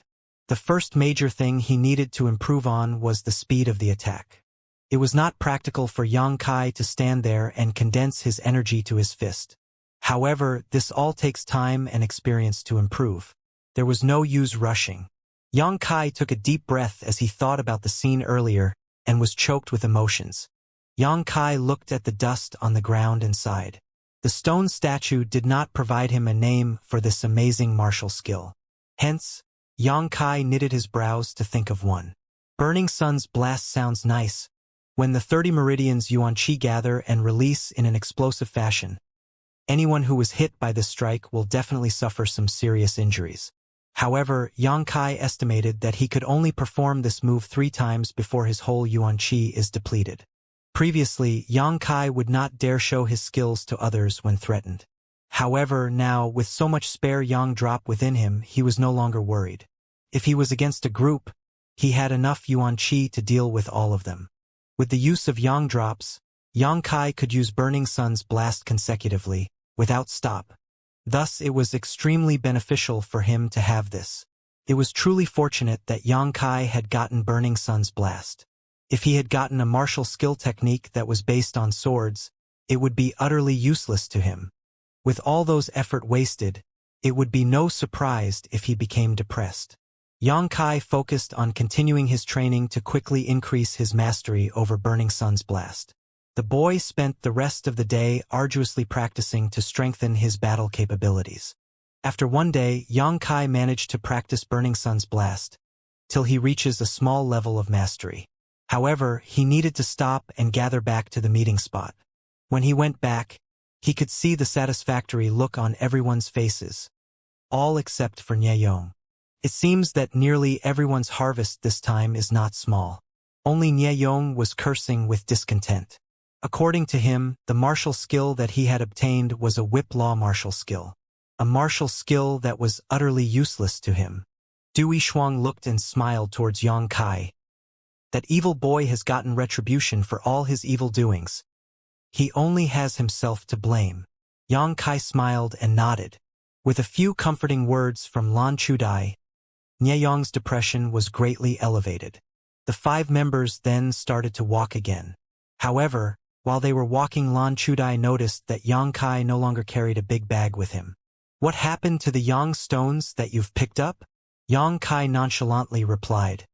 the first major thing he needed to improve on was the speed of the attack. It was not practical for Yang Kai to stand there and condense his energy to his fist. However, this all takes time and experience to improve. There was no use rushing. Yang Kai took a deep breath as he thought about the scene earlier and was choked with emotions. Yang Kai looked at the dust on the ground and sighed. The stone statue did not provide him a name for this amazing martial skill. Hence, Yang Kai knitted his brows to think of one. Burning Sun's blast sounds nice. When the 30 meridians Yuan Qi gather and release in an explosive fashion, anyone who was hit by this strike will definitely suffer some serious injuries. However, Yang Kai estimated that he could only perform this move 3 times before his whole Yuan Qi is depleted. Previously, Yang Kai would not dare show his skills to others when threatened. However, now, with so much spare Yang drop within him, he was no longer worried. If he was against a group, he had enough Yuan Qi to deal with all of them. With the use of Yang drops, Yang Kai could use Burning Sun's blast consecutively, without stop. Thus, it was extremely beneficial for him to have this. It was truly fortunate that Yang Kai had gotten Burning Sun's blast. If he had gotten a martial skill technique that was based on swords, it would be utterly useless to him. With all those effort wasted, it would be no surprise if he became depressed. Yang Kai focused on continuing his training to quickly increase his mastery over Burning Sun's blast. The boy spent the rest of the day arduously practicing to strengthen his battle capabilities. After 1 day, Yang Kai managed to practice Burning Sun's blast, till he reaches a small level of mastery. However, he needed to stop and gather back to the meeting spot. When he went back, he could see the satisfactory look on everyone's faces, all except for Nye Yong. It seems that nearly everyone's harvest this time is not small. Only Nie Yong was cursing with discontent. According to him, the martial skill that he had obtained was a whip law martial skill. A martial skill that was utterly useless to him. Du Yishuang looked and smiled towards Yang Kai. That evil boy has gotten retribution for all his evil doings. He only has himself to blame. Yang Kai smiled and nodded. With a few comforting words from Lan Chudai, Nie Yong's depression was greatly elevated. The 5 members then started to walk again. However, while they were walking, Lan Chudai noticed that Yang Kai no longer carried a big bag with him. What happened to the Yang stones that you've picked up? Yang Kai nonchalantly replied.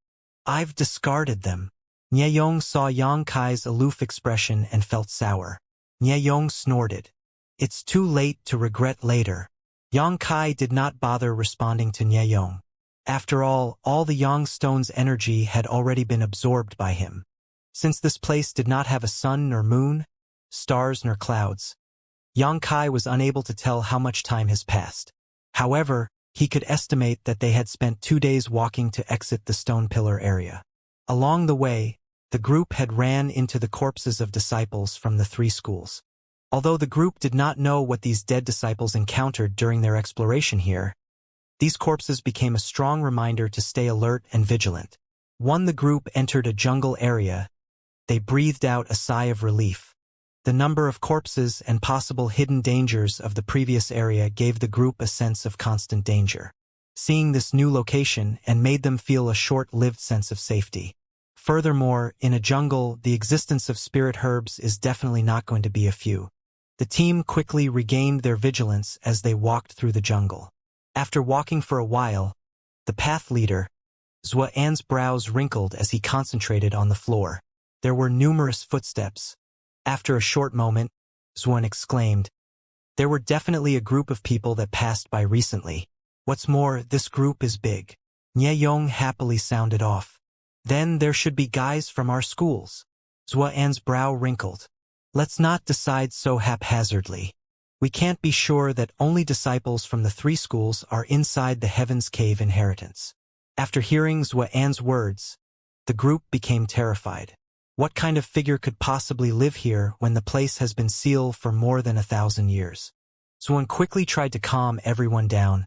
I've discarded them. Nie Yong saw Yang Kai's aloof expression and felt sour. Nie Yong snorted. It's too late to regret later. Yang Kai did not bother responding to Nie Yong. After all the Yang stone's energy had already been absorbed by him. Since this place did not have a sun nor moon, stars nor clouds, Yang Kai was unable to tell how much time has passed. However, he could estimate that they had spent 2 days walking to exit the stone pillar area. Along the way, the group had ran into the corpses of disciples from the 3 schools. Although the group did not know what these dead disciples encountered during their exploration here, these corpses became a strong reminder to stay alert and vigilant. When the group entered a jungle area, they breathed out a sigh of relief. The number of corpses and possible hidden dangers of the previous area gave the group a sense of constant danger. Seeing this new location and made them feel a short-lived sense of safety. Furthermore, in a jungle, the existence of spirit herbs is definitely not going to be a few. The team quickly regained their vigilance as they walked through the jungle. After walking for a while, the path leader, Xuan's brows wrinkled as he concentrated on the floor. There were numerous footsteps. After a short moment, Xuan exclaimed, there were definitely a group of people that passed by recently. What's more, this group is big. Nie Yong happily sounded off. Then there should be guys from our schools. Xuan's brow wrinkled. Let's not decide so haphazardly. We can't be sure that only disciples from the 3 schools are inside the Heaven's Cave inheritance. After hearing Xuan's words, the group became terrified. What kind of figure could possibly live here when the place has been sealed for more than 1,000 years? Xuan quickly tried to calm everyone down.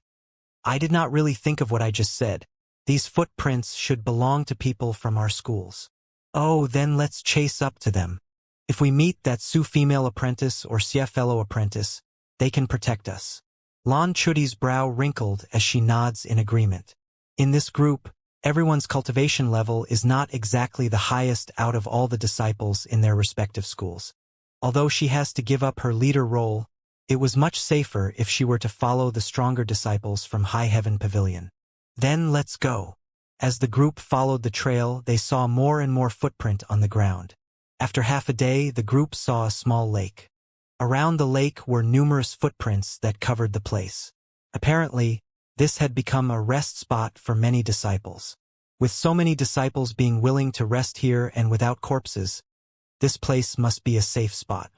I did not really think of what I just said. These footprints should belong to people from our schools. Oh, then let's chase up to them. If we meet that Su female apprentice or Xia fellow apprentice, they can protect us. Lan Chudi's brow wrinkled as she nods in agreement. In this group, everyone's cultivation level is not exactly the highest out of all the disciples in their respective schools. Although she has to give up her leader role, it was much safer if she were to follow the stronger disciples from High Heaven Pavilion. Then let's go. As the group followed the trail, they saw more and more footprint on the ground. After half a day, the group saw a small lake. Around the lake were numerous footprints that covered the place. Apparently, this had become a rest spot for many disciples. With so many disciples being willing to rest here and without corpses, this place must be a safe spot.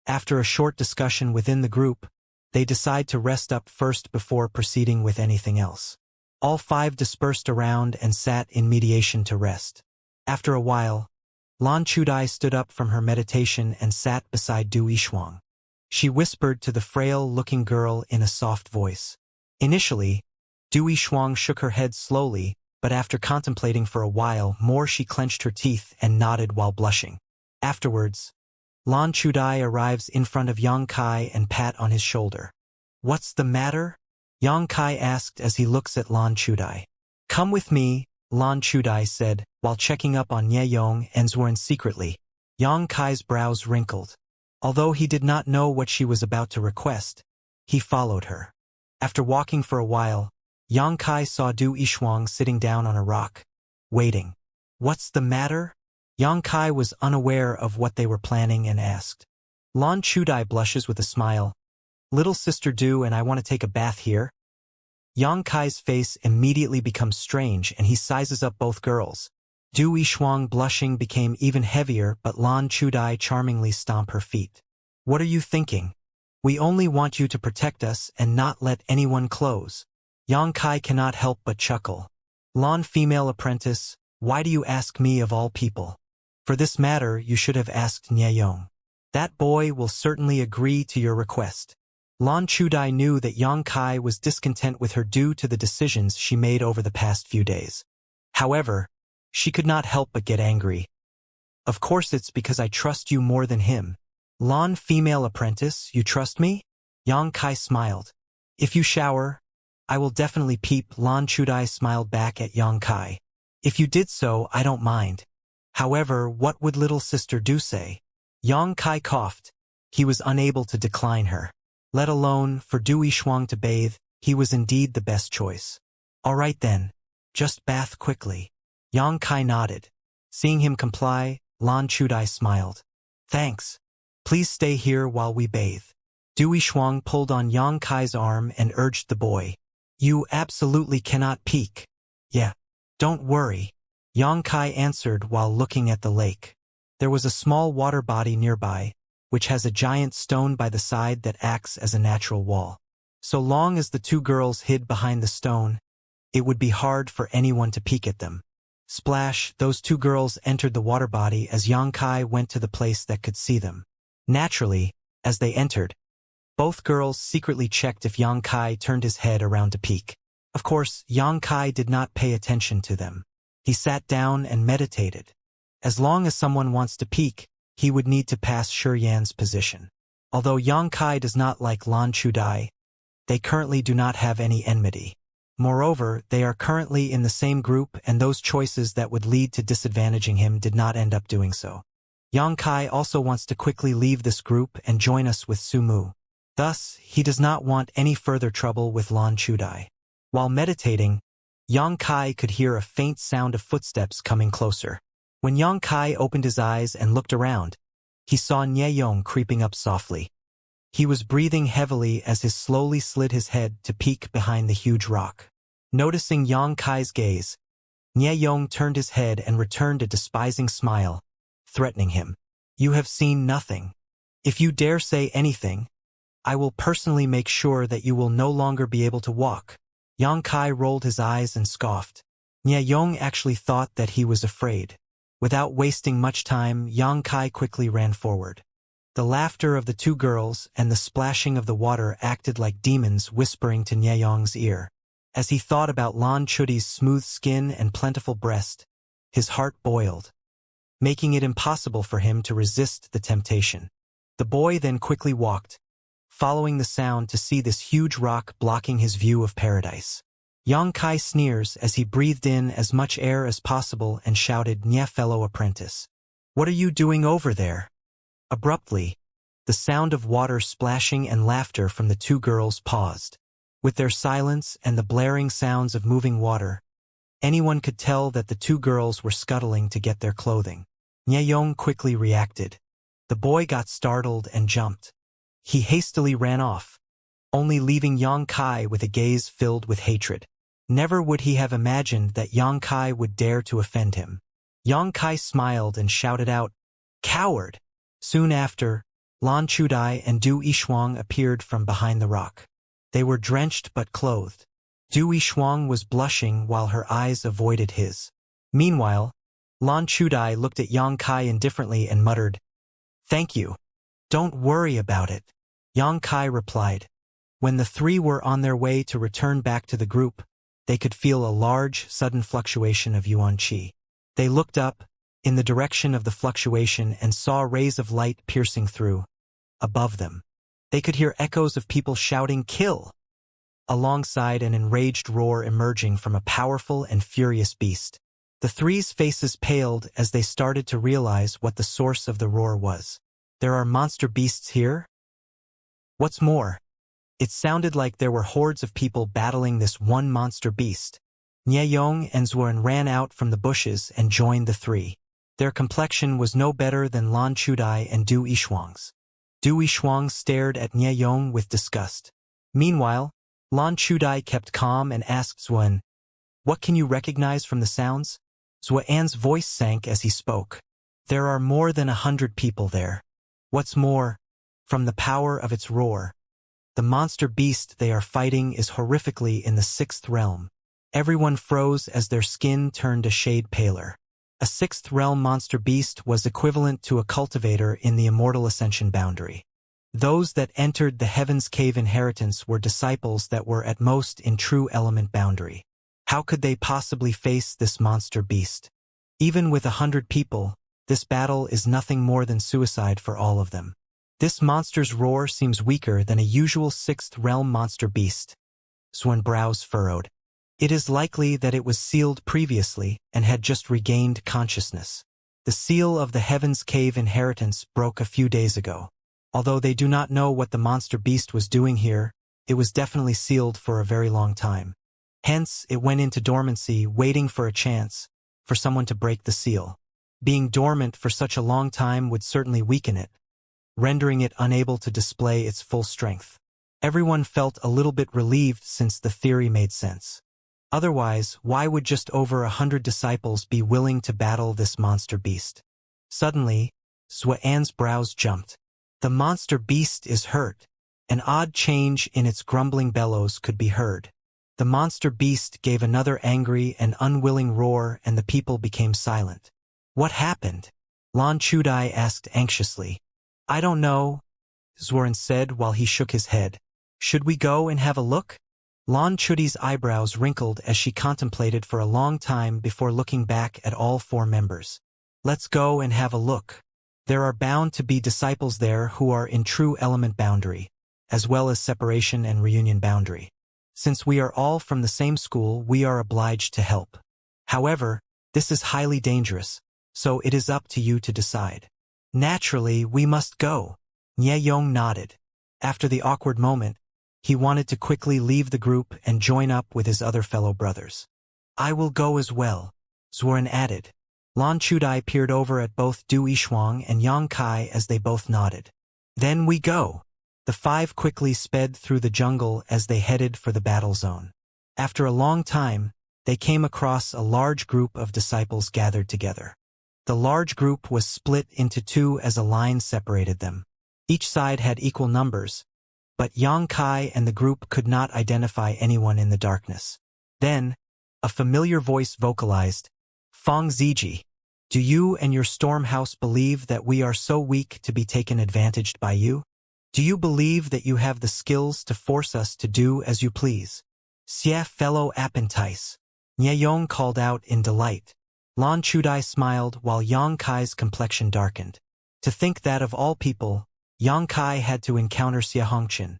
After a short discussion within the group, they decide to rest up first before proceeding with anything else. All 5 dispersed around and sat in mediation to rest. After a while, Lan Chudai stood up from her meditation and sat beside Du Yishuang. She whispered to the frail-looking girl in a soft voice. Initially, Du Yishuang shook her head slowly, but after contemplating for a while more she clenched her teeth and nodded while blushing. Afterwards, Lan Chudai arrives in front of Yang Kai and pat on his shoulder. What's the matter? Yang Kai asked as he looks at Lan Chudai. Come with me, Lan Chudai said, while checking up on Nie Yong and Xuan secretly. Yang Kai's brows wrinkled. Although he did not know what she was about to request, he followed her. After walking for a while, Yang Kai saw Du Yishuang sitting down on a rock, waiting. What's the matter? Yang Kai was unaware of what they were planning and asked. Lan Chudai blushes with a smile. Little sister Du and I want to take a bath here. Yang Kai's face immediately becomes strange and he sizes up both girls. Du Yishuang blushing became even heavier, but Lan Chudai charmingly stomp her feet. What are you thinking? We only want you to protect us and not let anyone close. Yang Kai cannot help but chuckle. Lan female apprentice, why do you ask me of all people? For this matter you should have asked Nye Yong. That boy will certainly agree to your request. Lan Chudai knew that Yang Kai was discontent with her due to the decisions she made over the past few days. However, she could not help but get angry. Of course it's because I trust you more than him. Lan female apprentice, you trust me? Yang Kai smiled. If you shower, I will definitely peep. Lan Chudai smiled back at Yang Kai. If you did so, I don't mind. However, what would little sister do say? Yang Kai coughed. He was unable to decline her. Let alone, for Du Yishuang to bathe, he was indeed the best choice. All right then. Just bath quickly. Yang Kai nodded. Seeing him comply, Lan Chudai smiled. Thanks. Please stay here while we bathe. Du Yishuang pulled on Yang Kai's arm and urged the boy. You absolutely cannot peek. Yeah. Don't worry. Yang Kai answered while looking at the lake. There was a small water body nearby, which has a giant stone by the side that acts as a natural wall. So long as the two girls hid behind the stone, it would be hard for anyone to peek at them. Splash, those two girls entered the water body as Yang Kai went to the place that could see them. Naturally, as they entered, both girls secretly checked if Yang Kai turned his head around to peek. Of course, Yang Kai did not pay attention to them. He sat down and meditated. As long as someone wants to peek, he would need to pass Shiyan's position. Although Yang Kai does not like Lan Chudai, they currently do not have any enmity. Moreover, they are currently in the same group and those choices that would lead to disadvantaging him did not end up doing so. Yang Kai also wants to quickly leave this group and join us with Sumu. Thus, he does not want any further trouble with Lan Chudai. While meditating, Yang Kai could hear a faint sound of footsteps coming closer. When Yang Kai opened his eyes and looked around, he saw Nye Yong creeping up softly. He was breathing heavily as he slowly slid his head to peek behind the huge rock. Noticing Yang Kai's gaze, Nye Yong turned his head and returned a despising smile, threatening him. You have seen nothing. If you dare say anything, I will personally make sure that you will no longer be able to walk. Yang Kai rolled his eyes and scoffed. Nye Yong actually thought that he was afraid. Without wasting much time, Yang Kai quickly ran forward. The laughter of the two girls and the splashing of the water acted like demons whispering to Nye Yong's ear. As he thought about Lan Chudi's smooth skin and plentiful breast, his heart boiled, making it impossible for him to resist the temptation. The boy then quickly walked, following the sound to see this huge rock blocking his view of paradise. Yang Kai sneers as he breathed in as much air as possible and shouted, Nye fellow apprentice. What are you doing over there? Abruptly, the sound of water splashing and laughter from the two girls paused. With their silence and the blaring sounds of moving water, anyone could tell that the two girls were scuttling to get their clothing. Nye Yong quickly reacted. The boy got startled and jumped. He hastily ran off, only leaving Yang Kai with a gaze filled with hatred. Never would he have imagined that Yang Kai would dare to offend him. Yang Kai smiled and shouted out, Coward! Soon after, Lan Chudai and Du Yishuang appeared from behind the rock. They were drenched but clothed. Du Yishuang was blushing while her eyes avoided his. Meanwhile, Lan Chudai looked at Yang Kai indifferently and muttered, Thank you. Don't worry about it. Yang Kai replied. When the three were on their way to return back to the group, they could feel a large, sudden fluctuation of yuan qi. They looked up, in the direction of the fluctuation and saw rays of light piercing through. Above them, they could hear echoes of people shouting, Kill! Alongside an enraged roar emerging from a powerful and furious beast. The three's faces paled as they started to realize what the source of the roar was. There are monster beasts here? What's more, it sounded like there were hordes of people battling this one monster beast. Nye Yong and Zuan ran out from the bushes and joined the three. Their complexion was no better than Lan Chudai and Du Yishuang's. Du Yishuang stared at Nye Yong with disgust. Meanwhile, Lan Chudai kept calm and asked Zuan, What can you recognize from the sounds? Zuan's voice sank as he spoke. There are more than 100 people there. What's more, from the power of its roar, The monster beast they are fighting is horrifically in the 6th realm. Everyone froze as their skin turned a shade paler. A 6th realm monster beast was equivalent to a cultivator in the immortal Ascension boundary. Those that entered the Heaven's Cave inheritance were disciples that were at most in true element boundary. How could they possibly face this monster beast? Even with 100 people, this battle is nothing more than suicide for all of them. This monster's roar seems weaker than a usual 6th realm monster beast. Xuan's brows furrowed. It is likely that it was sealed previously and had just regained consciousness. The seal of the Heaven's Cave inheritance broke a few days ago. Although they do not know what the monster beast was doing here, it was definitely sealed for a very long time. Hence, it went into dormancy, waiting for a chance for someone to break the seal. Being dormant for such a long time would certainly weaken it, rendering it unable to display its full strength. Everyone felt a little bit relieved since the theory made sense. Otherwise, why would just over 100 disciples be willing to battle this monster beast? Suddenly, Xuan's brows jumped. The monster beast is hurt. An odd change in its grumbling bellows could be heard. The monster beast gave another angry and unwilling roar and the people became silent. What happened? Lan Chudai asked anxiously. I don't know, Xuan said while he shook his head. Should we go and have a look? Lan Chudai's eyebrows wrinkled as she contemplated for a long time before looking back at all 4 members. Let's go and have a look. There are bound to be disciples there who are in true element boundary, as well as separation and reunion boundary. Since we are all from the same school, we are obliged to help. However, this is highly dangerous, so it is up to you to decide. Naturally, we must go. Nye Yong nodded. After the awkward moment, he wanted to quickly leave the group and join up with his other fellow brothers. I will go as well, Xuan added. Lan Chudai peered over at both Du Yishuang and Yang Kai as they both nodded. Then we go. The 5 quickly sped through the jungle as they headed for the battle zone. After a long time, they came across a large group of disciples gathered together. The large group was split into 2 as a line separated them. Each side had equal numbers, but Yang Kai and the group could not identify anyone in the darkness. Then, a familiar voice vocalized, Fang Ziji, do you and your storm house believe that we are so weak to be taken advantage by you? Do you believe that you have the skills to force us to do as you please? Xia fellow apprentice, Nye Yong called out in delight. Lan Chudai smiled while Yang Kai's complexion darkened. To think that of all people, Yang Kai had to encounter Xianxia.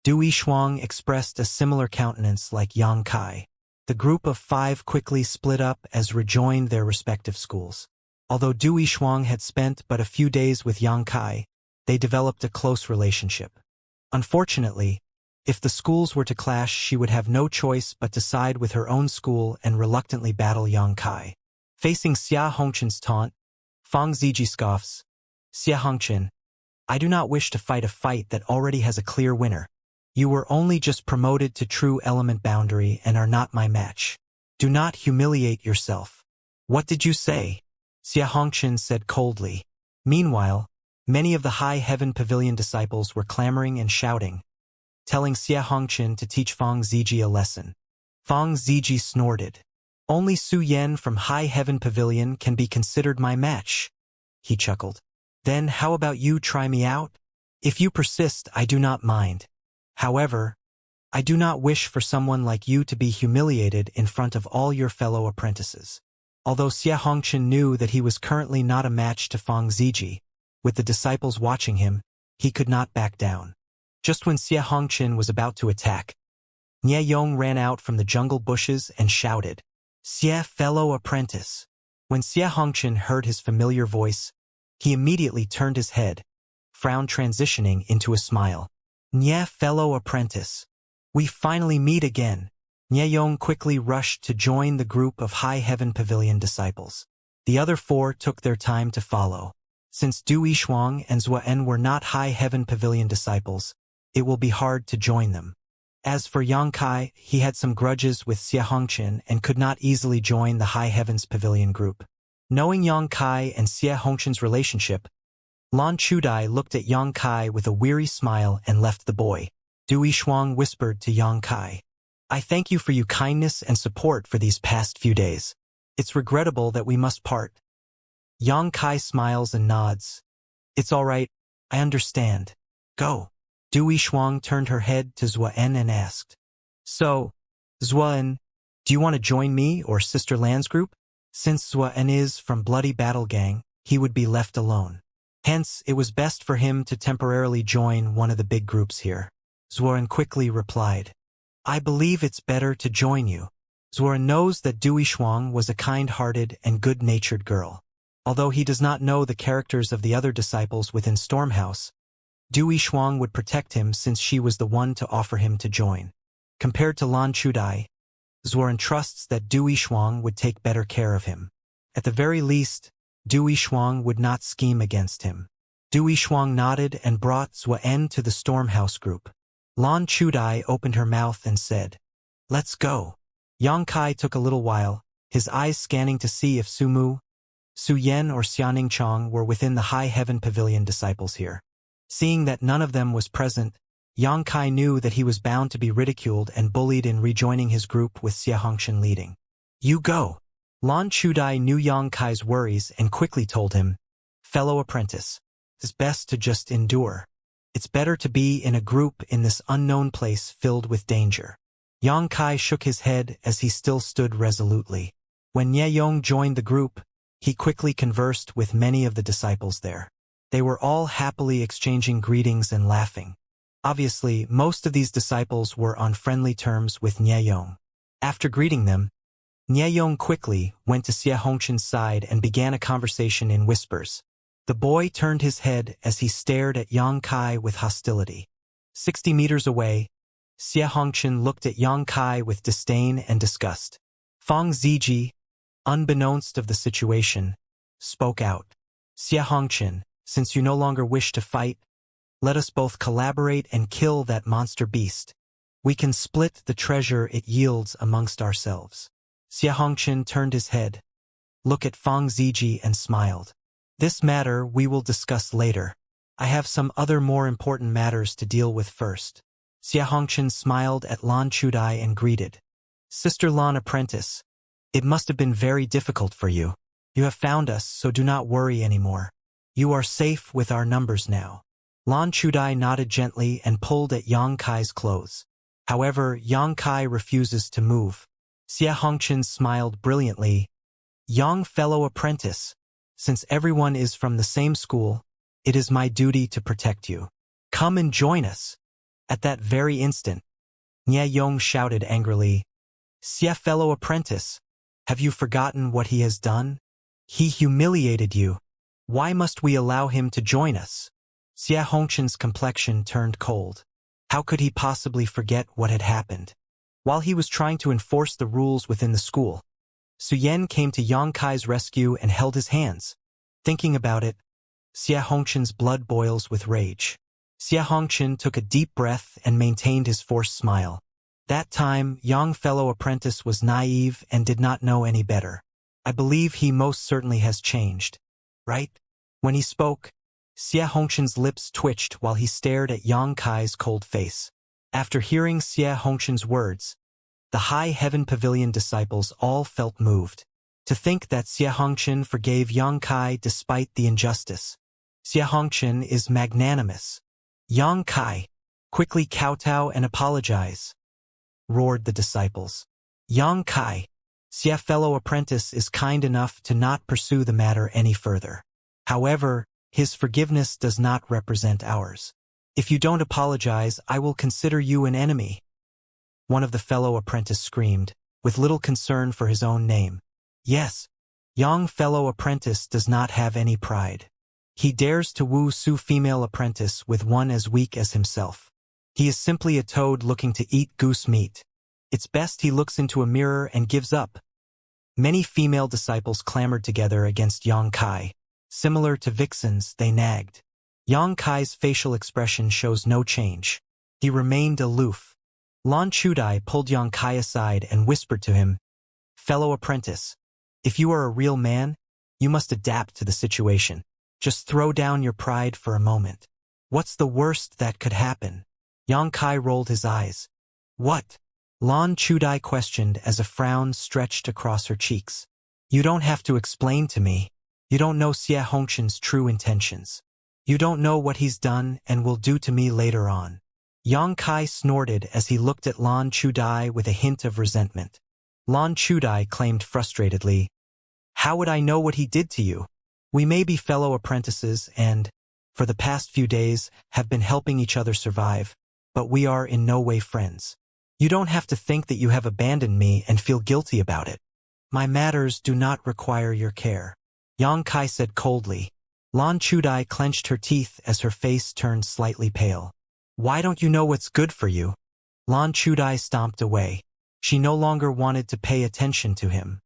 Du Yishuang expressed a similar countenance like Yang Kai. The group of 5 quickly split up as rejoined their respective schools. Although Du Yishuang had spent but a few days with Yang Kai, they developed a close relationship. Unfortunately, if the schools were to clash, she would have no choice but to side with her own school and reluctantly battle Yang Kai. Facing Xianxia's taunt, Fang Ziji scoffs, Xianxia, I do not wish to fight a fight that already has a clear winner. You were only just promoted to true element boundary and are not my match. Do not humiliate yourself. What did you say? Xianxia said coldly. Meanwhile, many of the High Heaven Pavilion disciples were clamoring and shouting, telling Xianxia to teach Fang Ziji a lesson. Fang Ziji snorted. Only Su Yan from High Heaven Pavilion can be considered my match. He chuckled. Then how about you try me out? If you persist, I do not mind. However, I do not wish for someone like you to be humiliated in front of all your fellow apprentices. Although Xianxia knew that he was currently not a match to Fang Ziji, with the disciples watching him, he could not back down. Just when Xianxia was about to attack, Nye Yong ran out from the jungle bushes and shouted, Xia fellow apprentice. When Xianxia heard his familiar voice, he immediately turned his head, frown transitioning into a smile. Nye fellow apprentice. We finally meet again. Nye Yong quickly rushed to join the group of High Heaven Pavilion disciples. The other 4 took their time to follow. Since Du Yishuang and Xuan were not High Heaven Pavilion disciples, it will be hard to join them. As for Yang Kai, he had some grudges with Xianxia and could not easily join the High Heavens Pavilion group. Knowing Yang Kai and Xianxia's relationship, Lan Chudai looked at Yang Kai with a weary smile and left the boy. Dui Shuang whispered to Yang Kai. I thank you for your kindness and support for these past few days. It's regrettable that we must part. Yang Kai smiles and nods. It's all right, I understand. Go. Dui Shuang turned her head to Zuan and asked. So, Zuan, do you want to join me or Sister Lan's group? Since Zuan is from Bloody Battle Gang, he would be left alone. Hence, it was best for him to temporarily join one of the big groups here. Zuan quickly replied. I believe it's better to join you. Zuan knows that Dui Shuang was a kind-hearted and good-natured girl. Although he does not know the characters of the other disciples within Stormhouse, Dui Shuang would protect him since she was the one to offer him to join. Compared to Lan Chudai, Zuan trusts that Dui Shuang would take better care of him. At the very least, Dui Shuang would not scheme against him. Dui Shuang nodded and brought Zuan to the Stormhouse group. Lan Chudai opened her mouth and said, Let's go. Yang Kai took a little while, his eyes scanning to see if Su Mu, Su Yen or Xianing Chong were within the High Heaven Pavilion disciples here. Seeing that none of them was present, Yang Kai knew that he was bound to be ridiculed and bullied in rejoining his group with Xianxia leading. You go. Lan Chudai knew Yang Kai's worries and quickly told him, Fellow apprentice, it's best to just endure. It's better to be in a group in this unknown place filled with danger. Yang Kai shook his head as he still stood resolutely. When Nye Yong joined the group, he quickly conversed with many of the disciples there. They were all happily exchanging greetings and laughing. Obviously, most of these disciples were on friendly terms with Nye Yong. After greeting them, Nye Yong quickly went to Xie Hongchen's side and began a conversation in whispers. The boy turned his head as he stared at Yang Kai with hostility. 60 meters away, Xie Hongchen looked at Yang Kai with disdain and disgust. Fang Ziji, unbeknownst of the situation, spoke out. Xie Hongchen, since you no longer wish to fight, let us both collaborate and kill that monster beast. We can split the treasure it yields amongst ourselves. Xie Hongchen turned his head, looked at Fang Ziji and smiled. This matter we will discuss later. I have some other more important matters to deal with first. Xie Hongchen smiled at Lan Chudai and greeted. Sister Lan Apprentice, it must have been very difficult for you. You have found us, so do not worry anymore. You are safe with our numbers now. Lan Chudai nodded gently and pulled at Yang Kai's clothes. However, Yang Kai refuses to move. Xie Hongchen smiled brilliantly. Young fellow apprentice, since everyone is from the same school, it is my duty to protect you. Come and join us. At that very instant, Nye Yong shouted angrily, Xie fellow apprentice, have you forgotten what he has done? He humiliated you. Why must we allow him to join us? Xie Hongchen's complexion turned cold. How could he possibly forget what had happened? While he was trying to enforce the rules within the school, Su Yen came to Yang Kai's rescue and held his hands. Thinking about it, Xie Hongchen's blood boils with rage. Xie Hongchen took a deep breath and maintained his forced smile. That time, young fellow apprentice was naive and did not know any better. I believe he most certainly has changed. Right? When he spoke, Xie Hongchen's lips twitched while he stared at Yang Kai's cold face. After hearing Xie Hongchen's words, the High Heaven Pavilion disciples all felt moved. To think that Xie Hongchen forgave Yang Kai despite the injustice. Xie Hongchen is magnanimous. Yang Kai, quickly kowtow and apologize, roared the disciples. Yang Kai, Xie fellow apprentice is kind enough to not pursue the matter any further. However, his forgiveness does not represent ours. If you don't apologize, I will consider you an enemy. One of the fellow apprentice screamed, with little concern for his own name. Yes, young fellow apprentice does not have any pride. He dares to woo Su female apprentice with one as weak as himself. He is simply a toad looking to eat goose meat. It's best he looks into a mirror and gives up. Many female disciples clamored together against Yang Kai. Similar to vixens, they nagged. Yang Kai's facial expression shows no change. He remained aloof. Lan Chudai pulled Yang Kai aside and whispered to him, Fellow apprentice, if you are a real man, you must adapt to the situation. Just throw down your pride for a moment. What's the worst that could happen? Yang Kai rolled his eyes. What? Lan Chudai questioned as a frown stretched across her cheeks. You don't have to explain to me. You don't know Xie Hongqian's true intentions. You don't know what he's done and will do to me later on. Yang Kai snorted as he looked at Lan Chudai with a hint of resentment. Lan Chudai claimed frustratedly, How would I know what he did to you? We may be fellow apprentices and, for the past few days, have been helping each other survive, but we are in no way friends. You don't have to think that you have abandoned me and feel guilty about it. My matters do not require your care. Yang Kai said coldly. Lan Chudai clenched her teeth as her face turned slightly pale. Why don't you know what's good for you? Lan Chudai stomped away. She no longer wanted to pay attention to him.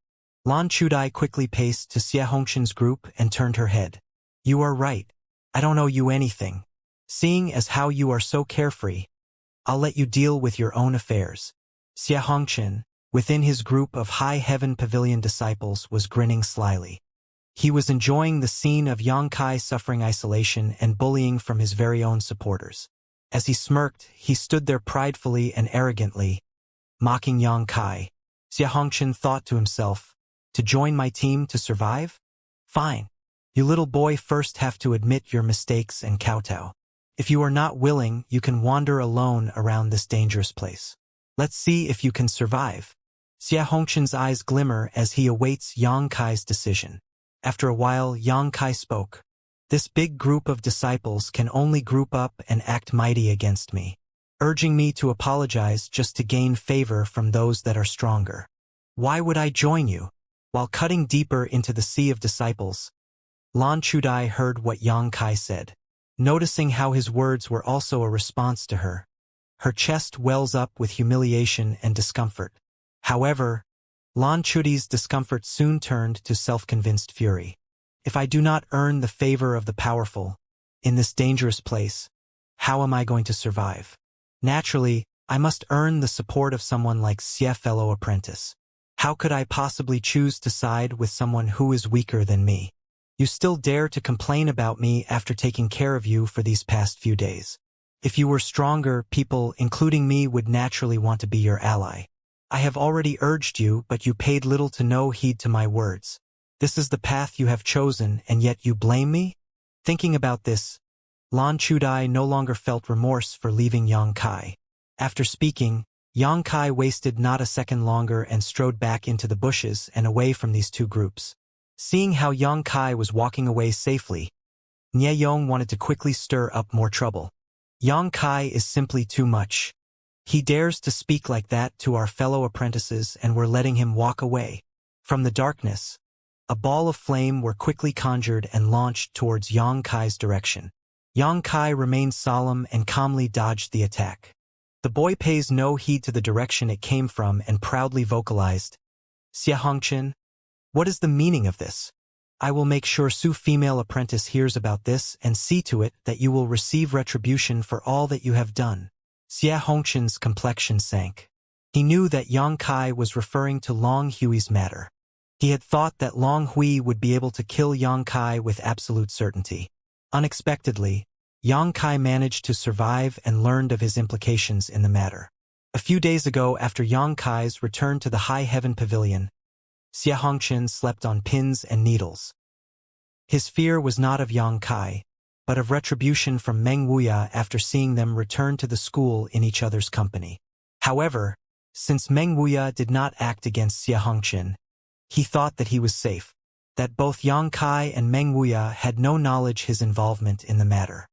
Lan Chudai quickly paced to Xie Hongqian's group and turned her head. You are right. I don't owe you anything. Seeing as how you are so carefree, I'll let you deal with your own affairs. Xie Hongqian, within his group of High Heaven Pavilion disciples, was grinning slyly. He was enjoying the scene of Yang Kai suffering isolation and bullying from his very own supporters. As he smirked, he stood there pridefully and arrogantly, mocking Yang Kai. Xie Hongqian thought to himself, to join my team to survive? Fine. You little boy first have to admit your mistakes and kowtow. If you are not willing, you can wander alone around this dangerous place. Let's see if you can survive. Xie Hongqian's eyes glimmer as he awaits Yang Kai's decision. After a while, Yang Kai spoke. This big group of disciples can only group up and act mighty against me, urging me to apologize just to gain favor from those that are stronger. Why would I join you? While cutting deeper into the sea of disciples, Lan Chudai heard what Yang Kai said. Noticing how his words were also a response to her, her chest wells up with humiliation and discomfort. However, Lan Chudai's discomfort soon turned to self-convinced fury. If I do not earn the favor of the powerful, in this dangerous place, how am I going to survive? Naturally, I must earn the support of someone like Xie fellow apprentice. How could I possibly choose to side with someone who is weaker than me? You still dare to complain about me after taking care of you for these past few days. If you were stronger, people, including me, would naturally want to be your ally. I have already urged you, but you paid little to no heed to my words. This is the path you have chosen, and yet you blame me? Thinking about this, Lan Chudai no longer felt remorse for leaving Yang Kai. After speaking, Yang Kai wasted not a second longer and strode back into the bushes and away from these two groups. Seeing how Yang Kai was walking away safely, Nie Yong wanted to quickly stir up more trouble. Yang Kai is simply too much. He dares to speak like that to our fellow apprentices, and we're letting him walk away. From the darkness, a ball of flame were quickly conjured and launched towards Yang Kai's direction. Yang Kai remained solemn and calmly dodged the attack. The boy pays no heed to the direction it came from and proudly vocalized, Xie Hongqian, what is the meaning of this? I will make sure Su female apprentice hears about this and see to it that you will receive retribution for all that you have done. Xie Hongqian's complexion sank. He knew that Yang Kai was referring to Long Hui's matter. He had thought that Long Hui would be able to kill Yang Kai with absolute certainty. Unexpectedly, Yang Kai managed to survive and learned of his implications in the matter. A few days ago, after Yang Kai's return to the High Heaven Pavilion, Xie Hongqian slept on pins and needles. His fear was not of Yang Kai, but of retribution from Meng Wuya after seeing them return to the school in each other's company. However, since Meng Wuya did not act against Xie Hongqian, he thought that he was safe, that both Yang Kai and Meng Wuya had no knowledge his involvement in the matter.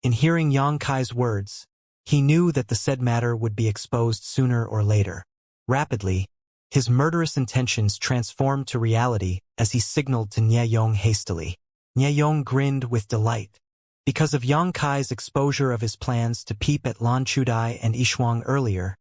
In hearing Yang Kai's words, he knew that the said matter would be exposed sooner or later. Rapidly, his murderous intentions transformed to reality as he signaled to Nie Yong hastily. Nie Yong grinned with delight. Because of Yang Kai's exposure of his plans to peep at Lan Chudai and Yishuang earlier,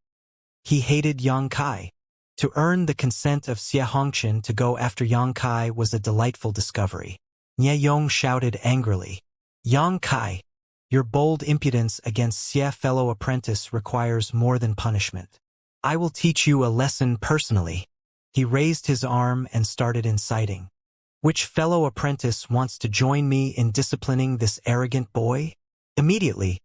he hated Yang Kai. To earn the consent of Xie Hongqian to go after Yang Kai was a delightful discovery. Nie Yong shouted angrily, Yang Kai, your bold impudence against Xie fellow apprentice requires more than punishment. I will teach you a lesson personally. He raised his arm and started inciting. Which fellow apprentice wants to join me in disciplining this arrogant boy? Immediately,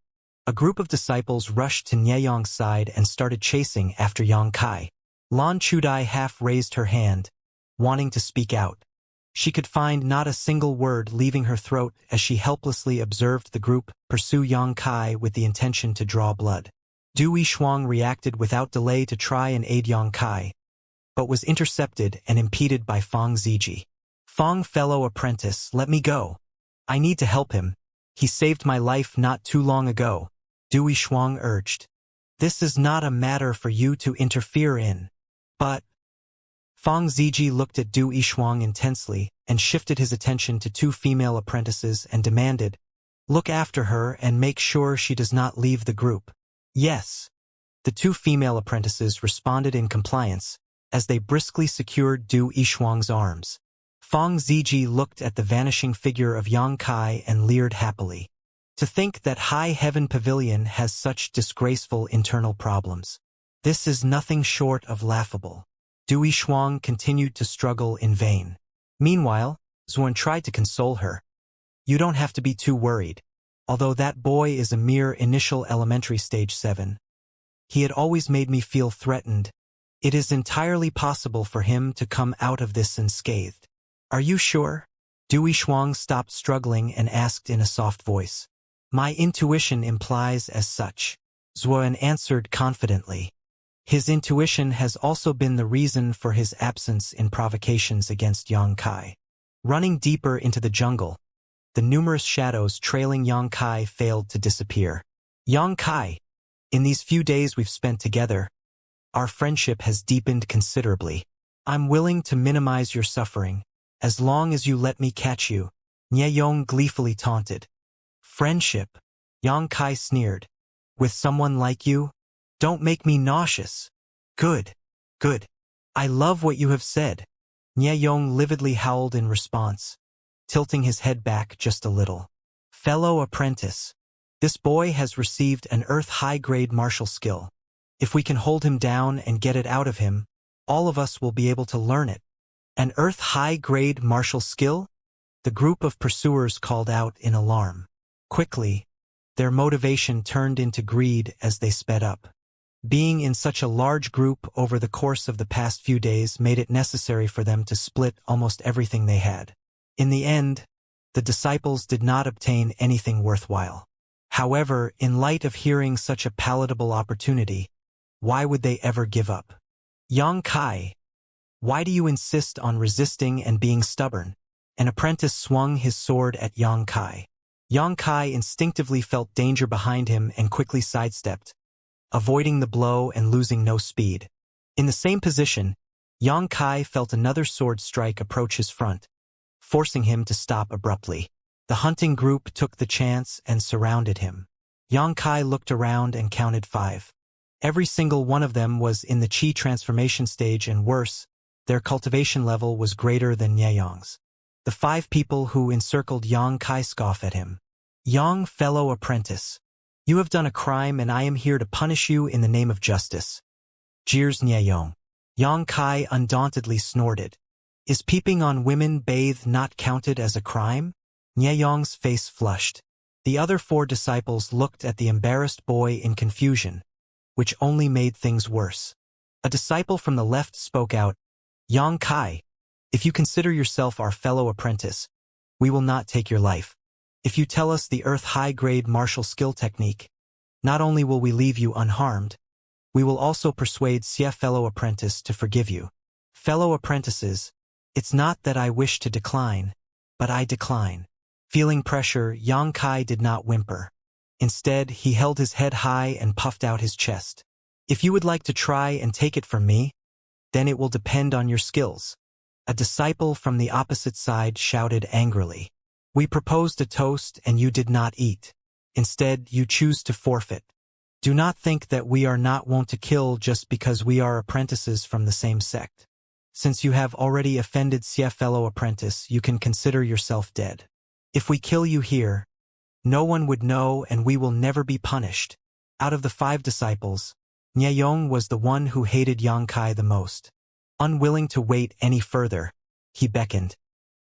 A group of disciples rushed to Nieyong's side and started chasing after Yang Kai. Lan Chudai half raised her hand, wanting to speak out. She could find not a single word leaving her throat as she helplessly observed the group pursue Yang Kai with the intention to draw blood. Du Yishuang reacted without delay to try and aid Yang Kai, but was intercepted and impeded by Fang Ziji. "Fang, fellow apprentice, let me go. I need to help him. He saved my life not too long ago," Du Yishuang urged. "This is not a matter for you to interfere in." "But..." Fang Ziji looked at Du Yishuang intensely and shifted his attention to two female apprentices and demanded, "Look after her and make sure she does not leave the group." "Yes." The two female apprentices responded in compliance as they briskly secured Du Yishuang's arms. Fang Ziji looked at the vanishing figure of Yang Kai and leered happily. To think that High Heaven Pavilion has such disgraceful internal problems. This is nothing short of laughable. Du Yishuang continued to struggle in vain. Meanwhile, Xuan tried to console her. "You don't have to be too worried. Although that boy is a mere initial elementary stage 7. He had always made me feel threatened. It is entirely possible for him to come out of this unscathed." "Are you sure?" Du Yishuang stopped struggling and asked in a soft voice. "My intuition implies as such," Xuan answered confidently. His intuition has also been the reason for his absence in provocations against Yang Kai. Running deeper into the jungle, the numerous shadows trailing Yang Kai failed to disappear. "Yang Kai, in these few days we've spent together, our friendship has deepened considerably. I'm willing to minimize your suffering, as long as you let me catch you," Nieyong gleefully taunted. "Friendship?" Yang Kai sneered. "With someone like you? Don't make me nauseous." "Good, good. I love what you have said," Nieyong lividly howled in response, tilting his head back just a little. "Fellow apprentice, this boy has received an Earth high-grade martial skill. If we can hold him down and get it out of him, all of us will be able to learn it." "An Earth high-grade martial skill?" The group of pursuers called out in alarm. Quickly, their motivation turned into greed as they sped up. Being in such a large group over the course of the past few days made it necessary for them to split almost everything they had. In the end, the disciples did not obtain anything worthwhile. However, in light of hearing such a palatable opportunity, why would they ever give up? "Yang Kai, why do you insist on resisting and being stubborn?" An apprentice swung his sword at Yang Kai. Yang Kai instinctively felt danger behind him and quickly sidestepped, avoiding the blow and losing no speed. In the same position, Yang Kai felt another sword strike approach his front, forcing him to stop abruptly. The hunting group took the chance and surrounded him. Yang Kai looked around and counted 5. Every single one of them was in the Qi transformation stage, and worse, their cultivation level was greater than Nieyong's. The 5 people who encircled Yang Kai scoffed at him. "Yang, fellow apprentice, you have done a crime and I am here to punish you in the name of justice," jeers Nieyong. Yang Kai undauntedly snorted. "Is peeping on women bathed not counted as a crime?" Nieyong's face flushed. The other 4 disciples looked at the embarrassed boy in confusion, which only made things worse. A disciple from the left spoke out, "Yang Kai, if you consider yourself our fellow apprentice, we will not take your life. If you tell us the Earth high-grade martial skill technique, not only will we leave you unharmed, we will also persuade Xia fellow apprentice to forgive you." "Fellow apprentices, it's not that I wish to decline, but I decline." Feeling pressure, Yang Kai did not whimper. Instead, he held his head high and puffed out his chest. "If you would like to try and take it from me, then it will depend on your skills." A disciple from the opposite side shouted angrily. "We proposed a toast and you did not eat. Instead, you choose to forfeit. Do not think that we are not wont to kill just because we are apprentices from the same sect. Since you have already offended Xia fellow apprentice, you can consider yourself dead. If we kill you here, no one would know and we will never be punished." Out of the 5 disciples, Nieyong was the one who hated Yang Kai the most. Unwilling to wait any further, he beckoned.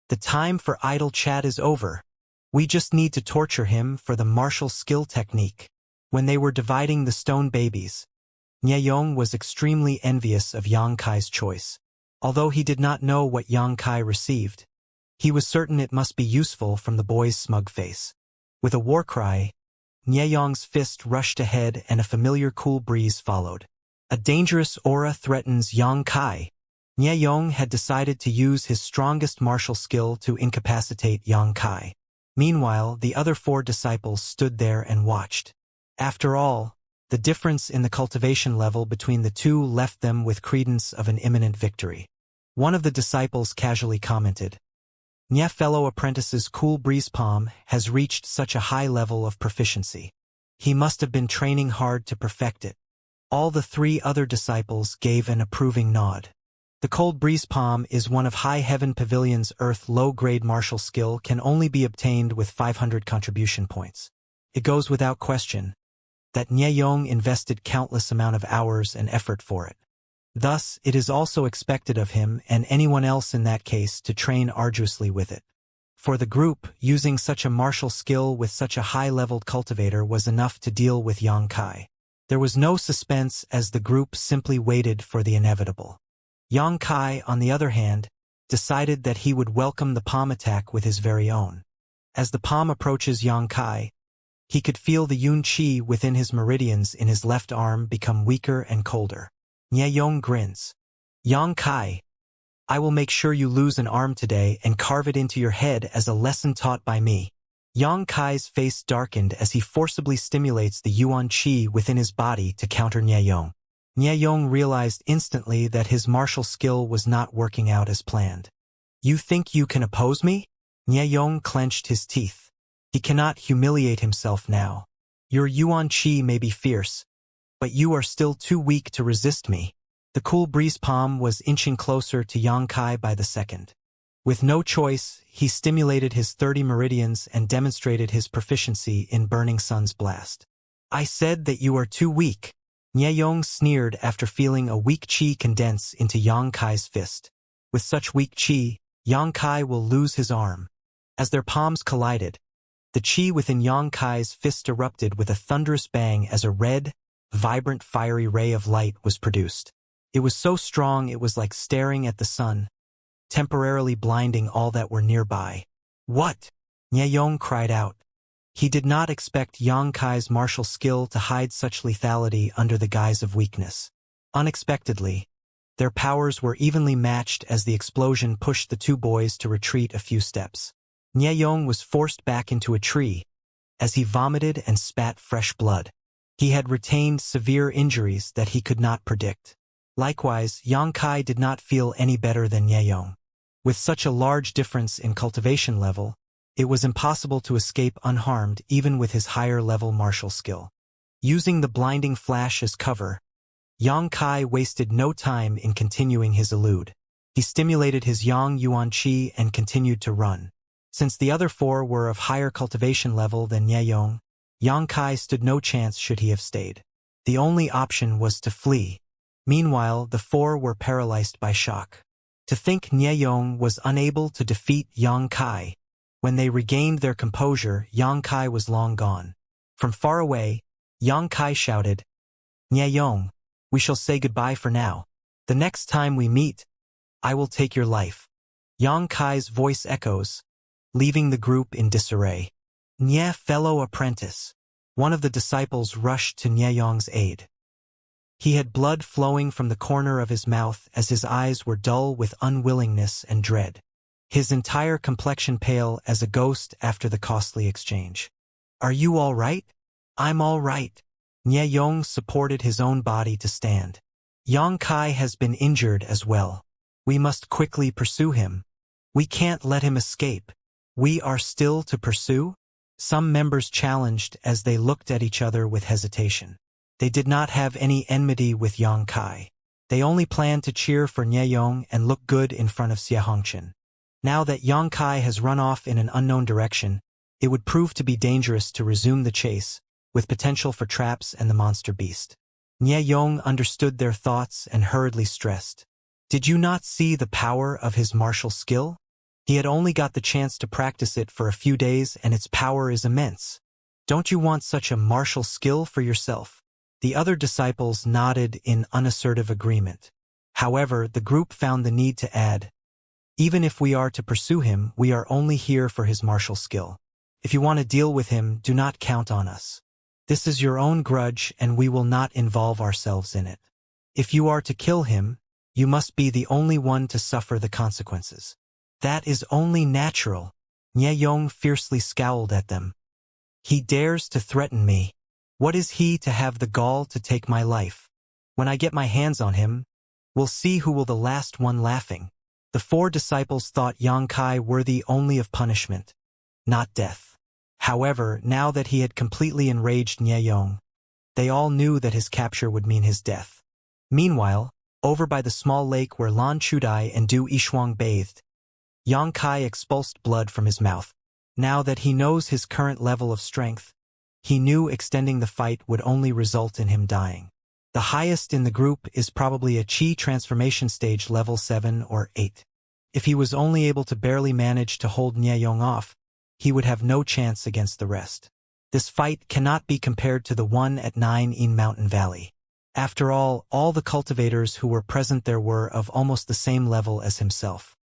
"The time for idle chat is over. We just need to torture him for the martial skill technique." When they were dividing the stone babies, Nieyong was extremely envious of Yang Kai's choice. Although he did not know what Yang Kai received, he was certain it must be useful from the boy's smug face. With a war cry, Nieyong's fist rushed ahead and a familiar cool breeze followed. A dangerous aura threatens Yang Kai. Nieyong had decided to use his strongest martial skill to incapacitate Yang Kai. Meanwhile, the other 4 disciples stood there and watched. After all, the difference in the cultivation level between the two left them with credence of an imminent victory. One of the disciples casually commented, "Nya fellow apprentice's cool breeze palm has reached such a high level of proficiency. He must have been training hard to perfect it." All the 3 other disciples gave an approving nod. The cold breeze palm is one of High Heaven Pavilion's earth low-grade martial skill, can only be obtained with 500 contribution points. It goes without question that Nieyong invested countless amount of hours and effort for it. Thus, it is also expected of him and anyone else in that case to train arduously with it. For the group, using such a martial skill with such a high-leveled cultivator was enough to deal with Yang Kai. There was no suspense as the group simply waited for the inevitable. Yang Kai, on the other hand, decided that he would welcome the palm attack with his very own. As the palm approaches Yang Kai, he could feel the Yun Qi within his meridians in his left arm become weaker and colder. Nieyong grins. "Yang Kai, I will make sure you lose an arm today and carve it into your head as a lesson taught by me." Yang Kai's face darkened as he forcibly stimulates the Yuan Qi within his body to counter Nieyong. Nieyong realized instantly that his martial skill was not working out as planned. "You think you can oppose me?" Nieyong clenched his teeth. He cannot humiliate himself now. "Your Yuan Qi may be fierce, but you are still too weak to resist me." The cool breeze palm was inching closer to Yang Kai by the second. With no choice, he stimulated his 30 meridians and demonstrated his proficiency in Burning Sun's blast. "I said that you are too weak." Nieyong sneered after feeling a weak qi condense into Yang Kai's fist. With such weak qi, Yang Kai will lose his arm. As their palms collided, the qi within Yang Kai's fist erupted with a thunderous bang as a red, vibrant fiery ray of light was produced. It was so strong it was like staring at the sun, temporarily blinding all that were nearby. "What?" Nieyong cried out. He did not expect Yang Kai's martial skill to hide such lethality under the guise of weakness. Unexpectedly, their powers were evenly matched as the explosion pushed the 2 boys to retreat a few steps. Nieyong was forced back into a tree as he vomited and spat fresh blood. He had retained severe injuries that he could not predict. Likewise, Yang Kai did not feel any better than Nieyong. With such a large difference in cultivation level, it was impossible to escape unharmed even with his higher-level martial skill. Using the blinding flash as cover, Yang Kai wasted no time in continuing his elude. He stimulated his Yang Yuan Qi and continued to run. Since the other 4 were of higher cultivation level than Nieyong, Yang Kai stood no chance should he have stayed. The only option was to flee. Meanwhile, the 4 were paralyzed by shock. To think Nieyong was unable to defeat Yang Kai. When they regained their composure, Yang Kai was long gone. From far away, Yang Kai shouted, "Nieyong, we shall say goodbye for now. The next time we meet, I will take your life." Yang Kai's voice echoes, leaving the group in disarray. "Nye, fellow apprentice." One of the disciples rushed to Nieyong's aid. He had blood flowing from the corner of his mouth as his eyes were dull with unwillingness and dread. His entire complexion pale as a ghost after the costly exchange. "Are you all right?" "I'm all right." Nieyong supported his own body to stand. "Yang Kai has been injured as well. We must quickly pursue him. We can't let him escape." "We are still to pursue?" Some members challenged as they looked at each other with hesitation. They did not have any enmity with Yang Kai. They only planned to cheer for Nieyong and look good in front of Xianxia. Now that Yang Kai has run off in an unknown direction, it would prove to be dangerous to resume the chase, with potential for traps and the monster beast. Nieyong understood their thoughts and hurriedly stressed. "Did you not see the power of his martial skill? He had only got the chance to practice it for a few days and its power is immense. Don't you want such a martial skill for yourself? The other disciples nodded in unassertive agreement. However, the group found the need to add, even if we are to pursue him, we are only here for his martial skill. If you want to deal with him, do not count on us. This is your own grudge and we will not involve ourselves in it. If you are to kill him, you must be the only one to suffer the consequences. That is only natural. Nye fiercely scowled at them. He dares to threaten me. What is he to have the gall to take my life? When I get my hands on him, we'll see who will the last one laughing. The 4 disciples thought Xianxia worthy only of punishment, not death. However, now that he had completely enraged Nye, they all knew that his capture would mean his death. Meanwhile, over by the small lake where Lan Chudai and Du Yishuang bathed, Xianxia expulsed blood from his mouth. Now that he knows his current level of strength, he knew extending the fight would only result in him dying. The highest in the group is probably a Qi transformation stage level 7 or 8. If he was only able to barely manage to hold Nye off, he would have no chance against the rest. This fight cannot be compared to the one at 9 in Mountain Valley. After all the cultivators who were present there were of almost the same level as himself.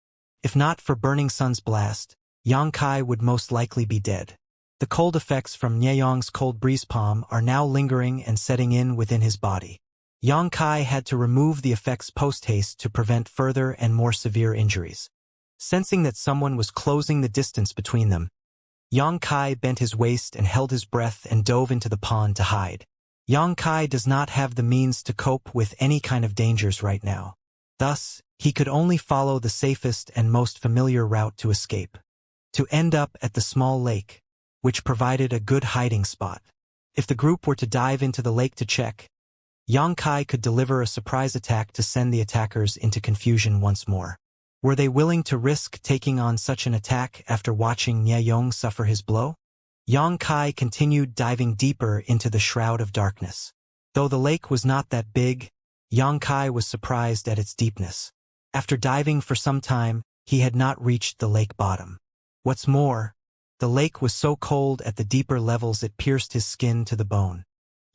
If not for Burning Sun's blast, Xianxia would most likely be dead. The cold effects from Nyeyong's cold breeze palm are now lingering and setting in within his body. Xianxia had to remove the effects post-haste to prevent further and more severe injuries. Sensing that someone was closing the distance between them, Xianxia bent his waist and held his breath and dove into the pond to hide. Xianxia does not have the means to cope with any kind of dangers right now. Thus, he could only follow the safest and most familiar route to escape. To end up at the small lake, which provided a good hiding spot. If the group were to dive into the lake to check, Xianxia could deliver a surprise attack to send the attackers into confusion once more. Were they willing to risk taking on such an attack after watching Nye suffer his blow? Xianxia continued diving deeper into the shroud of darkness. Though the lake was not that big, Xianxia was surprised at its deepness. After diving for some time, he had not reached the lake bottom. What's more, the lake was so cold at the deeper levels it pierced his skin to the bone.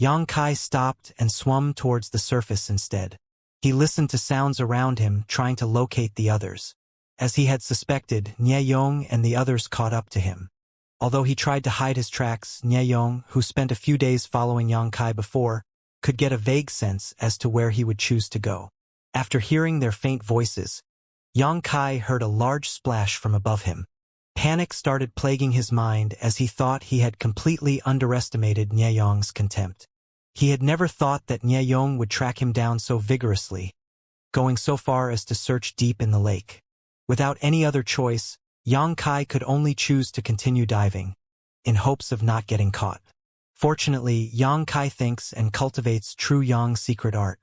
Xianxia stopped and swam towards the surface instead. He listened to sounds around him, trying to locate the others. As he had suspected, Nye and the others caught up to him. Although he tried to hide his tracks, Nye, who spent a few days following Xianxia before, could get a vague sense as to where he would choose to go. After hearing their faint voices, Xianxia heard a large splash from above him. Panic started plaguing his mind as he thought he had completely underestimated Nyeyong's contempt. He had never thought that Nyeyong would track him down so vigorously, going so far as to search deep in the lake. Without any other choice, Xianxia could only choose to continue diving, in hopes of not getting caught. Fortunately, Xianxia thinks and cultivates True Yang's secret art.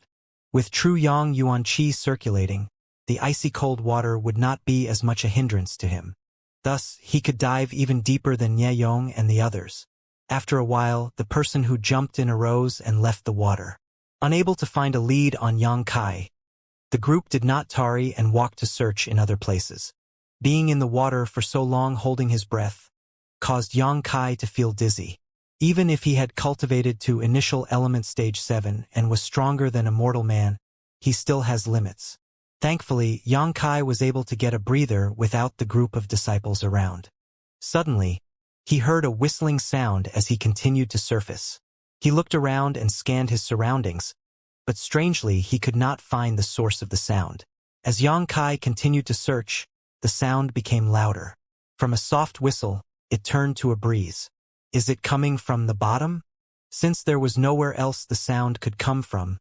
With True Yang Yuan Qi circulating, the icy cold water would not be as much a hindrance to him. Thus, he could dive even deeper than Nyeyong and the others. After a while, the person who jumped in arose and left the water. Unable to find a lead on Xianxia, the group did not tarry and walked to search in other places. Being in the water for so long holding his breath caused Xianxia to feel dizzy. Even if he had cultivated to initial element stage 7 and was stronger than a mortal man, he still has limits. Thankfully, Xianxia was able to get a breather without the group of disciples around. Suddenly, he heard a whistling sound as he continued to surface. He looked around and scanned his surroundings, but strangely he could not find the source of the sound. As Xianxia continued to search, the sound became louder. From a soft whistle, it turned to a breeze. Is it coming from the bottom? Since there was nowhere else the sound could come from,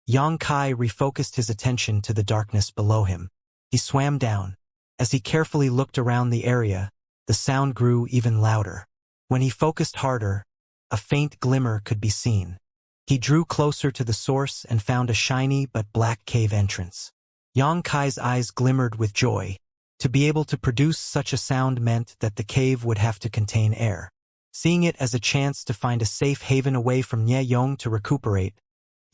Xianxia refocused his attention to the darkness below him. He swam down. As he carefully looked around the area, the sound grew even louder. When he focused harder, a faint glimmer could be seen. He drew closer to the source and found a shiny but black cave entrance. Xianxia's eyes glimmered with joy. To be able to produce such a sound meant that the cave would have to contain air. Seeing it as a chance to find a safe haven away from Nyeyong to recuperate,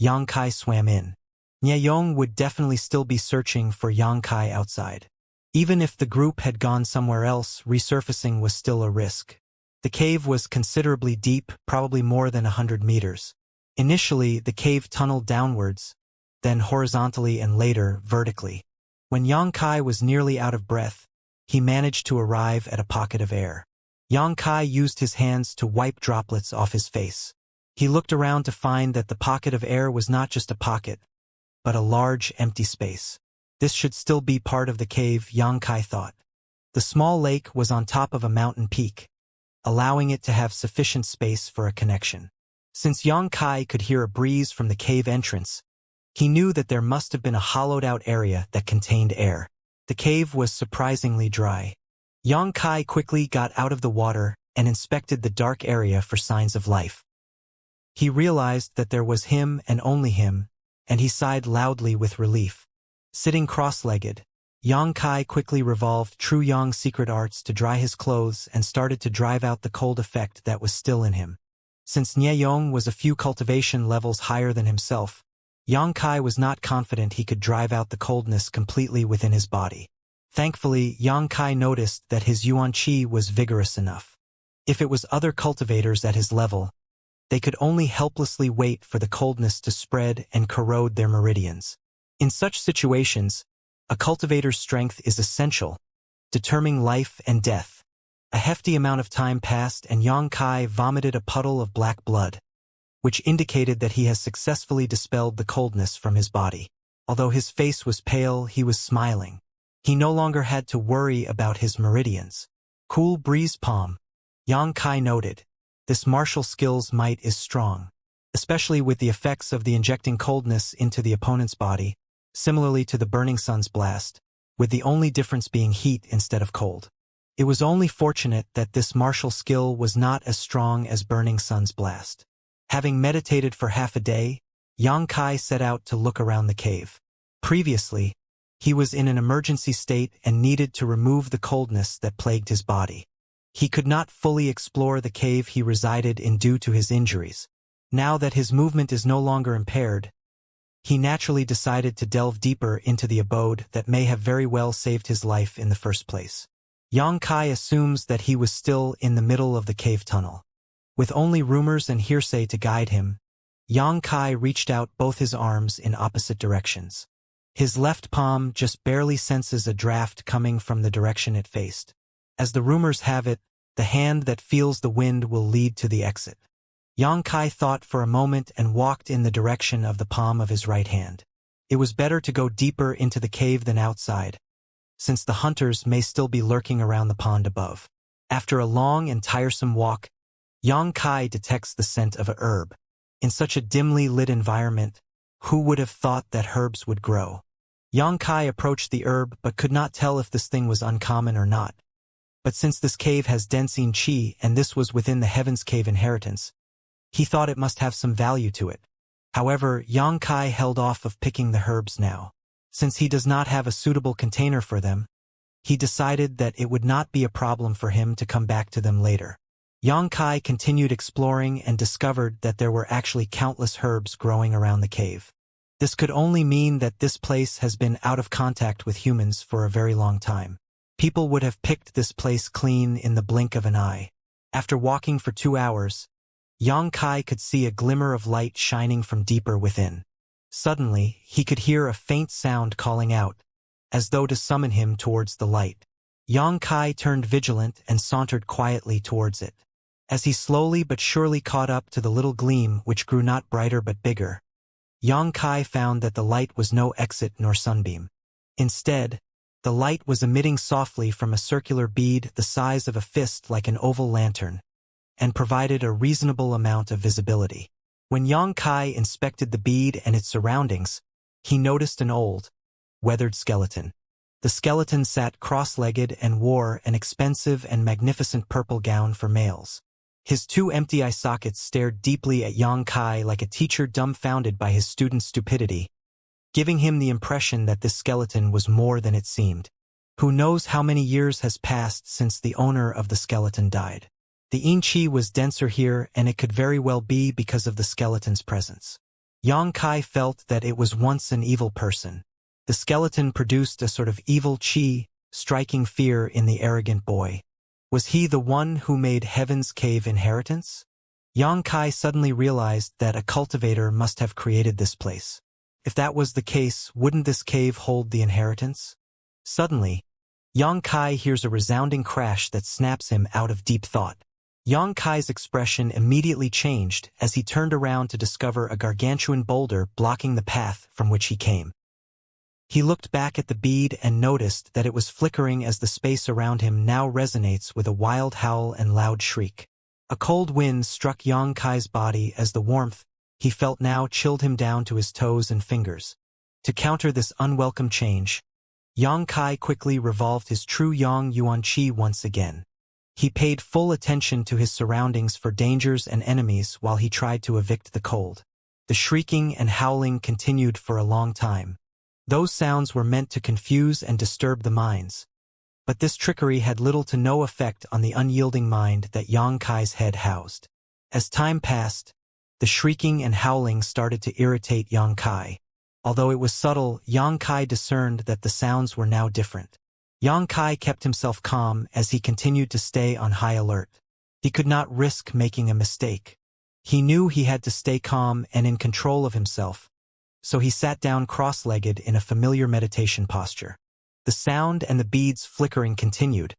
Xianxia swam in. Nyeyong would definitely still be searching for Xianxia outside. Even if the group had gone somewhere else, resurfacing was still a risk. The cave was considerably deep, probably more than 100 meters. Initially, the cave tunneled downwards, then horizontally and later vertically. When Yang Kai was nearly out of breath, he managed to arrive at a pocket of air. Yang Kai used his hands to wipe droplets off his face. He looked around to find that the pocket of air was not just a pocket, but a large, empty space. This should still be part of the cave, Yang Kai thought. The small lake was on top of a mountain peak, allowing it to have sufficient space for a connection. Since Yang Kai could hear a breeze from the cave entrance, he knew that there must have been a hollowed-out area that contained air. The cave was surprisingly dry. Yang Kai quickly got out of the water and inspected the dark area for signs of life. He realized that there was him and only him, and he sighed loudly with relief. Sitting cross-legged, Yang Kai quickly revolved True Yang's secret arts to dry his clothes and started to drive out the cold effect that was still in him. Since Nie Yong was a few cultivation levels higher than himself, Yang Kai was not confident he could drive out the coldness completely within his body. Thankfully, Yang Kai noticed that his Yuan Qi was vigorous enough. If it was other cultivators at his level, they could only helplessly wait for the coldness to spread and corrode their meridians. In such situations, a cultivator's strength is essential, determining life and death. A hefty amount of time passed and Yang Kai vomited a puddle of black blood, which indicated that he has successfully dispelled the coldness from his body. Although his face was pale, he was smiling. He no longer had to worry about his meridians. Cool breeze palm, Yang Kai noted. This martial skill's might is strong, especially with the effects of the injecting coldness into the opponent's body, similarly to the burning sun's blast, with the only difference being heat instead of cold. It was only fortunate that this martial skill was not as strong as burning sun's blast. Having meditated for half a day, Yang Kai set out to look around the cave. Previously, he was in an emergency state and needed to remove the coldness that plagued his body. He could not fully explore the cave he resided in due to his injuries. Now that his movement is no longer impaired, he naturally decided to delve deeper into the abode that may have very well saved his life in the first place. Yang Kai assumes that he was still in the middle of the cave tunnel. With only rumors and hearsay to guide him, Yang Kai reached out both his arms in opposite directions. His left palm just barely senses a draft coming from the direction it faced. As the rumors have it, the hand that feels the wind will lead to the exit. Yang Kai thought for a moment and walked in the direction of the palm of his right hand. It was better to go deeper into the cave than outside, since the hunters may still be lurking around the pond above. After a long and tiresome walk, Yang Kai detects the scent of a herb. In such a dimly lit environment, who would have thought that herbs would grow? Yang Kai approached the herb but could not tell if this thing was uncommon or not. But since this cave has Densine Qi and this was within the Heaven's Cave inheritance, he thought it must have some value to it. However, Yang Kai held off of picking the herbs now. Since he does not have a suitable container for them, he decided that it would not be a problem for him to come back to them later. Yang Kai continued exploring and discovered that there were actually countless herbs growing around the cave. This could only mean that this place has been out of contact with humans for a very long time. People would have picked this place clean in the blink of an eye. After walking for 2 hours, Yang Kai could see a glimmer of light shining from deeper within. Suddenly, he could hear a faint sound calling out, as though to summon him towards the light. Yang Kai turned vigilant and sauntered quietly towards it. As he slowly but surely caught up to the little gleam which grew not brighter but bigger, Yang Kai found that the light was no exit nor sunbeam. Instead, the light was emitting softly from a circular bead the size of a fist like an oval lantern, and provided a reasonable amount of visibility. When Yang Kai inspected the bead and its surroundings, he noticed an old, weathered skeleton. The skeleton sat cross-legged and wore an expensive and magnificent purple gown for males. His 2 empty eye sockets stared deeply at Yang Kai like a teacher dumbfounded by his student's stupidity, giving him the impression that this skeleton was more than it seemed. Who knows how many years has passed since the owner of the skeleton died. The yin qi was denser here, and it could very well be because of the skeleton's presence. Yang Kai felt that it was once an evil person. The skeleton produced a sort of evil qi, striking fear in the arrogant boy. Was he the one who made Heaven's Cave inheritance? Xianxia suddenly realized that a cultivator must have created this place. If that was the case, wouldn't this cave hold the inheritance? Suddenly, Xianxia hears a resounding crash that snaps him out of deep thought. Xianxia's expression immediately changed as he turned around to discover a gargantuan boulder blocking the path from which he came. He looked back at the bead and noticed that it was flickering as the space around him now resonates with a wild howl and loud shriek. A cold wind struck Xianxia's body as the warmth he felt now chilled him down to his toes and fingers. To counter this unwelcome change, Xianxia quickly revolved his true Yang Yuan Qi once again. He paid full attention to his surroundings for dangers and enemies while he tried to evict the cold. The shrieking and howling continued for a long time. Those sounds were meant to confuse and disturb the minds. But this trickery had little to no effect on the unyielding mind that Xianxia's head housed. As time passed, the shrieking and howling started to irritate Xianxia. Although it was subtle, Xianxia discerned that the sounds were now different. Xianxia kept himself calm as he continued to stay on high alert. He could not risk making a mistake. He knew he had to stay calm and in control of himself, so he sat down cross-legged in a familiar meditation posture. The sound and the beads flickering continued,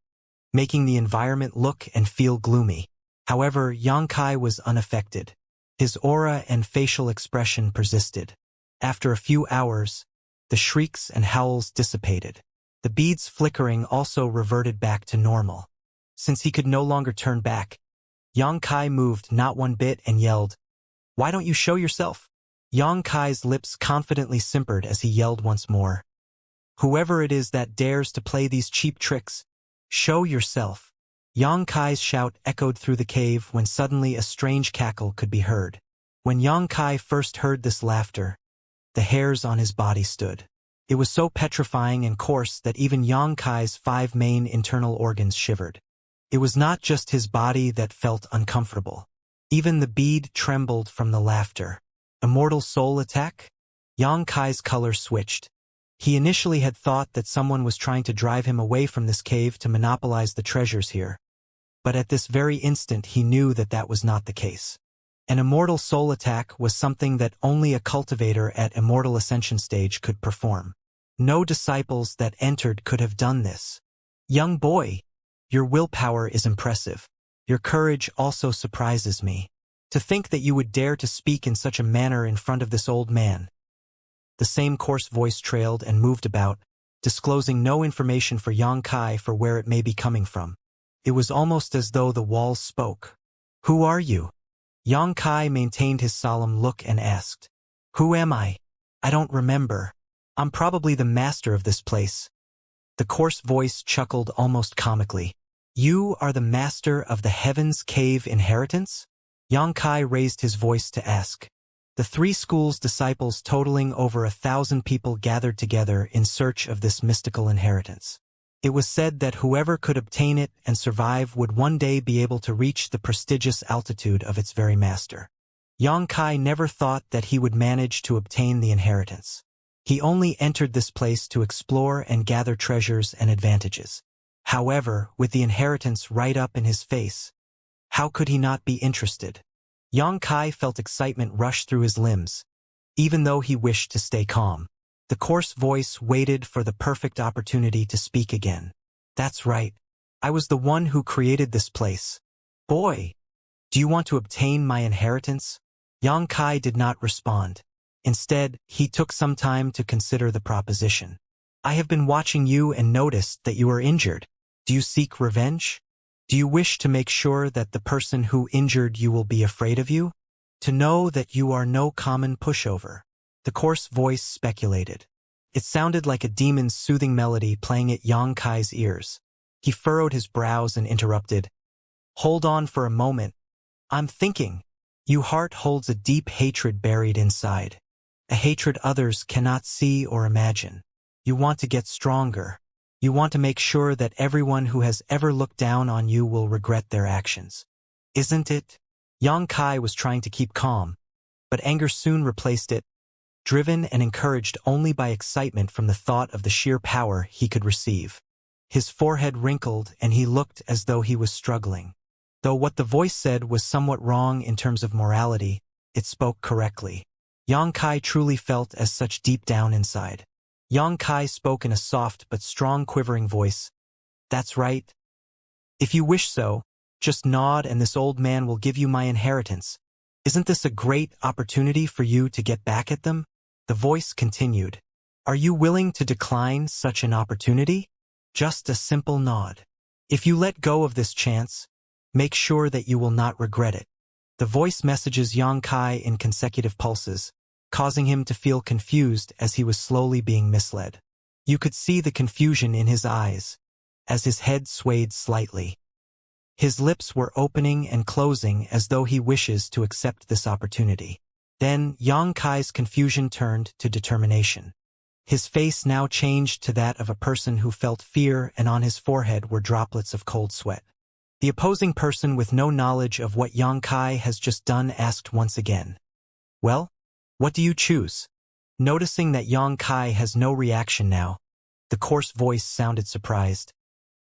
making the environment look and feel gloomy. However, Xianxia was unaffected. His aura and facial expression persisted. After a few hours, the shrieks and howls dissipated. The beads flickering also reverted back to normal. Since he could no longer turn back, Xianxia moved not one bit and yelled, "Why don't you show yourself?" Xianxia's lips confidently simpered as he yelled once more, "Whoever it is that dares to play these cheap tricks, show yourself." Xianxia's shout echoed through the cave when suddenly a strange cackle could be heard. When Xianxia first heard this laughter, the hairs on his body stood. It was so petrifying and coarse that even Xianxia's 5 main internal organs shivered. It was not just his body that felt uncomfortable. Even the bead trembled from the laughter. Immortal soul attack? Xianxia's color switched. He initially had thought that someone was trying to drive him away from this cave to monopolize the treasures here. But at this very instant he knew that that was not the case. An immortal soul attack was something that only a cultivator at Immortal Ascension stage could perform. No disciples that entered could have done this. Young boy, your willpower is impressive. Your courage also surprises me. To think that you would dare to speak in such a manner in front of this old man. The same coarse voice trailed and moved about, disclosing no information for Xianxia for where it may be coming from. It was almost as though the walls spoke. Who are you? Xianxia maintained his solemn look and asked, Who am I? I don't remember. I'm probably the master of this place. The coarse voice chuckled almost comically. You are the master of the Heaven's Cave inheritance? Xianxia raised his voice to ask. The 3 schools' disciples totaling over 1,000 people gathered together in search of this mystical inheritance. It was said that whoever could obtain it and survive would one day be able to reach the prestigious altitude of its very master. Xianxia never thought that he would manage to obtain the inheritance. He only entered this place to explore and gather treasures and advantages. However, with the inheritance right up in his face, how could he not be interested? Xianxia felt excitement rush through his limbs, even though he wished to stay calm. The coarse voice waited for the perfect opportunity to speak again. That's right. I was the one who created this place. Boy, do you want to obtain my inheritance? Xianxia did not respond. Instead, he took some time to consider the proposition. I have been watching you and noticed that you are injured. Do you seek revenge? Do you wish to make sure that the person who injured you will be afraid of you? To know that you are no common pushover. The coarse voice speculated. It sounded like a demon's soothing melody playing at Xianxia's ears. He furrowed his brows and interrupted. Hold on for a moment. I'm thinking. Your heart holds a deep hatred buried inside. A hatred others cannot see or imagine. You want to get stronger. You want to make sure that everyone who has ever looked down on you will regret their actions. Isn't it? Xianxia was trying to keep calm, but anger soon replaced it, driven and encouraged only by excitement from the thought of the sheer power he could receive. His forehead wrinkled and he looked as though he was struggling. Though what the voice said was somewhat wrong in terms of morality, it spoke correctly. Yang Kai truly felt as such deep down inside. Yang Kai spoke in a soft but strong quivering voice. That's right. If you wish so, just nod and this old man will give you my inheritance. Isn't this a great opportunity for you to get back at them? The voice continued. Are you willing to decline such an opportunity? Just a simple nod. If you let go of this chance, make sure that you will not regret it. The voice messages Yang Kai in consecutive pulses, causing him to feel confused as he was slowly being misled. You could see the confusion in his eyes, as his head swayed slightly. His lips were opening and closing as though he wishes to accept this opportunity. Then Yang Kai's confusion turned to determination. His face now changed to that of a person who felt fear, and on his forehead were droplets of cold sweat. The opposing person, with no knowledge of what Yang Kai has just done, asked once again. Well, what do you choose? Noticing that Yang Kai has no reaction now, the coarse voice sounded surprised.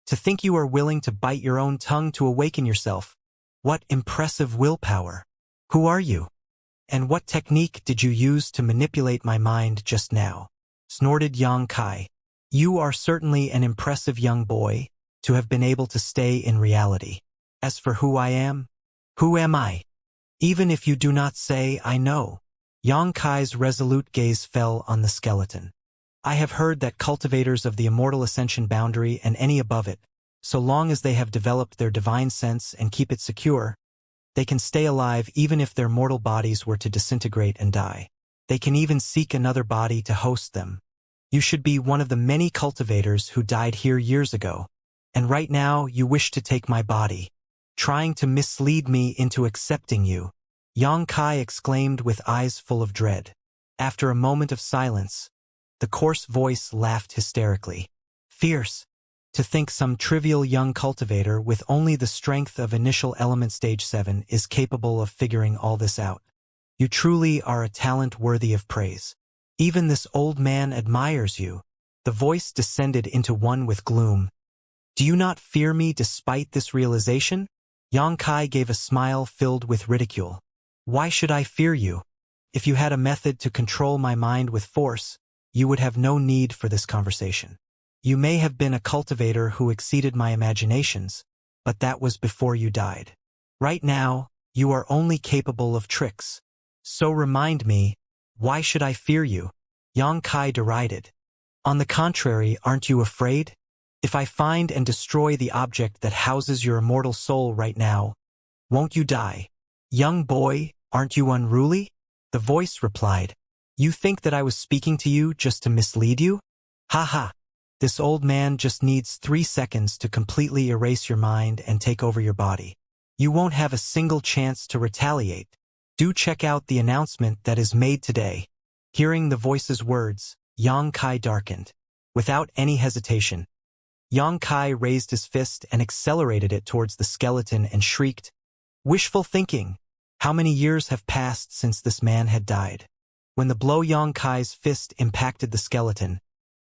To think you are willing to bite your own tongue to awaken yourself. What impressive willpower. Who are you? And what technique did you use to manipulate my mind just now? Snorted Yang Kai. You are certainly an impressive young boy, to have been able to stay in reality. As for who I am, who am I? Even if you do not say I know. Yang Kai's resolute gaze fell on the skeleton. I have heard that cultivators of the immortal ascension boundary and any above it, so long as they have developed their divine sense and keep it secure, they can stay alive even if their mortal bodies were to disintegrate and die. They can even seek another body to host them. You should be one of the many cultivators who died here years ago, and right now you wish to take my body, trying to mislead me into accepting you, Yang Kai exclaimed with eyes full of dread. After a moment of silence, the coarse voice laughed hysterically. Fierce. To think some trivial young cultivator with only the strength of initial element stage 7 is capable of figuring all this out. You truly are a talent worthy of praise. Even this old man admires you. The voice descended into one with gloom. Do you not fear me despite this realization? Yang Kai gave a smile filled with ridicule. Why should I fear you? If you had a method to control my mind with force, you would have no need for this conversation. You may have been a cultivator who exceeded my imaginations, but that was before you died. Right now, you are only capable of tricks. So remind me, why should I fear you? Yang Kai derided. On the contrary, aren't you afraid? If I find and destroy the object that houses your immortal soul right now, won't you die? Young boy, aren't you unruly? The voice replied. You think that I was speaking to you just to mislead you? Ha ha. This old man just needs 3 seconds to completely erase your mind and take over your body. You won't have a single chance to retaliate. Do check out the announcement that is made today. Hearing the voice's words, Yang Kai darkened. Without any hesitation, Yang Kai raised his fist and accelerated it towards the skeleton and shrieked, Wishful thinking! How many years have passed since this man had died? When the blow Yang Kai's fist impacted the skeleton,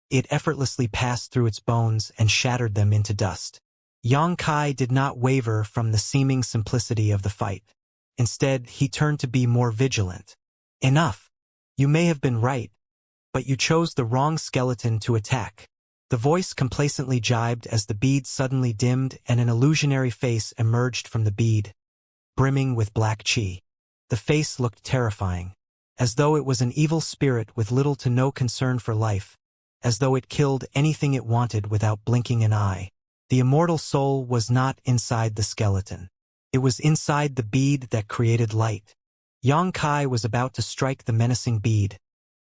it effortlessly passed through its bones and shattered them into dust. Yang Kai did not waver from the seeming simplicity of the fight. Instead, he turned to be more vigilant. Enough! You may have been right, but you chose the wrong skeleton to attack. The voice complacently jibed as the bead suddenly dimmed and an illusionary face emerged from the bead, brimming with black chi. The face looked terrifying, as though it was an evil spirit with little to no concern for life, as though it killed anything it wanted without blinking an eye. The immortal soul was not inside the skeleton. It was inside the bead that created light. Yang Kai was about to strike the menacing bead,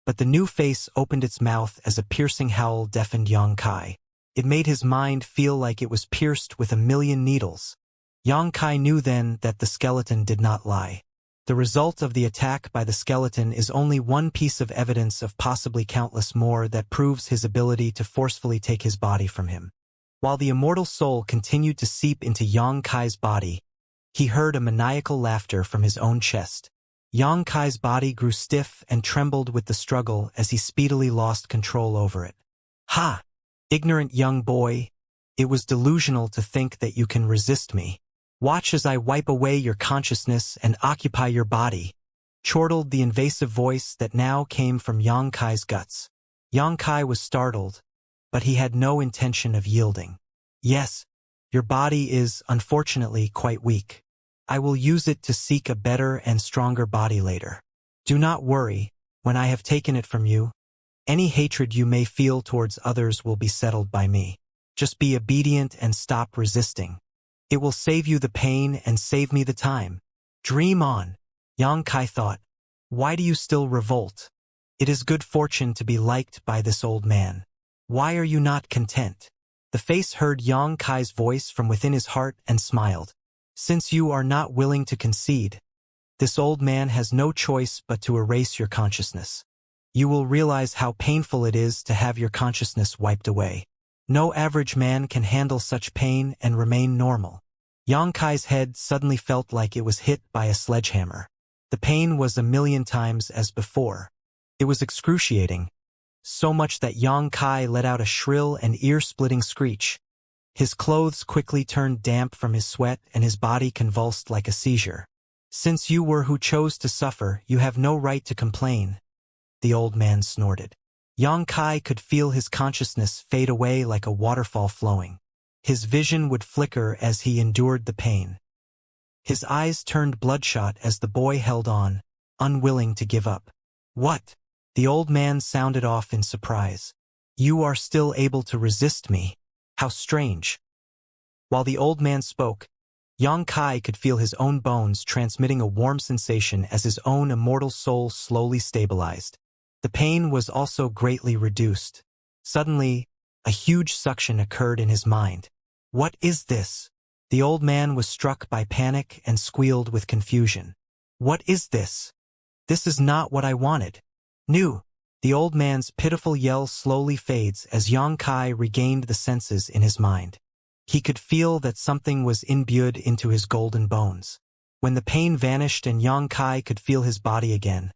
but the new face opened its mouth as a piercing howl deafened Yang Kai. It made his mind feel like it was pierced with 1,000,000 needles. Yang Kai knew then that the skeleton did not lie. The result of the attack by the skeleton is only one piece of evidence of possibly countless more that proves his ability to forcefully take his body from him. While the immortal soul continued to seep into Yang Kai's body, he heard a maniacal laughter from his own chest. Yang Kai's body grew stiff and trembled with the struggle as he speedily lost control over it. Ha! Ignorant young boy, It was delusional to think that you can resist me. Watch as I wipe away your consciousness and occupy your body, chortled the invasive voice that now came from Yang Kai's guts. Yang Kai was startled, but he had no intention of yielding. Yes, your body is, unfortunately, quite weak. I will use it to seek a better and stronger body later. Do not worry, when I have taken it from you, any hatred you may feel towards others will be settled by me. Just be obedient and stop resisting. It will save you the pain and save me the time. Dream on. Yang Kai thought. Why do you still revolt? It is good fortune to be liked by this old man. Why are you not content? The face heard Yang Kai's voice from within his heart and smiled. Since you are not willing to concede, this old man has no choice but to erase your consciousness. You will realize how painful it is to have your consciousness wiped away. No average man can handle such pain and remain normal. Yang Kai's head suddenly felt like it was hit by a sledgehammer. The pain was 1,000,000 times as before. It was excruciating, so much that Yang Kai let out a shrill and ear-splitting screech. His clothes quickly turned damp from his sweat and his body convulsed like a seizure. Since you were who chose to suffer, you have no right to complain, the old man snorted. Yang Kai could feel his consciousness fade away like a waterfall flowing. His vision would flicker as he endured the pain. His eyes turned bloodshot as the boy held on, unwilling to give up. What? The old man sounded off in surprise. You are still able to resist me. How strange. While the old man spoke, Yang Kai could feel his own bones transmitting a warm sensation as his own immortal soul slowly stabilized. The pain was also greatly reduced. Suddenly, a huge suction occurred in his mind. What is this? The old man was struck by panic and squealed with confusion. What is this? This is not what I wanted. New. The old man's pitiful yell slowly fades as Yang Kai regained the senses in his mind. He could feel that something was imbued into his golden bones. When the pain vanished and Yang Kai could feel his body again,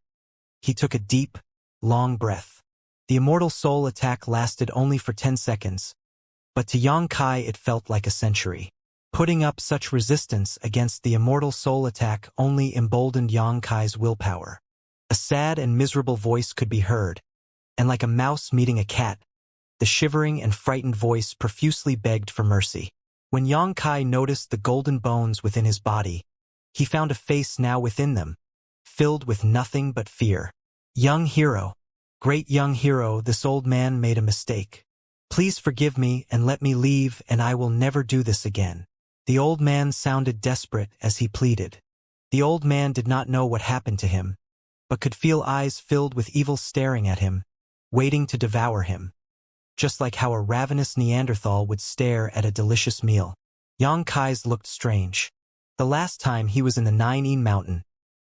he took a deep, long breath. The immortal soul attack lasted only for 10 seconds, but to Yang Kai it felt like a century. Putting up such resistance against the immortal soul attack only emboldened Yang Kai's willpower. A sad and miserable voice could be heard, and like a mouse meeting a cat, the shivering and frightened voice profusely begged for mercy. When Yang Kai noticed the golden bones within his body, he found a face now within them, filled with nothing but fear. Young hero, great young hero, this old man made a mistake. Please forgive me and let me leave, and I will never do this again. The old man sounded desperate as he pleaded. The old man did not know what happened to him, but could feel eyes filled with evil staring at him, waiting to devour him. Just like how a ravenous Neanderthal would stare at a delicious meal. Yang Kai's looked strange. The last time he was in the 9 mountain,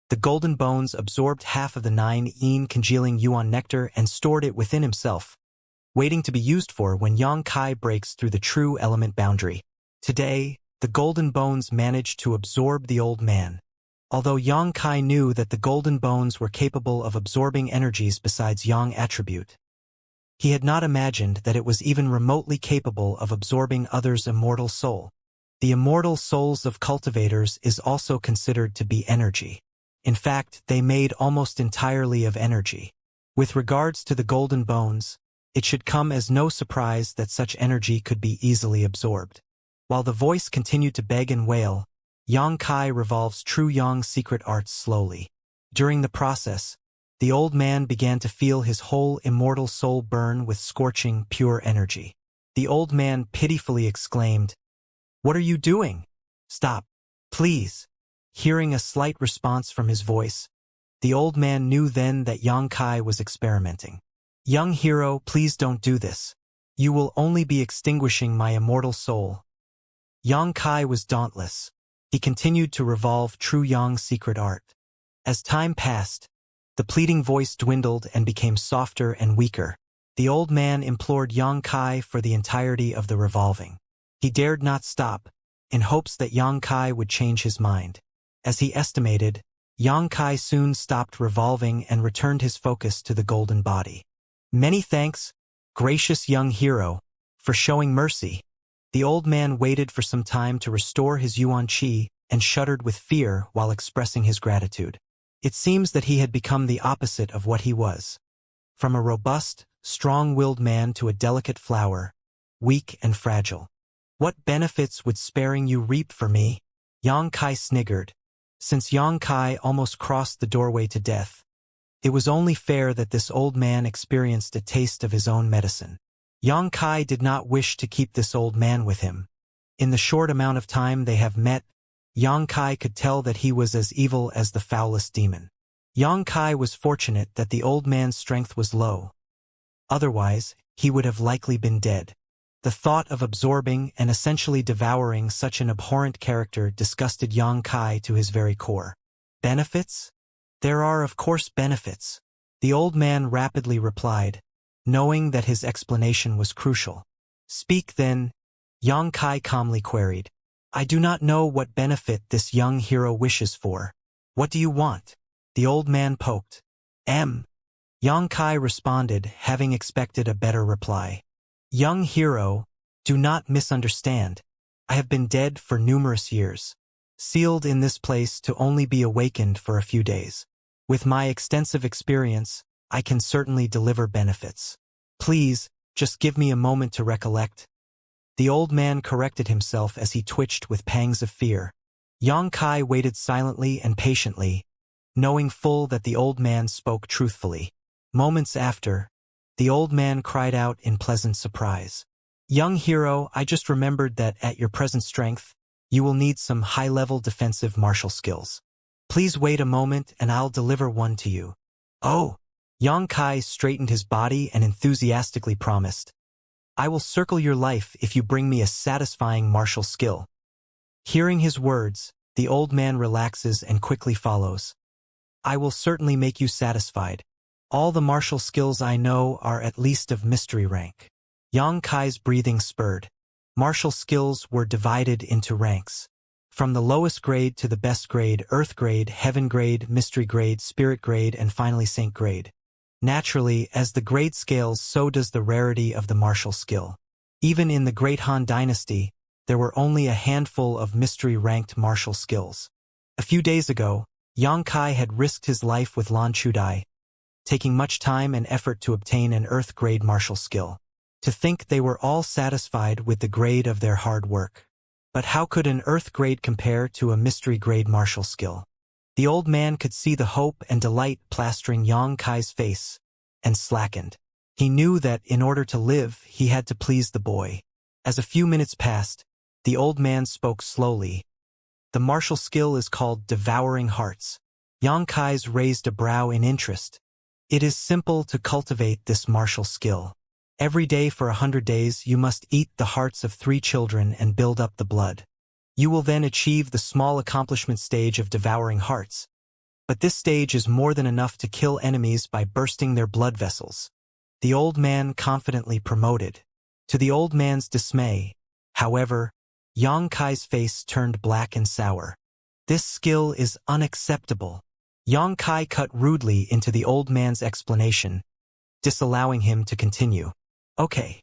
the golden bones absorbed half of the 9 congealing yuan nectar and stored it within himself, waiting to be used for when Yang Kai breaks through the true element boundary. Today, the golden bones managed to absorb the old man. Although Yang Kai knew that the golden bones were capable of absorbing energies besides Yang attribute, he had not imagined that it was even remotely capable of absorbing others' immortal soul. The immortal souls of cultivators is also considered to be energy. In fact, they made almost entirely of energy. With regards to the golden bones, it should come as no surprise that such energy could be easily absorbed. While the voice continued to beg and wail, Yang Kai revolves true Yang secret arts slowly. During the process, the old man began to feel his whole immortal soul burn with scorching, pure energy. The old man pitifully exclaimed, "What are you doing? Stop, please." Hearing a slight response from his voice, the old man knew then that Yang Kai was experimenting. "Young hero, please don't do this. You will only be extinguishing my immortal soul." Yang Kai was dauntless. He continued to revolve true Yang secret art. As time passed, the pleading voice dwindled and became softer and weaker. The old man implored Yang Kai for the entirety of the revolving. He dared not stop, in hopes that Yang Kai would change his mind. As he estimated, Yang Kai soon stopped revolving and returned his focus to the golden body. "Many thanks, gracious young hero, for showing mercy." The old man waited for some time to restore his yuan qi and shuddered with fear while expressing his gratitude. It seems that he had become the opposite of what he was. From a robust, strong-willed man to a delicate flower, weak and fragile. What benefits would sparing you reap for me? Yang Kai sniggered. Since Yang Kai almost crossed the doorway to death, it was only fair that this old man experienced a taste of his own medicine. Yang Kai did not wish to keep this old man with him. In the short amount of time they have met, Yang Kai could tell that he was as evil as the foulest demon. Yang Kai was fortunate that the old man's strength was low. Otherwise, he would have likely been dead. The thought of absorbing and essentially devouring such an abhorrent character disgusted Yang Kai to his very core. Benefits? There are of course benefits, the old man rapidly replied, knowing that his explanation was crucial. Speak then, Yang Kai calmly queried. I do not know what benefit this young hero wishes for. What do you want? The old man poked. Yang Kai responded, having expected a better reply. Young hero, do not misunderstand. I have been dead for numerous years, sealed in this place to only be awakened for a few days. With my extensive experience, I can certainly deliver benefits. Please, just give me a moment to recollect. The old man corrected himself as he twitched with pangs of fear. Yang Kai waited silently and patiently, knowing full that the old man spoke truthfully. Moments after, the old man cried out in pleasant surprise. Young hero, I just remembered that at your present strength, you will need some high-level defensive martial skills. Please wait a moment and I'll deliver one to you. Oh! Yang Kai straightened his body and enthusiastically promised. I will circle your life if you bring me a satisfying martial skill. Hearing his words, the old man relaxes and quickly follows. I will certainly make you satisfied. All the martial skills I know are at least of mystery rank. Yang Kai's breathing spurred. Martial skills were divided into ranks. From the lowest grade to the best grade, earth grade, heaven grade, mystery grade, spirit grade, and finally saint grade. Naturally, as the grade scales, so does the rarity of the martial skill. Even in the Great Han Dynasty, there were only a handful of mystery-ranked martial skills. A few days ago, Yang Kai had risked his life with Lan Chudai, taking much time and effort to obtain an earth-grade martial skill. To think they were all satisfied with the grade of their hard work. But how could an earth grade compare to a mystery-grade martial skill? The old man could see the hope and delight plastering Yang Kai's face, and slackened. He knew that in order to live, he had to please the boy. As a few minutes passed, the old man spoke slowly. The martial skill is called Devouring Hearts. Yang Kai's raised a brow in interest. It is simple to cultivate this martial skill. Every day for 100 days you must eat the hearts of 3 children and build up the blood. You will then achieve the small accomplishment stage of devouring hearts. But this stage is more than enough to kill enemies by bursting their blood vessels. The old man confidently promoted. To the old man's dismay, however, Yang Kai's face turned black and sour. This skill is unacceptable. Yang Kai cut rudely into the old man's explanation, disallowing him to continue. Okay.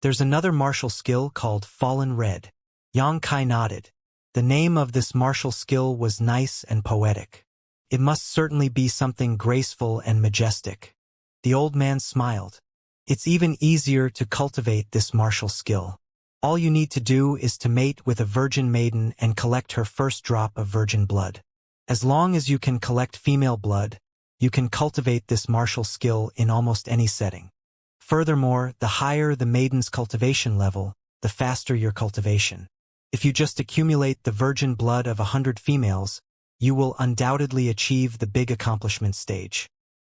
There's another martial skill called Fallen Red. Yang Kai nodded. The name of this martial skill was nice and poetic. It must certainly be something graceful and majestic. The old man smiled. It's even easier to cultivate this martial skill. All you need to do is to mate with a virgin maiden and collect her first drop of virgin blood. As long as you can collect female blood, you can cultivate this martial skill in almost any setting. Furthermore, the higher the maiden's cultivation level, the faster your cultivation. If you just accumulate the virgin blood of 100 females, you will undoubtedly achieve the big accomplishment stage.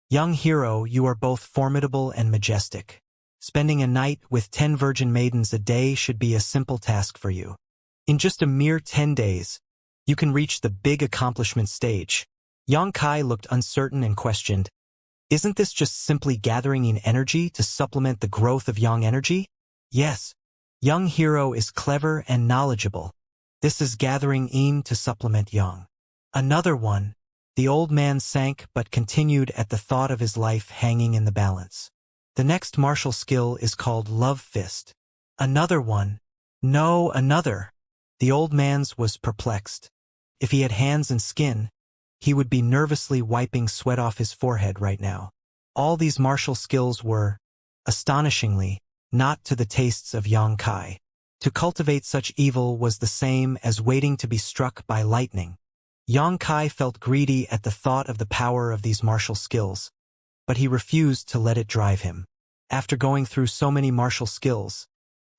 Young hero, you are both formidable and majestic. Spending a night with 10 virgin maidens a day should be a simple task for you. In just a mere 10 days, you can reach the big accomplishment stage. Yang Kai looked uncertain and questioned, isn't this just simply gathering in energy to supplement the growth of yang energy? Yes. Young hero is clever and knowledgeable. This is gathering in to supplement yang. Another one. The old man sank but continued at the thought of his life hanging in the balance. The next martial skill is called Love Fist. Another one. No, another. The old man's was perplexed. If he had hands and skin, he would be nervously wiping sweat off his forehead right now. All these martial skills were, astonishingly, not to the tastes of Yang Kai. To cultivate such evil was the same as waiting to be struck by lightning. Yang Kai felt greedy at the thought of the power of these martial skills, but he refused to let it drive him. After going through so many martial skills,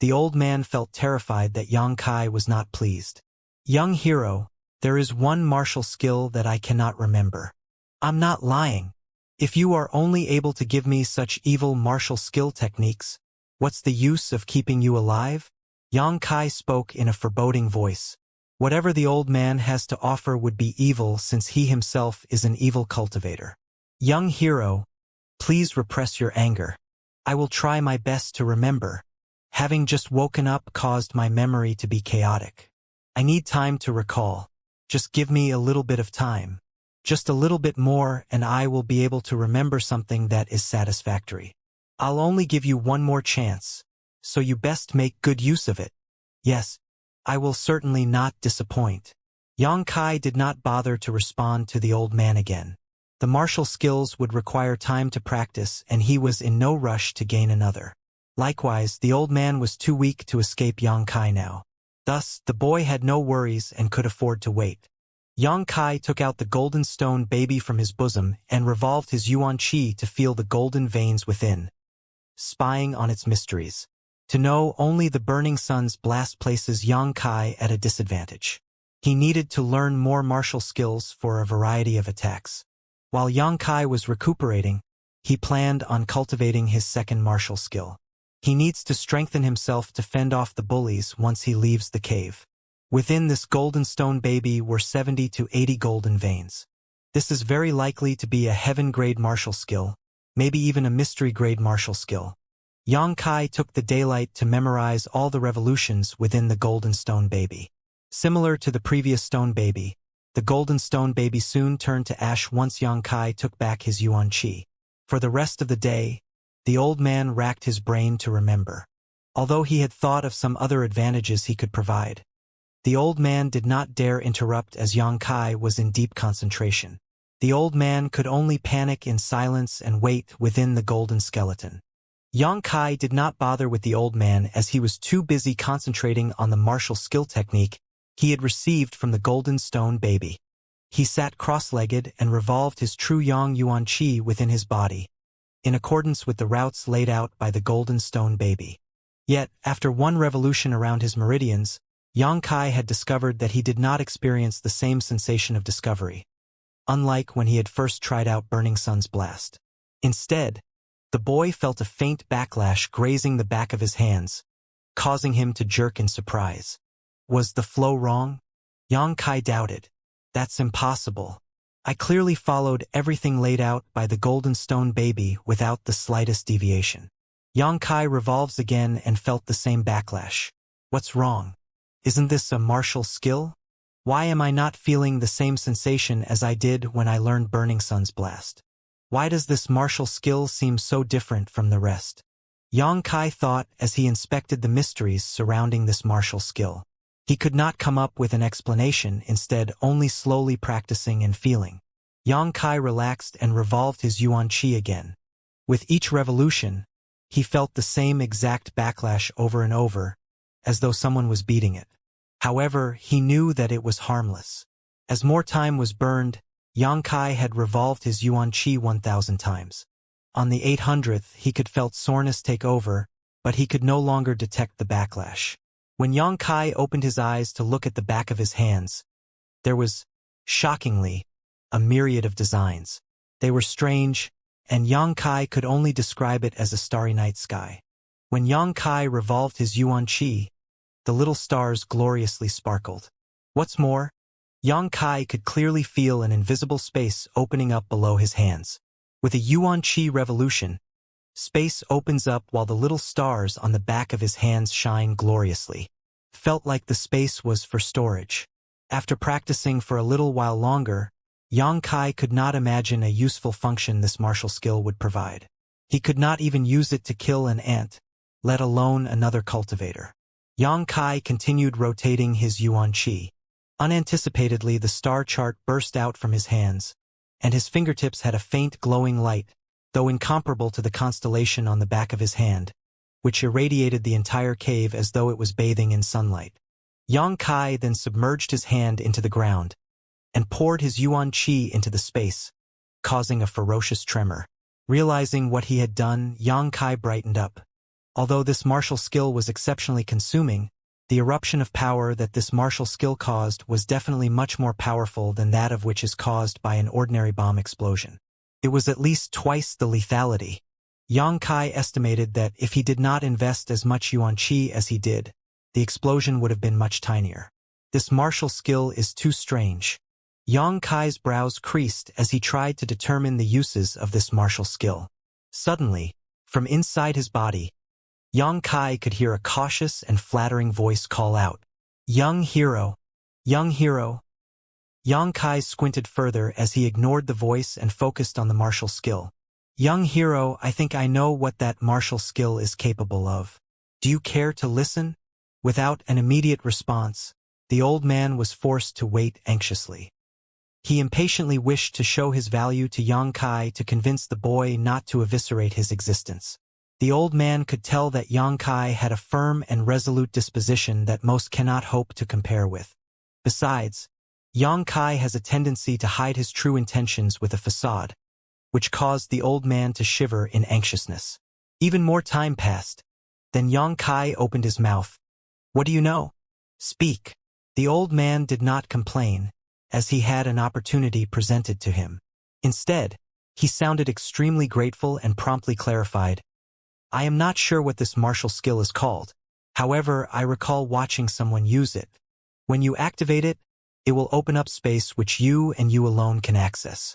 the old man felt terrified that Yang Kai was not pleased. Young hero, there is one martial skill that I cannot remember. I'm not lying. If you are only able to give me such evil martial skill techniques, what's the use of keeping you alive? Yang Kai spoke in a foreboding voice. Whatever the old man has to offer would be evil since he himself is an evil cultivator. Young hero, please repress your anger. I will try my best to remember. Having just woken up caused my memory to be chaotic. I need time to recall. Just give me a little bit of time. Just a little bit more and I will be able to remember something that is satisfactory. I'll only give you one more chance, so you best make good use of it. Yes, I will certainly not disappoint. Yang Kai did not bother to respond to the old man again. The martial skills would require time to practice and he was in no rush to gain another. Likewise, the old man was too weak to escape Yang Kai now. Thus, the boy had no worries and could afford to wait. Yang Kai took out the golden stone baby from his bosom and revolved his yuan qi to feel the golden veins within, spying on its mysteries. To know only the burning sun's blast places Yang Kai at a disadvantage. He needed to learn more martial skills for a variety of attacks. While Yang Kai was recuperating, he planned on cultivating his second martial skill. He needs to strengthen himself to fend off the bullies once he leaves the cave. Within this golden stone baby were 70 to 80 golden veins. This is very likely to be a heaven-grade martial skill, maybe even a mystery-grade martial skill. Yang Kai took the daylight to memorize all the revolutions within the golden stone baby. Similar to the previous stone baby, the golden stone baby soon turned to ash once Yang Kai took back his yuan qi. For the rest of the day, the old man racked his brain to remember. Although he had thought of some other advantages he could provide, the old man did not dare interrupt as Yang Kai was in deep concentration. The old man could only panic in silence and wait within the golden skeleton. Yang Kai did not bother with the old man as he was too busy concentrating on the martial skill technique he had received from the golden stone baby. He sat cross-legged and revolved his true Yang Yuan Qi within his body, in accordance with the routes laid out by the golden stone baby. Yet, after one revolution around his meridians, Yang Kai had discovered that he did not experience the same sensation of discovery, unlike when he had first tried out Burning Sun's blast. Instead, the boy felt a faint backlash grazing the back of his hands, causing him to jerk in surprise. Was the flow wrong? Yang Kai doubted. That's impossible. I clearly followed everything laid out by the golden stone baby without the slightest deviation. Yang Kai revolves again and felt the same backlash. What's wrong? Isn't this a martial skill? Why am I not feeling the same sensation as I did when I learned Burning Sun's blast? Why does this martial skill seem so different from the rest? Yang Kai thought as he inspected the mysteries surrounding this martial skill. He could not come up with an explanation, instead only slowly practicing and feeling. Yang Kai relaxed and revolved his yuan qi again. With each revolution, he felt the same exact backlash over and over, as though someone was beating it. However, he knew that it was harmless. As more time was burned, Yang Kai had revolved his yuan qi 1,000 times. On the 800th, he could felt soreness take over, but he could no longer detect the backlash. When Yang Kai opened his eyes to look at the back of his hands, there was, shockingly, a myriad of designs. They were strange, and Yang Kai could only describe it as a starry night sky. When Yang Kai revolved his yuan qi, the little stars gloriously sparkled. What's more, Yang Kai could clearly feel an invisible space opening up below his hands. With a yuan qi revolution, space opens up while the little stars on the back of his hands shine gloriously. Felt like the space was for storage. After practicing for a little while longer, Yang Kai could not imagine a useful function this martial skill would provide. He could not even use it to kill an ant, let alone another cultivator. Yang Kai continued rotating his yuan qi. Unanticipatedly, the star chart burst out from his hands, and his fingertips had a faint glowing light, though incomparable to the constellation on the back of his hand, which irradiated the entire cave as though it was bathing in sunlight. Yang Kai then submerged his hand into the ground and poured his yuan qi into the space, causing a ferocious tremor. Realizing what he had done, Yang Kai brightened up. Although this martial skill was exceptionally consuming, the eruption of power that this martial skill caused was definitely much more powerful than that of which is caused by an ordinary bomb explosion. It was at least twice the lethality. Yang Kai estimated that if he did not invest as much yuan qi as he did, the explosion would have been much tinier. This martial skill is too strange. Yang Kai's brows creased as he tried to determine the uses of this martial skill. Suddenly, from inside his body, Yang Kai could hear a cautious and flattering voice call out, "Young hero, young hero." Yang Kai squinted further as he ignored the voice and focused on the martial skill. "Young hero, I think I know what that martial skill is capable of. Do you care to listen?" Without an immediate response, the old man was forced to wait anxiously. He impatiently wished to show his value to Yang Kai to convince the boy not to eviscerate his existence. The old man could tell that Yang Kai had a firm and resolute disposition that most cannot hope to compare with. Besides, Yang Kai has a tendency to hide his true intentions with a facade, which caused the old man to shiver in anxiousness. Even more time passed. Then Yang Kai opened his mouth. "What do you know? Speak." The old man did not complain, as he had an opportunity presented to him. Instead, he sounded extremely grateful and promptly clarified, "I am not sure what this martial skill is called. However, I recall watching someone use it. When you activate it, it will open up space which you and you alone can access.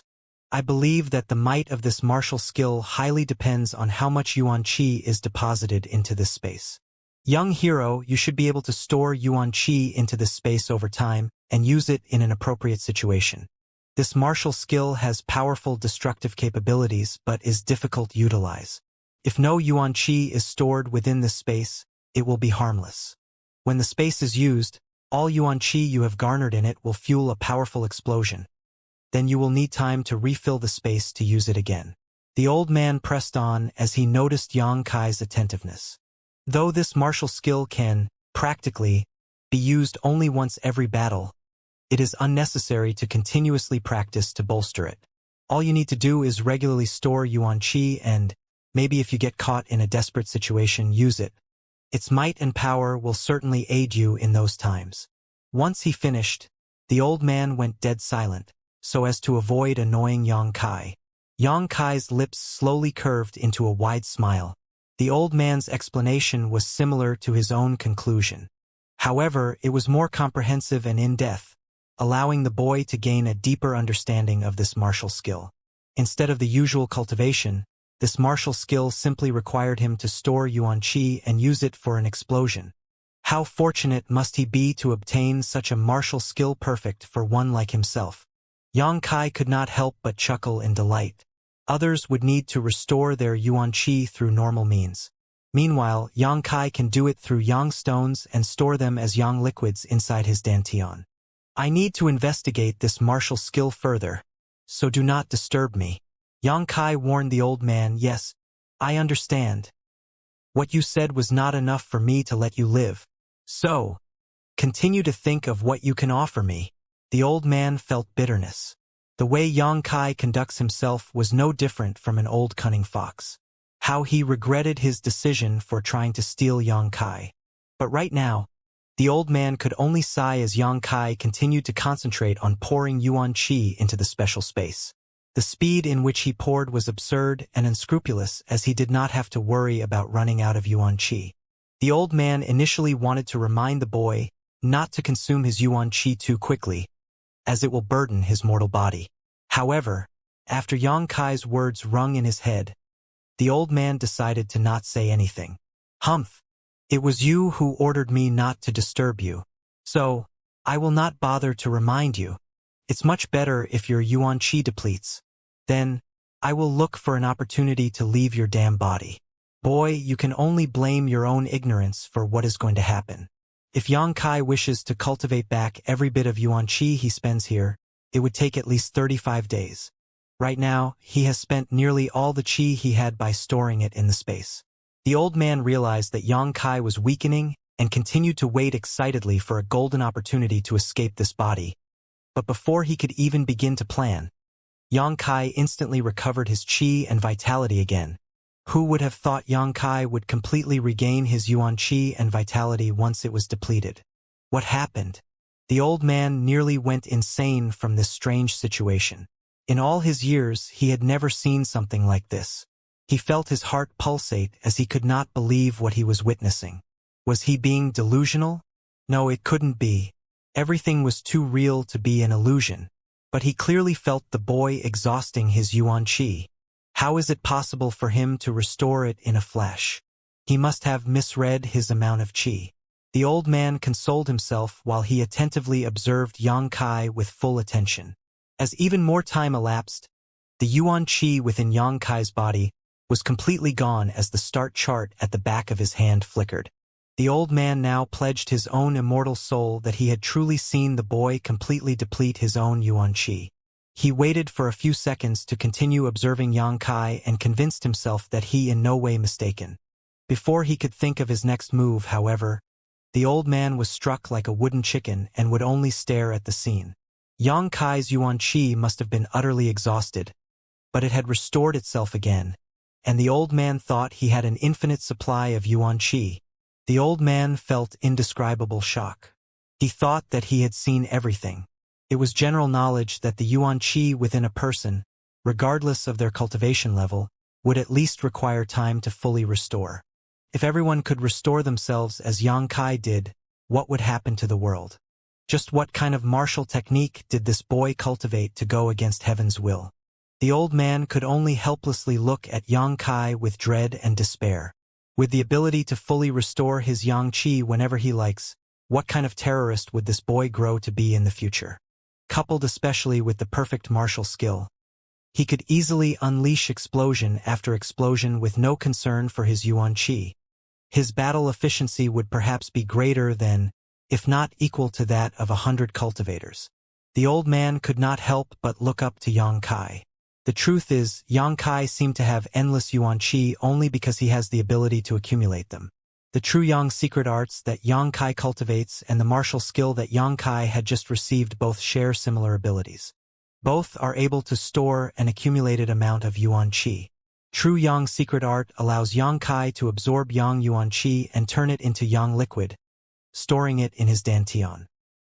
I believe that the might of this martial skill highly depends on how much yuan qi is deposited into this space. Young hero, you should be able to store yuan qi into this space over time and use it in an appropriate situation. This martial skill has powerful destructive capabilities but is difficult to utilize. If no yuan qi is stored within this space, it will be harmless. When the space is used, all yuan qi you have garnered in it will fuel a powerful explosion. Then you will need time to refill the space to use it again." The old man pressed on as he noticed Yang Kai's attentiveness. Though this martial skill can, practically, be used only once every battle, it is unnecessary to continuously practice to bolster it. All you need to do is regularly store yuan qi and, maybe if you get caught in a desperate situation, use it. Its might and power will certainly aid you in those times. Once he finished, the old man went dead silent, so as to avoid annoying Yang Kai. Yang Kai's lips slowly curved into a wide smile. The old man's explanation was similar to his own conclusion. However, it was more comprehensive and in-depth, allowing the boy to gain a deeper understanding of this martial skill. Instead of the usual cultivation, this martial skill simply required him to store yuan qi and use it for an explosion. How fortunate must he be to obtain such a martial skill perfect for one like himself. Yang Kai could not help but chuckle in delight. Others would need to restore their yuan qi through normal means. Meanwhile, Yang Kai can do it through yang stones and store them as yang liquids inside his dantian. "I need to investigate this martial skill further, so do not disturb me." Yang Kai warned the old man. "Yes, I understand. What you said was not enough for me to let you live. So, continue to think of what you can offer me." The old man felt bitterness. The way Yang Kai conducts himself was no different from an old cunning fox. How he regretted his decision for trying to steal Yang Kai. But right now, the old man could only sigh as Yang Kai continued to concentrate on pouring yuan qi into the special space. The speed in which he poured was absurd and unscrupulous, as he did not have to worry about running out of yuan qi. The old man initially wanted to remind the boy not to consume his yuan qi too quickly, as it will burden his mortal body. However, after Yang Kai's words rung in his head, the old man decided to not say anything. "Humph! It was you who ordered me not to disturb you. So, I will not bother to remind you. It's much better if your yuan qi depletes. Then, I will look for an opportunity to leave your damn body." Boy, you can only blame your own ignorance for what is going to happen. If Yang Kai wishes to cultivate back every bit of yuan qi he spends here, it would take at least 35 days. Right now, he has spent nearly all the qi he had by storing it in the space. The old man realized that Yang Kai was weakening and continued to wait excitedly for a golden opportunity to escape this body. But before he could even begin to plan, Yang Kai instantly recovered his qi and vitality again. Who would have thought Yang Kai would completely regain his yuan qi and vitality once it was depleted? What happened? The old man nearly went insane from this strange situation. In all his years, he had never seen something like this. He felt his heart pulsate as he could not believe what he was witnessing. Was he being delusional? No, it couldn't be. Everything was too real to be an illusion. But he clearly felt the boy exhausting his yuan qi. How is it possible for him to restore it in a flash? He must have misread his amount of qi. The old man consoled himself while he attentively observed Yang Kai with full attention. As even more time elapsed, the yuan qi within Yang Kai's body was completely gone as the start chart at the back of his hand flickered. The old man now pledged his own immortal soul that he had truly seen the boy completely deplete his own yuan qi. He waited for a few seconds to continue observing Yang Kai and convinced himself that he in no way mistaken. Before he could think of his next move, however, the old man was struck like a wooden chicken and would only stare at the scene. Yang Kai's yuan qi must have been utterly exhausted, but it had restored itself again, and the old man thought he had an infinite supply of yuan qi. The old man felt indescribable shock. He thought that he had seen everything. It was general knowledge that the yuan qi within a person, regardless of their cultivation level, would at least require time to fully restore. If everyone could restore themselves as Yang Kai did, what would happen to the world? Just what kind of martial technique did this boy cultivate to go against heaven's will? The old man could only helplessly look at Yang Kai with dread and despair. With the ability to fully restore his yang qi whenever he likes, what kind of terrorist would this boy grow to be in the future? Coupled especially with the perfect martial skill, he could easily unleash explosion after explosion with no concern for his yuan qi. His battle efficiency would perhaps be greater than, if not equal to that of 100 cultivators. The old man could not help but look up to Yang Kai. The truth is, Yang Kai seemed to have endless yuan qi only because he has the ability to accumulate them. The true Yang secret arts that Yang Kai cultivates and the martial skill that Yang Kai had just received both share similar abilities. Both are able to store an accumulated amount of yuan qi. True Yang secret art allows Yang Kai to absorb Yang yuan qi and turn it into Yang liquid, storing it in his dantian.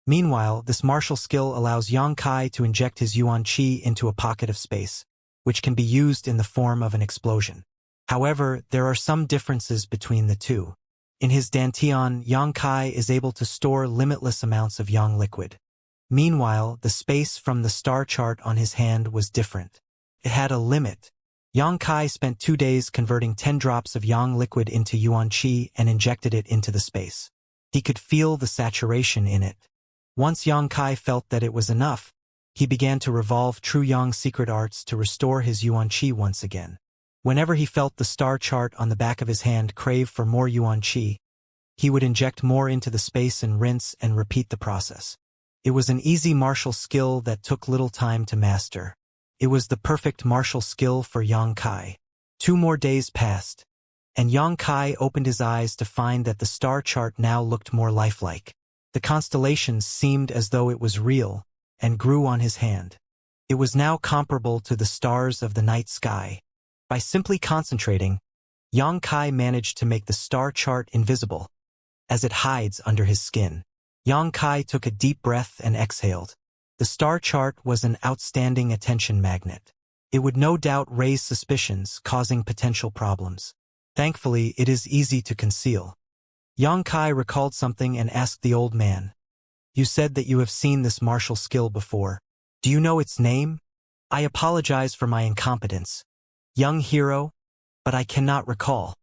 Meanwhile, this martial skill allows Yang Kai to inject his yuan qi into a pocket of space, which can be used in the form of an explosion. However, there are some differences between the two. In his dantian, Yang Kai is able to store limitless amounts of Yang liquid. Meanwhile, the space from the star chart on his hand was different. It had a limit. Yang Kai spent 2 days converting 10 drops of Yang liquid into yuan qi and injected it into the space. He could feel the saturation in it. Once Yang Kai felt that it was enough, he began to revolve true Yang secret arts to restore his yuan qi once again. Whenever he felt the star chart on the back of his hand crave for more yuan qi, he would inject more into the space and rinse and repeat the process. It was an easy martial skill that took little time to master. It was the perfect martial skill for Yang Kai. 2 more days passed, and Yang Kai opened his eyes to find that the star chart now looked more lifelike. The constellations seemed as though it was real, and grew on his hand. It was now comparable to the stars of the night sky. By simply concentrating, Yang Kai managed to make the star chart invisible, as it hides under his skin. Yang Kai took a deep breath and exhaled. The star chart was an outstanding attention magnet. It would no doubt raise suspicions, causing potential problems. Thankfully, it is easy to conceal. Yang Kai recalled something and asked the old man, "You said that you have seen this martial skill before. Do you know its name?" "I apologize for my incompetence, young hero, but I cannot recall."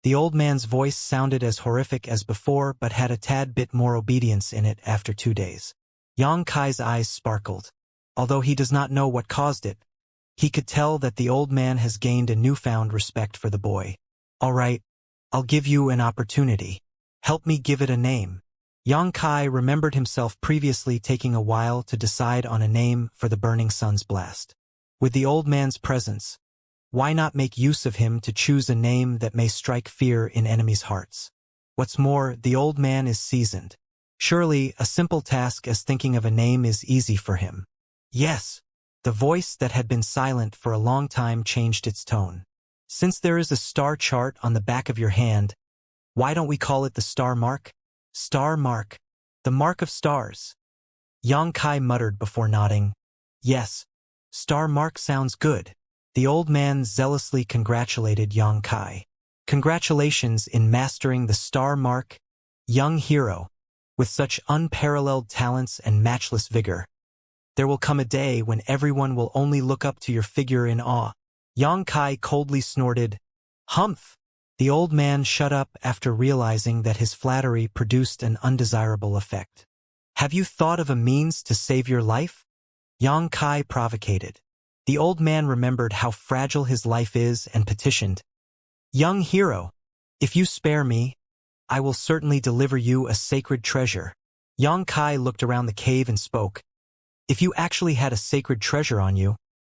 The old man's voice sounded as horrific as before but had a tad bit more obedience in it after 2 days. Yang Kai's eyes sparkled. Although he does not know what caused it, he could tell that the old man has gained a newfound respect for the boy. All right, I'll give you an opportunity. Help me give it a name. Yang Kai remembered himself previously taking a while to decide on a name for the Burning Sun's blast. With the old man's presence, why not make use of him to choose a name that may strike fear in enemies' hearts? What's more, the old man is seasoned. Surely, a simple task as thinking of a name is easy for him. Yes. The voice that had been silent for a long time changed its tone. Since there is a star chart on the back of your hand, why don't we call it the star mark? Star mark. The mark of stars. Yang Kai muttered before nodding. Yes. Star mark sounds good. The old man zealously congratulated Yang Kai. Congratulations in mastering the star mark, young hero. With such unparalleled talents and matchless vigor, there will come a day when everyone will only look up to your figure in awe. Yang Kai coldly snorted, "Humph!" The old man shut up after realizing that his flattery produced an undesirable effect. "Have you thought of a means to save your life?" Yang Kai provocated. The old man remembered how fragile his life is and petitioned, "Young hero, if you spare me, I will certainly deliver you a sacred treasure." Yang Kai looked around the cave and spoke, "If you actually had a sacred treasure on you,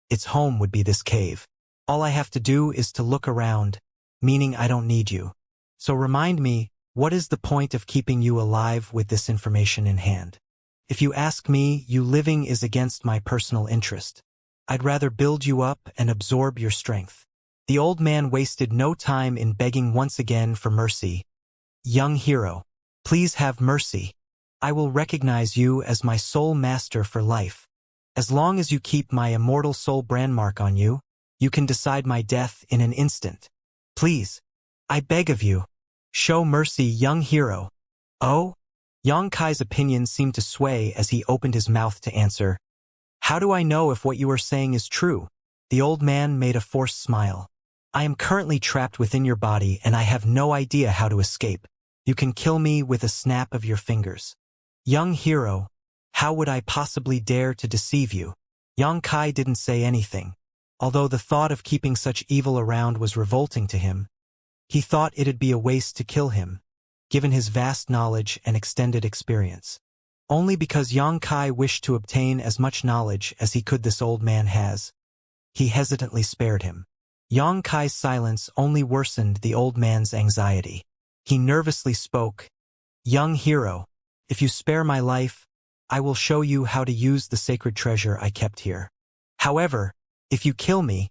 its home would be this cave. All I have to do is to look around, meaning I don't need you. So remind me, what is the point of keeping you alive with this information in hand? If you ask me, you living is against my personal interest. I'd rather build you up and absorb your strength." The old man wasted no time in begging once again for mercy. "Young hero, please have mercy. I will recognize you as my soul master for life. As long as you keep my immortal soul brandmark on you, you can decide my death in an instant. Please, I beg of you, show mercy, young hero." "Oh?" Yang Kai's opinion seemed to sway as he opened his mouth to answer. "How do I know if what you are saying is true?" The old man made a forced smile. "I am currently trapped within your body and I have no idea how to escape. You can kill me with a snap of your fingers. Young hero, how would I possibly dare to deceive you?" Yang Kai didn't say anything. Although the thought of keeping such evil around was revolting to him, he thought it'd be a waste to kill him, given his vast knowledge and extended experience. Only because Yang Kai wished to obtain as much knowledge as he could this old man has, he hesitantly spared him. Yang Kai's silence only worsened the old man's anxiety. He nervously spoke, "Young hero, if you spare my life, I will show you how to use the sacred treasure I kept here. However, if you kill me,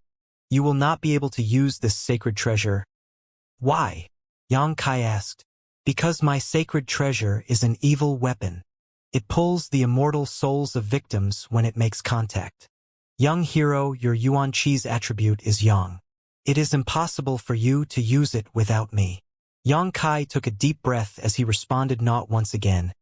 you will not be able to use this sacred treasure." "Why?" Yang Kai asked. "Because my sacred treasure is an evil weapon. It pulls the immortal souls of victims when it makes contact. Young hero, your Yuan Chi's attribute is yang. It is impossible for you to use it without me." Yang Kai took a deep breath as he responded not once again,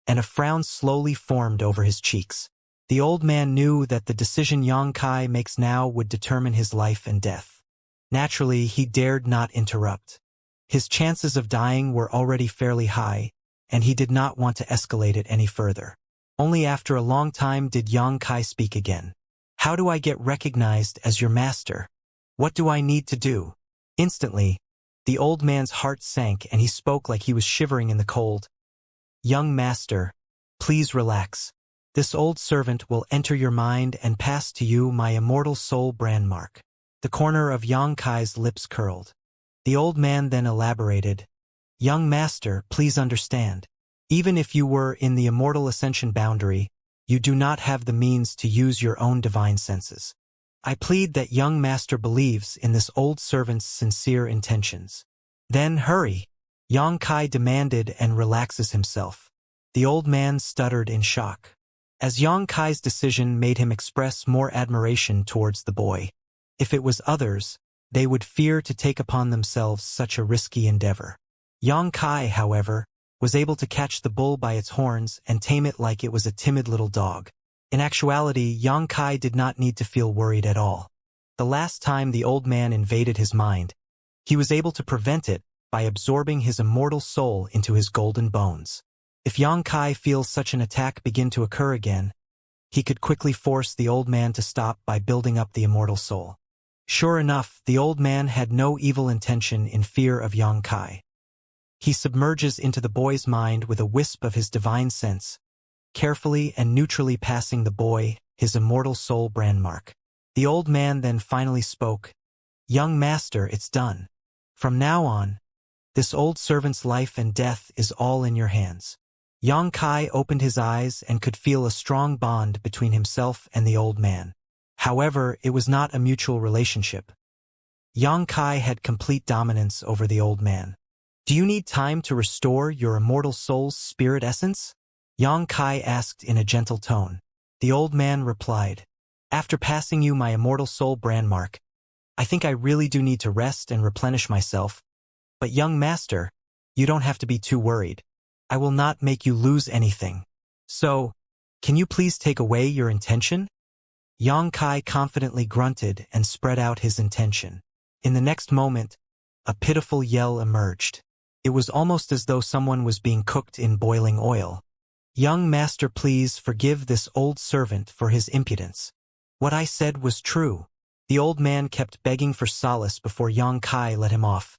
and a frown slowly formed over his cheeks. The old man knew that the decision Yang Kai makes now would determine his life and death. Naturally, he dared not interrupt. His chances of dying were already fairly high, and he did not want to escalate it any further. Only after a long time did Yang Kai speak again. "How do I get recognized as your master? What do I need to do?" Instantly, the old man's heart sank and he spoke like he was shivering in the cold. "Young master, please relax. This old servant will enter your mind and pass to you my immortal soul brandmark." The corner of Yang Kai's lips curled. The old man then elaborated, "Young master, please understand. Even if you were in the immortal ascension boundary, you do not have the means to use your own divine senses. I plead that young master believes in this old servant's sincere intentions." "Then hurry," Yang Kai demanded and relaxes himself. The old man stuttered in shock, as Yang Kai's decision made him express more admiration towards the boy. If it was others, they would fear to take upon themselves such a risky endeavor. Yang Kai, however, was able to catch the bull by its horns and tame it like it was a timid little dog. In actuality, Yang Kai did not need to feel worried at all. The last time the old man invaded his mind, he was able to prevent it by absorbing his immortal soul into his golden bones. If Yang Kai feels such an attack begin to occur again, he could quickly force the old man to stop by building up the immortal soul. Sure enough, the old man had no evil intention in fear of Xianxia. He submerges into the boy's mind with a wisp of his divine sense, carefully and neutrally passing the boy his immortal soul brandmark. The old man then finally spoke, "Young master, it's done. From now on, this old servant's life and death is all in your hands." Xianxia opened his eyes and could feel a strong bond between himself and the old man. However, it was not a mutual relationship. Xianxia had complete dominance over the old man. "Do you need time to restore your immortal soul's spirit essence?" Xianxia asked in a gentle tone. The old man replied, "After passing you my immortal soul brandmark, I think I really do need to rest and replenish myself. But young master, you don't have to be too worried. I will not make you lose anything. So, can you please take away your intention?" Xianxia confidently grunted and spread out his intention. In the next moment, a pitiful yell emerged. It was almost as though someone was being cooked in boiling oil. "Young master, please forgive this old servant for his impudence. What I said was true." The old man kept begging for solace before Xianxia let him off.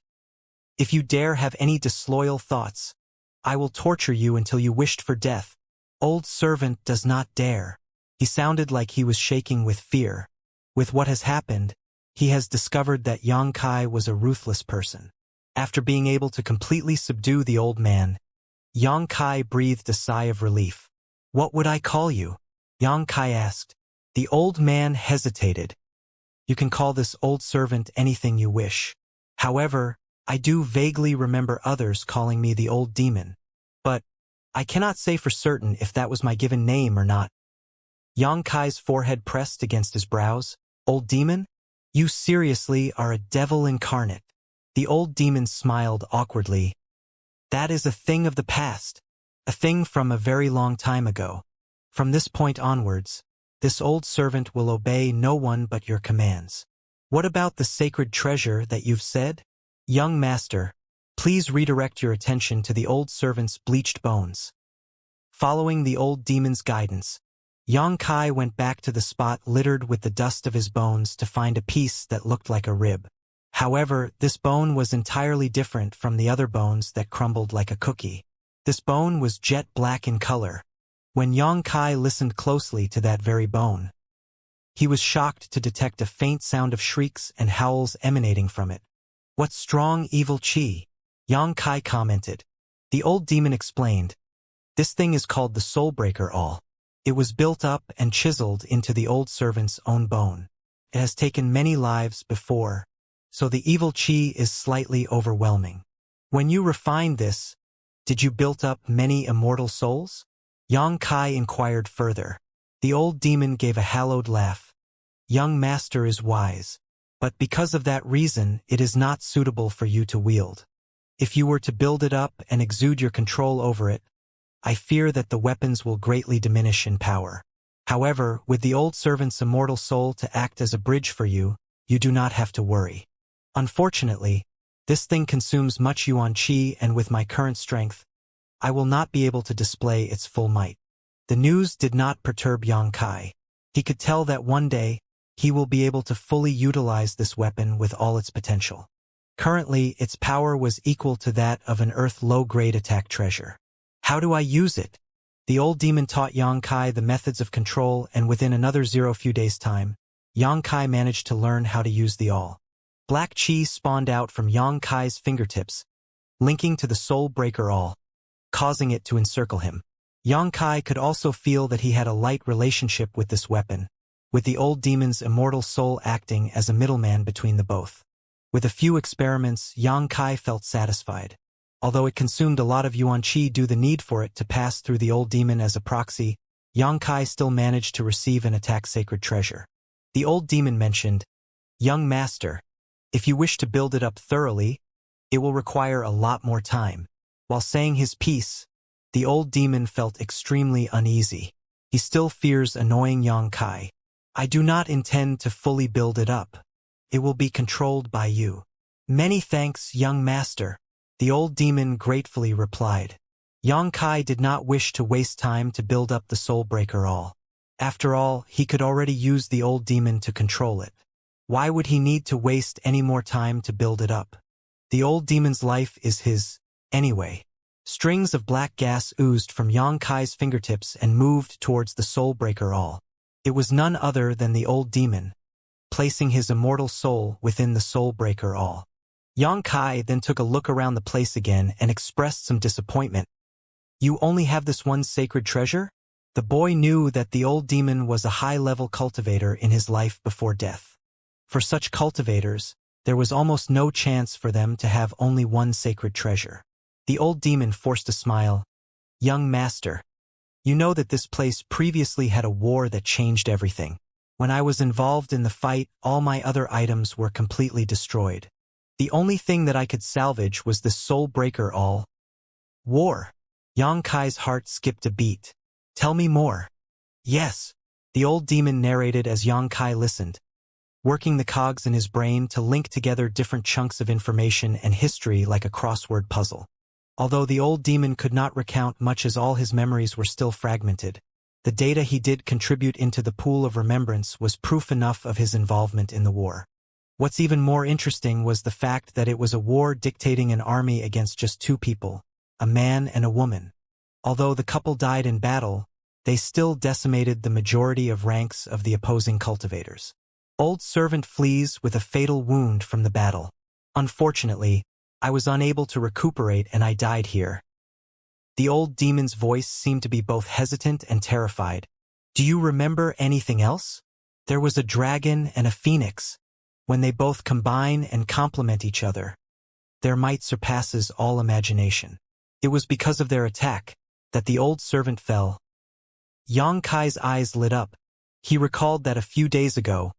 "If you dare have any disloyal thoughts, I will torture you until you wished for death. Old servant does not dare." He sounded like he was shaking with fear. With what has happened, he has discovered that Xianxia was a ruthless person. After being able to completely subdue the old man, Xianxia breathed a sigh of relief. "What would I call you?" Xianxia asked. The old man hesitated. "You can call this old servant anything you wish. However, I do vaguely remember others calling me the old demon. But I cannot say for certain if that was my given name or not." Xianxia's forehead pressed against his brows. "Old demon? You seriously are a devil incarnate." The old demon smiled awkwardly. "That is a thing of the past, a thing from a very long time ago. From this point onwards, this old servant will obey no one but your commands." "What about the sacred treasure that you've said?" "Young master, please redirect your attention to the old servant's bleached bones." Following the old demon's guidance, Xianxia went back to the spot littered with the dust of his bones to find a piece that looked like a rib. However, this bone was entirely different from the other bones that crumbled like a cookie. This bone was jet black in color. When Xianxia listened closely to that very bone, he was shocked to detect a faint sound of shrieks and howls emanating from it. "What strong evil chi," Xianxia commented. The old demon explained, "This thing is called the Soulbreaker All. It was built up and chiseled into the old servant's own bone. It has taken many lives before, so the evil chi is slightly overwhelming. When you refined this, did you build up many immortal souls?" Xianxia inquired further. The old demon gave a hallowed laugh. "Young master is wise, but because of that reason it is not suitable for you to wield. If you were to build it up and exude your control over it, I fear that the weapons will greatly diminish in power. However, with the old servant's immortal soul to act as a bridge for you, you do not have to worry. Unfortunately, this thing consumes much yuan qi, and with my current strength, I will not be able to display its full might." The news did not perturb Xianxia. He could tell that one day, he will be able to fully utilize this weapon with all its potential. Currently, its power was equal to that of an Earth low-grade attack treasure. "How do I use it?" The old demon taught Xianxia the methods of control, and within another few days' time, Xianxia managed to learn how to use the all. Black chi spawned out from Xianxia's fingertips, linking to the Soul Breaker All, causing it to encircle him. Xianxia could also feel that he had a light relationship with this weapon, with the old demon's immortal soul acting as a middleman between the both. With a few experiments, Xianxia felt satisfied. Although it consumed a lot of yuan qi due to the need for it to pass through the old demon as a proxy, Xianxia still managed to receive and attack sacred treasure. The old demon mentioned, "Young master, if you wish to build it up thoroughly, it will require a lot more time." While saying his piece, the old demon felt extremely uneasy. He still fears annoying Xianxia. "I do not intend to fully build it up. It will be controlled by you." "Many thanks, young master," the old demon gratefully replied. Xianxia did not wish to waste time to build up the Soulbreaker All. After all, he could already use the old demon to control it. Why would he need to waste any more time to build it up? The old demon's life is his, anyway. Strings of black gas oozed from Yang Kai's fingertips and moved towards the soul-breaker all. It was none other than the old demon, placing his immortal soul within the soul-breaker all. Yang Kai then took a look around the place again and expressed some disappointment. You only have this one sacred treasure? The boy knew that the old demon was a high-level cultivator in his life before death. For such cultivators, there was almost no chance for them to have only one sacred treasure. The old demon forced a smile. Young master, you know that this place previously had a war that changed everything. When I was involved in the fight, all my other items were completely destroyed. The only thing that I could salvage was this soul breaker all. War. Yang Kai's heart skipped a beat. Tell me more. Yes. The old demon narrated as Yang Kai listened, working the cogs in his brain to link together different chunks of information and history like a crossword puzzle. Although the old demon could not recount much as all his memories were still fragmented, the data he did contribute into the pool of remembrance was proof enough of his involvement in the war. What's even more interesting was the fact that it was a war dictating an army against just two people, a man and a woman. Although the couple died in battle, they still decimated the majority of ranks of the opposing cultivators. Old servant flees with a fatal wound from the battle. Unfortunately, I was unable to recuperate and I died here. The old demon's voice seemed to be both hesitant and terrified. Do you remember anything else? There was a dragon and a phoenix. When they both combine and complement each other, their might surpasses all imagination. It was because of their attack that the old servant fell. Yang Kai's eyes lit up. He recalled that a few days ago,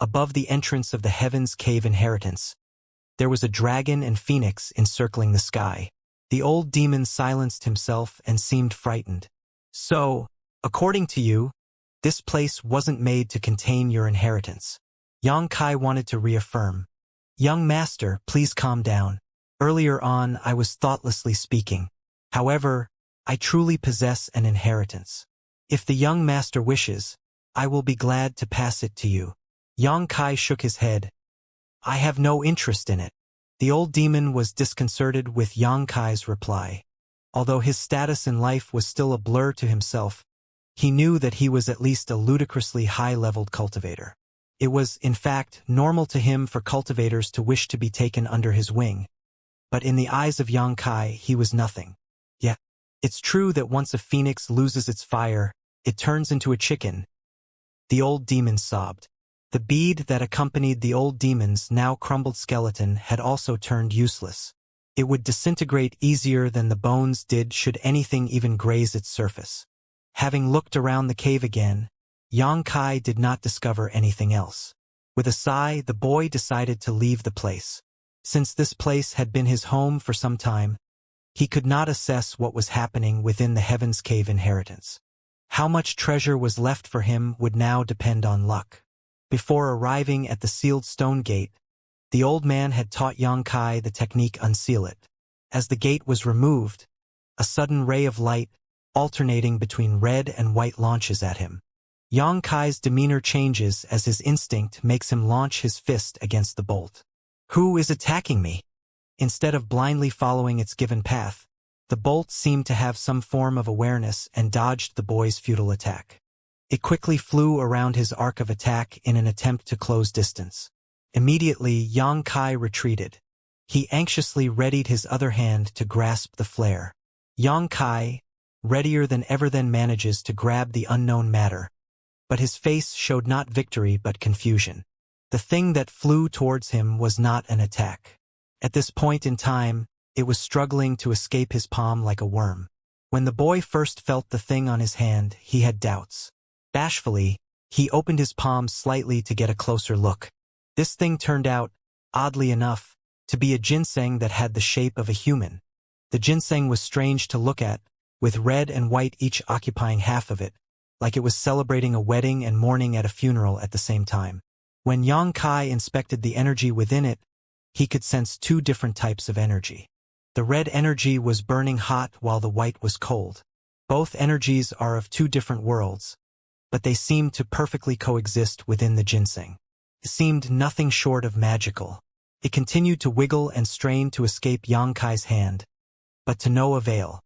above the entrance of the Heaven's Cave inheritance, there was a dragon and phoenix encircling the sky. The old demon silenced himself and seemed frightened. So, according to you, this place wasn't made to contain your inheritance. Yang Kai wanted to reaffirm. Young master, please calm down. Earlier on, I was thoughtlessly speaking. However, I truly possess an inheritance. If the young master wishes, I will be glad to pass it to you. Yang Kai shook his head. I have no interest in it. The old demon was disconcerted with Yang Kai's reply. Although his status in life was still a blur to himself, he knew that he was at least a ludicrously high-leveled cultivator. It was, in fact, normal to him for cultivators to wish to be taken under his wing. But in the eyes of Yang Kai, he was nothing. Yet, it's true that once a phoenix loses its fire, it turns into a chicken. The old demon sobbed. The bead that accompanied the old demon's now crumbled skeleton had also turned useless. It would disintegrate easier than the bones did should anything even graze its surface. Having looked around the cave again, Yang Kai did not discover anything else. With a sigh, the boy decided to leave the place. Since this place had been his home for some time, he could not assess what was happening within the Heaven's Cave inheritance. How much treasure was left for him would now depend on luck. Before arriving at the sealed stone gate, the old man had taught Yang Kai the technique unseal it. As the gate was removed, a sudden ray of light, alternating between red and white, launches at him. Yang Kai's demeanor changes as his instinct makes him launch his fist against the bolt. Who is attacking me? Instead of blindly following its given path, the bolt seemed to have some form of awareness and dodged the boy's futile attack. It quickly flew around his arc of attack in an attempt to close distance. Immediately, Yang Kai retreated. He anxiously readied his other hand to grasp the flare. Yang Kai, readier than ever, then manages to grab the unknown matter. But his face showed not victory but confusion. The thing that flew towards him was not an attack. At this point in time, it was struggling to escape his palm like a worm. When the boy first felt the thing on his hand, he had doubts. Bashfully, he opened his palm slightly to get a closer look. This thing turned out, oddly enough, to be a ginseng that had the shape of a human. The ginseng was strange to look at, with red and white each occupying half of it, like it was celebrating a wedding and mourning at a funeral at the same time. When Yang Kai inspected the energy within it, he could sense two different types of energy. The red energy was burning hot while the white was cold. Both energies are of two different worlds, but they seem to perfectly coexist within the ginseng. seemed nothing short of magical. It continued to wiggle and strain to escape Yang Kai's hand, but to no avail.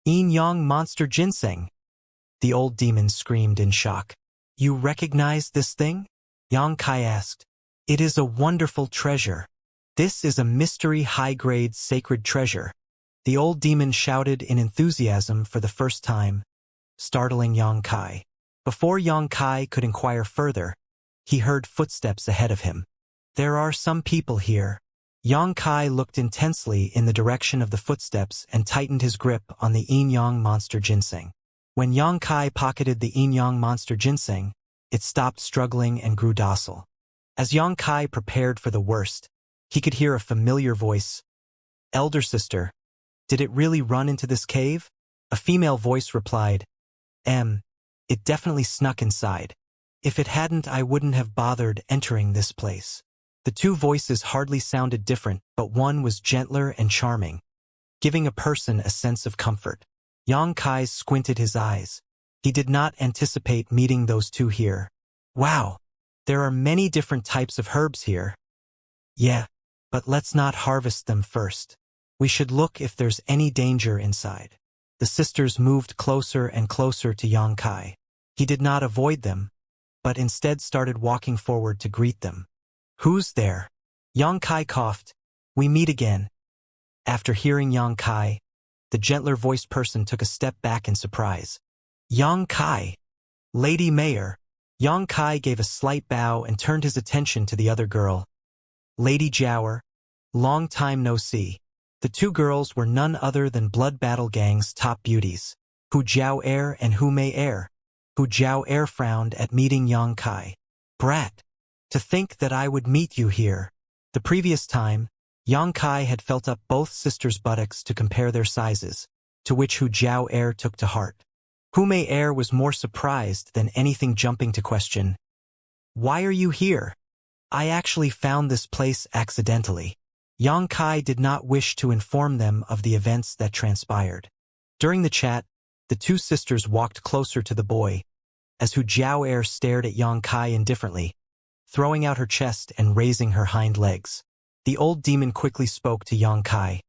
"Yin Yang monster ginseng!" The old demon screamed in shock. "You recognize this thing?" Yang Kai asked. "It is a wonderful treasure. This is a mystery high-grade sacred treasure." The old demon shouted in enthusiasm for the first time, startling Yang Kai. Before Yang Kai could inquire further, he heard footsteps ahead of him. "There are some people here." Yang Kai looked intensely in the direction of the footsteps and tightened his grip on the Yin Yang monster ginseng. When Yang Kai pocketed the Yin Yang monster ginseng, it stopped struggling and grew docile. As Yang Kai prepared for the worst, he could hear a familiar voice. "Elder sister, did it really run into this cave?" A female voice replied, It definitely snuck inside. If it hadn't, I wouldn't have bothered entering this place." The two voices hardly sounded different, but one was gentler and charming, giving a person a sense of comfort. Yang Kai squinted his eyes. He did not anticipate meeting those two here. "Wow, there are many different types of herbs here." "Yeah, but let's not harvest them first. We should look if there's any danger inside." The sisters moved closer and closer to Yang Kai. He did not avoid them, but instead started walking forward to greet them. "Who's there?" Yang Kai coughed. "We meet again." After hearing Yang Kai, the gentler-voiced person took a step back in surprise. "Yang Kai, Lady Mayor." Yang Kai gave a slight bow and turned his attention to the other girl. "Lady Jiaoer, long time no see." The two girls were none other than Blood Battle Gang's top beauties, Hu Jiaoer and Hu Mei. Hu Jiaoer frowned at meeting Yang Kai. "Brat, to think that I would meet you here." The previous time, Yang Kai had felt up both sisters' buttocks to compare their sizes, to which Hu Jiaoer took to heart. Hu Mei was more surprised than anything, jumping to question, "Why are you here?" "I actually found this place accidentally." Yang Kai did not wish to inform them of the events that transpired. During the chat, the two sisters walked closer to the boy, as Hu Jiaoer stared at Yang Kai indifferently, throwing out her chest and raising her hind legs. The old demon quickly spoke to Yang Kai.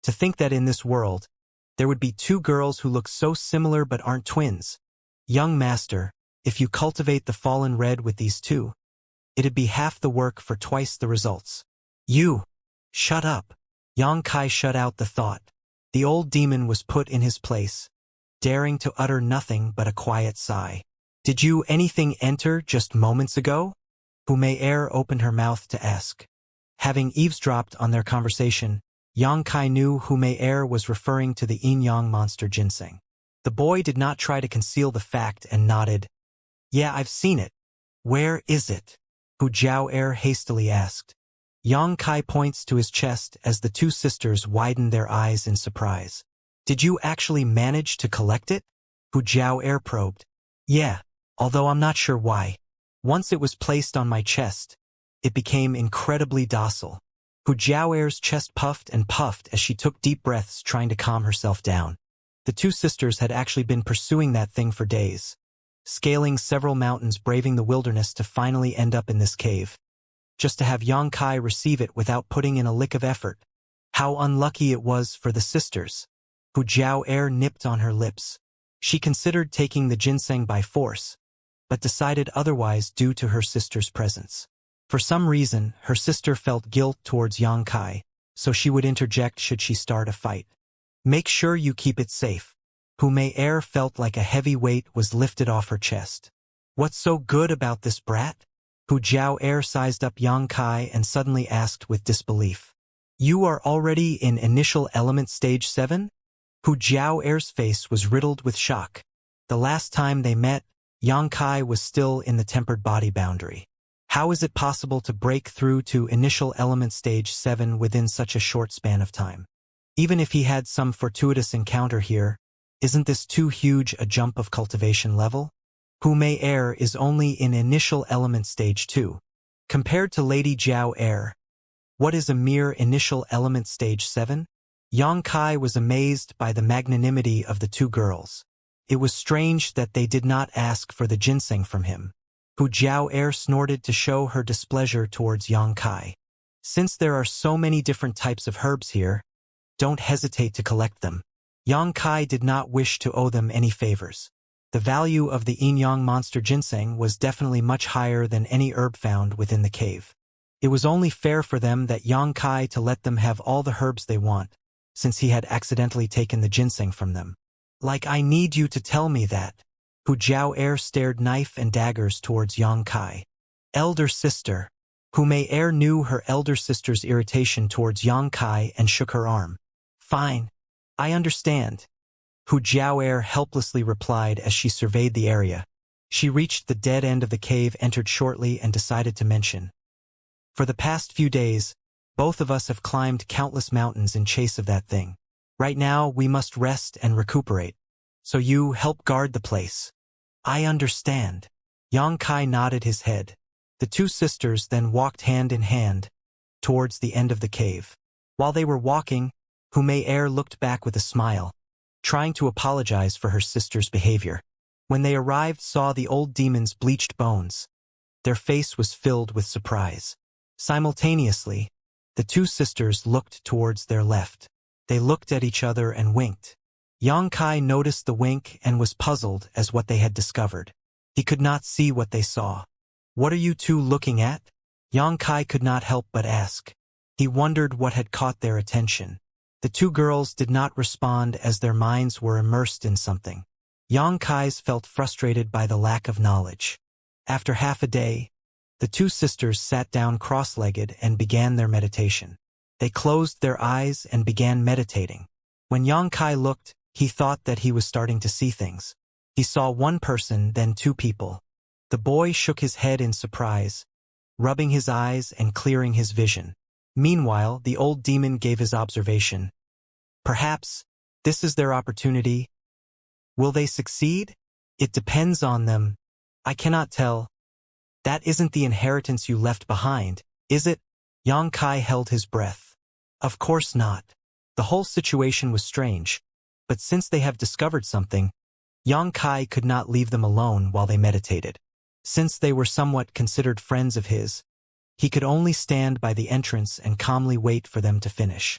"To think that in this world, there would be two girls who look so similar but aren't twins. Young master, if you cultivate the fallen red with these two, it'd be half the work for twice the results." "You! Shut up." Yang Kai shut out the thought. The old demon was put in his place, daring to utter nothing but a quiet sigh. "Did you anything enter just moments ago?" Hu Mei opened her mouth to ask. Having eavesdropped on their conversation, Yang Kai knew Hu Mei was referring to the Yin Yang monster ginseng. The boy did not try to conceal the fact and nodded. "Yeah, I've seen it. Where is it?" Hu Jiaoer hastily asked. Yang Kai points to his chest as the two sisters widened their eyes in surprise. "Did you actually manage to collect it?" Hu Jiaoer probed. "Yeah, although I'm not sure why. Once it was placed on my chest, it became incredibly docile." Hu Jiaoer's chest puffed and puffed as she took deep breaths, trying to calm herself down. The two sisters had actually been pursuing that thing for days, scaling several mountains, braving the wilderness to finally end up in this cave, just to have Yang Kai receive it without putting in a lick of effort. How unlucky it was for the sisters. Hu Jiaoer nipped on her lips. She considered taking the ginseng by force, but decided otherwise due to her sister's presence. For some reason, her sister felt guilt towards Yang Kai, so she would interject should she start a fight. "Make sure you keep it safe." Hu Mei felt like a heavy weight was lifted off her chest. "What's so good about this brat?" Hu Jiaoer sized up Yang Kai and suddenly asked with disbelief. "You are already in initial element stage 7? Hu Jiaoer's face was riddled with shock. The last time they met, Yang Kai was still in the tempered body boundary. How is it possible to break through to initial element stage 7 within such a short span of time? Even if he had some fortuitous encounter here, isn't this too huge a jump of cultivation level? Hu Mei is only in initial element stage 2. Compared to Lady Jiaoer, what is a mere initial element stage 7? Yang Kai was amazed by the magnanimity of the two girls. It was strange that they did not ask for the ginseng from him. Hu Jiao snorted to show her displeasure towards Yang Kai. Since there are so many different types of herbs here, don't hesitate to collect them. Yang Kai did not wish to owe them any favors. The value of the yin-yang monster ginseng was definitely much higher than any herb found within the cave. It was only fair for them that Yang Kai to let them have all the herbs they want, since he had accidentally taken the ginseng from them. Like, I need you to tell me that. Hu Jiao stared knife and daggers towards Yang Kai. Elder sister. Hu Mei knew her elder sister's irritation towards Yang Kai and shook her arm. Fine. I understand. Hu Jiao helplessly replied as she surveyed the area. She reached the dead end of the cave, entered shortly, and decided to mention. For the past few days, both of us have climbed countless mountains in chase of that thing. Right now, we must rest and recuperate. So you help guard the place. I understand. Yang Kai nodded his head. The two sisters then walked hand in hand towards the end of the cave. While they were walking, Hu Mei looked back with a smile, trying to apologize for her sister's behavior. When they arrived, saw the old demon's bleached bones. Their face was filled with surprise. Simultaneously, the two sisters looked towards their left. They looked at each other and winked. Yang Kai noticed the wink and was puzzled as what they had discovered. He could not see what they saw. What are you two looking at? Yang Kai could not help but ask. He wondered what had caught their attention. The two girls did not respond as their minds were immersed in something. Yang Kai felt frustrated by the lack of knowledge. After half a day, the two sisters sat down cross-legged and began their meditation. They closed their eyes and began meditating. When Yang Kai looked, he thought that he was starting to see things. He saw one person, then two people. The boy shook his head in surprise, rubbing his eyes and clearing his vision. Meanwhile, the old demon gave his observation. Perhaps this is their opportunity. Will they succeed? It depends on them. I cannot tell. That isn't the inheritance you left behind, is it? Yang Kai held his breath. Of course not. The whole situation was strange, but since they have discovered something, Yang Kai could not leave them alone while they meditated. Since they were somewhat considered friends of his, he could only stand by the entrance and calmly wait for them to finish.